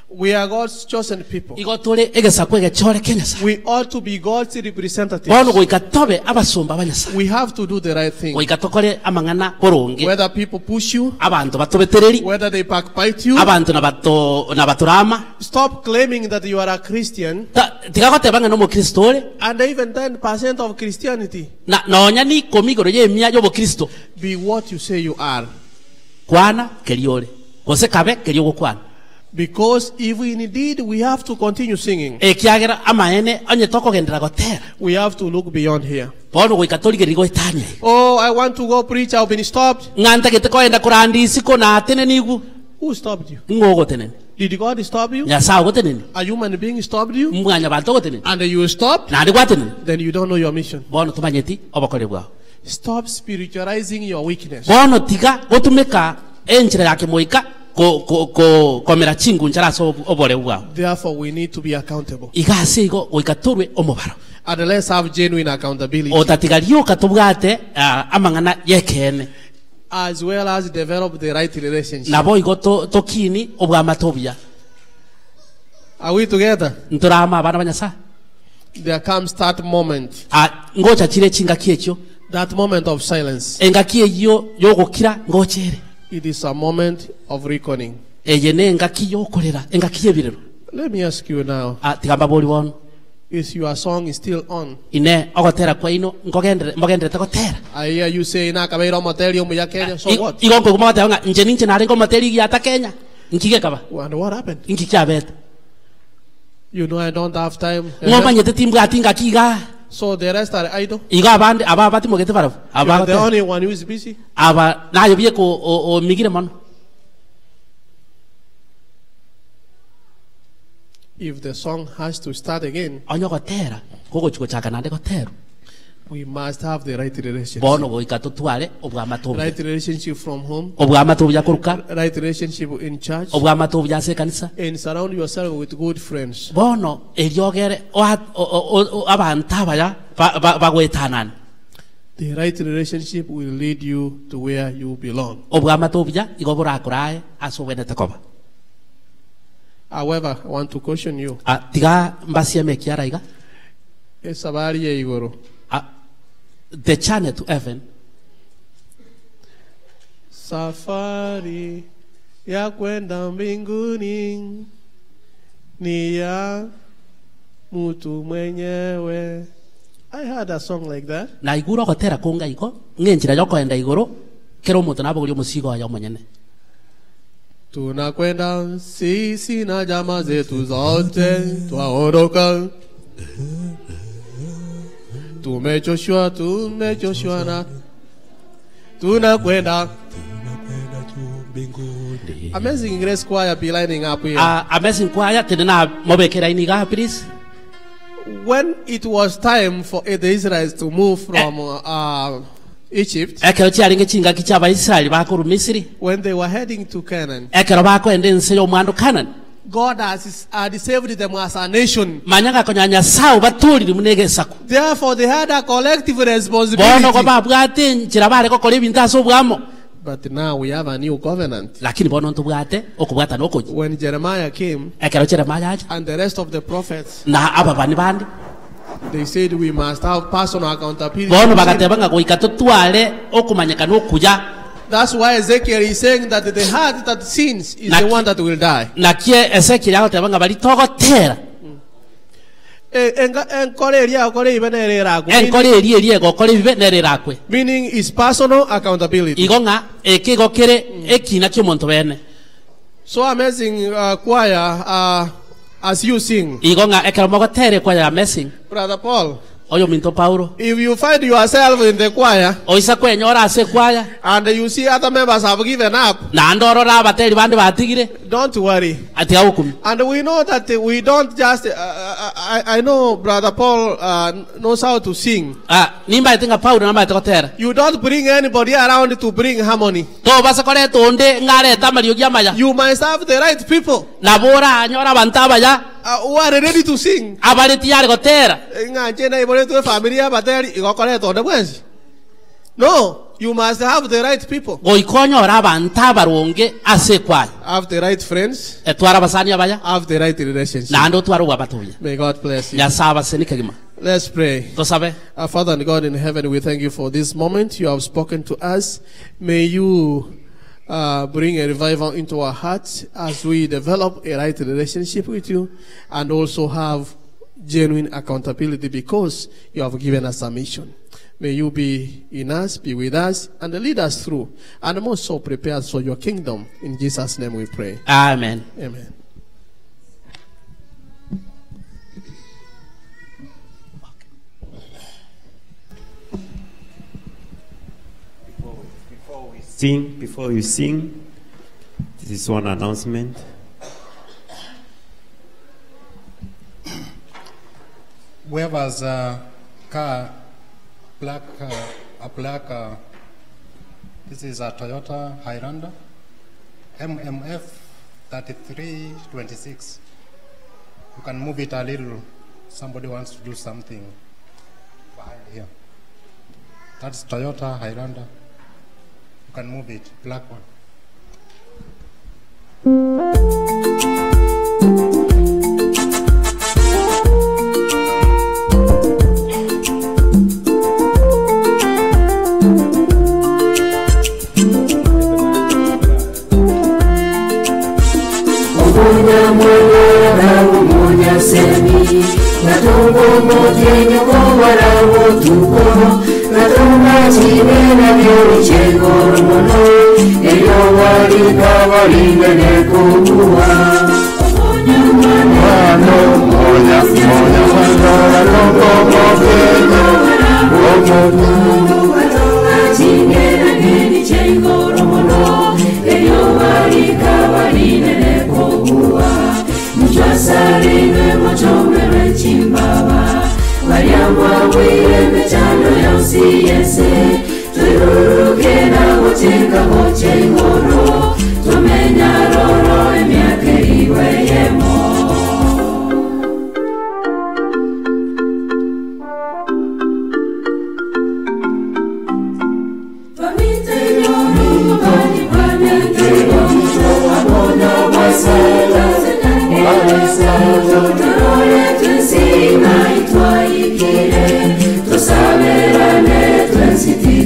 We are God's chosen people.
Igo tole egesa kwege chore Kenya.
We ought to be God's representatives.
Bono goikatobe abasumba banyasa.
We have to do the right thing.
Goikatokore amangana boronge.
Whether people push you,
abantu batobetereri,
whether they backbite you,
abantu nabaturama.
Stop claiming that you are a Christian.
Tigakote banga no mo Kristore.
And even 10% of Christianity.
Na onya ni komigoro ye mia yo bo Kristo.
Be what you say you are.
Kwana keliore. Kose kabe kelio kwana.
Because if indeed we have to continue singing, we have to look beyond here. Oh, I want to go preach, I've been stopped. Who stopped you? Did God stop you? A human being stopped you? And you stopped? Then you don't know your mission. Stop spiritualizing your weakness. Therefore, we need to be accountable. And let's have genuine accountability. As well as develop the right relationship. Are we together? There comes that moment. That moment of silence. It is a moment of reckoning. Let me ask you now. Is your song still on? I hear you say na kabeira motelio muya Kenya. So what? And what happened? You know I don't have time. So the rest are idle. You are the only one who is busy. If the song has to start again, we must have the right relationship. Right relationship from home. Right relationship in church. And surround yourself with good friends. The right relationship will lead you to where you belong. However, I want to caution you.
The channel to heaven.
Safari ya kwenda mbinguni ni ya mtu mwenyewe. I heard a song like that.
Na iguro gotera kunga iko ngenjira yo kwenda iguru kero mutu nabo guri musigo ya mwenyene.
Tunakwenda sisi na jamaa zetu zote twaondoka. Tumechoshwa na tunakwenda Amazing Grace Choir be lining up here.
Amazing Choir tenena mobekera iniga please.
When it was time for the Israelites to move from Egypt, when they were heading to Canaan, God has saved them as a nation. Therefore, they had a collective responsibility. But now we have a new covenant. When Jeremiah came, and the rest of the prophets, they said we must have personal accountability. That's why Ezekiel is saying that the heart that sins is the one that will die. Meaning is personal accountability. So amazing choir, as you sing, Brother Paul, if you find yourself in the choir and you see other members have given up, don't worry. And we know that we don't just I know Brother Paul knows how to sing. You don't bring anybody around to bring harmony. You must have the right people who are ready to sing. No, you must have the right people. Have the right friends. Have the right relationship. May God bless you. Let's pray. Our Father and God in heaven, we thank you for this moment. You have spoken to us. May you bring a revival into our hearts as we develop a right relationship with you and also have genuine accountability because you have given us a mission. May you be in us, be with us, and lead us through. And most so prepare us for your kingdom. In Jesus' name we pray.
Amen.
Amen.
Before you sing, this is one announcement.
Whoever's car, this is a Toyota Highlander, MMF 3326. You can move it a little. Somebody wants to do something behind here. That's Toyota Highlander. You can move it, black one.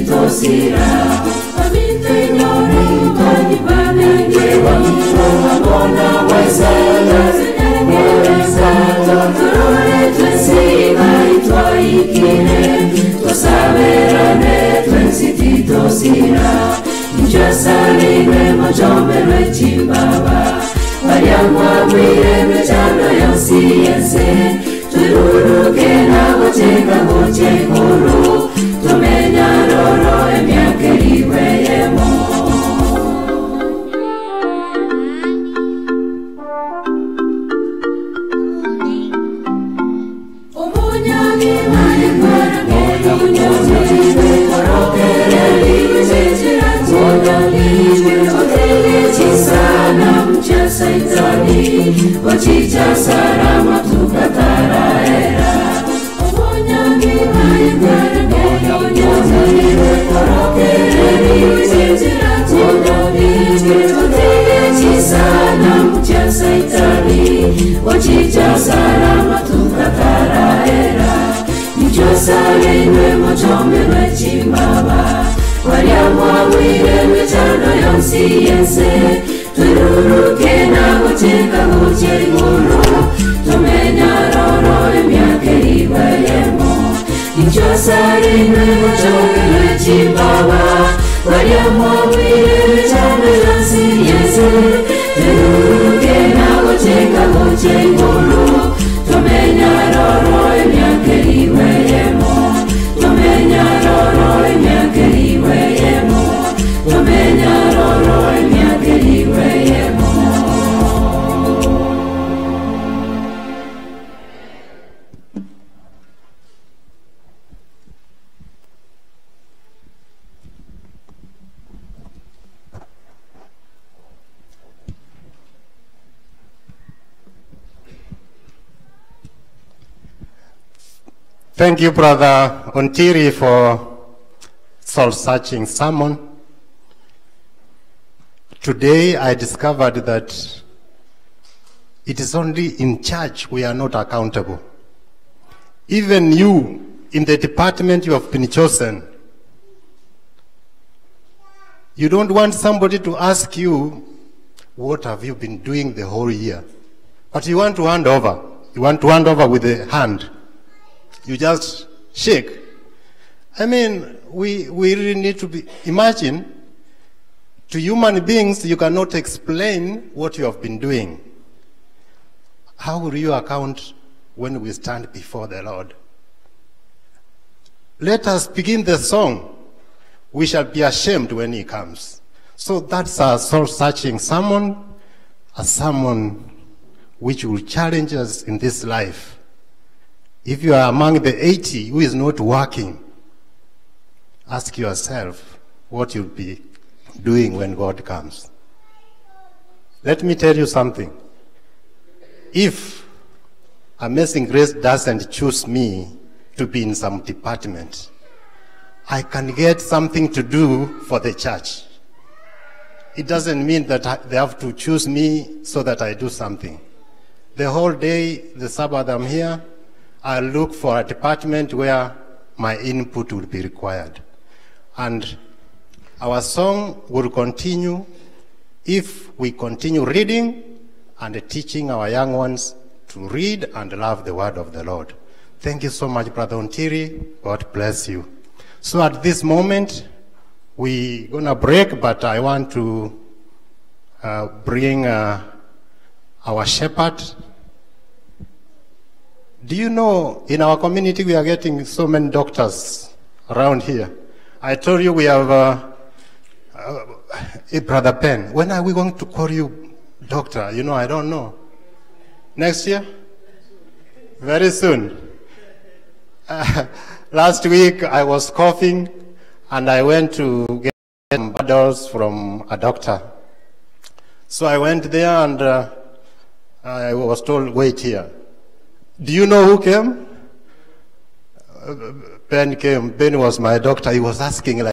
Tosira, chimbaba Mariamwa mwire mechano yonsi yense Tururuke na wachenga hoche kuru Tumenya roro emyake liwe yemo Wachicha sarama tukatara era Omonyangi maingara Omonyangi korokeri Wachichira tundoni Wachichi sana mcha saitani Wachicha sarama tukatara era Nichosare nwe mochome nwe chimbaba Waliamwa mwire mechano yonsi yense Tururuke na kucheka kucheri muru Tumenya roro emyake liwe yemo Nichosari nwe mochome chimbaba Waliamwa mwire mechano yonsi yense Tururuke na kucheka kucheri muru Tumenya roro emyake liwe yemo Tumenya roro emyake liwe yemo Tumenya roro emyake liwe yemo
Thank you, Brother Ontiri, for soul-searching sermon. Today I discovered that it is only in church we are not accountable. Even you, in the department you have been chosen, you don't want somebody to ask you, what have you been doing the whole year? But you want to hand over. You want to hand over with a hand. You just shake. I mean, we really need to be, imagine, to human beings, you cannot explain what you have been doing. How will you account when we stand before the Lord? Let us begin the song. We shall be ashamed when he comes. So that's our soul-searching sermon, a sermon which will challenge us in this life. If you are among the 80 who is not working, ask yourself what you'll be doing when God comes. Let me tell you something. If Amazing Grace doesn't choose me to be in some department, I can get something to do for the church. It doesn't mean that they have to choose me so that I do something. The whole day, the Sabbath I'm here, I look for a department where my input will be required. And our song will continue if we continue reading and teaching our young ones to read and love the word of the Lord. Thank you so much, Brother Ontiri. God bless you. So at this moment, we're going to break, but I want to bring our shepherd. Do you know, in our community, we are getting so many doctors around here. I told you we have a Brother Ben. When are we going to call you doctor? You know, I don't know. Next year? Very soon. Last week, I was coughing, and I went to get some bottles from a doctor. So I went there, and I was told, wait here. Do you know who came? Ben came. Ben was my doctor. He was asking, like,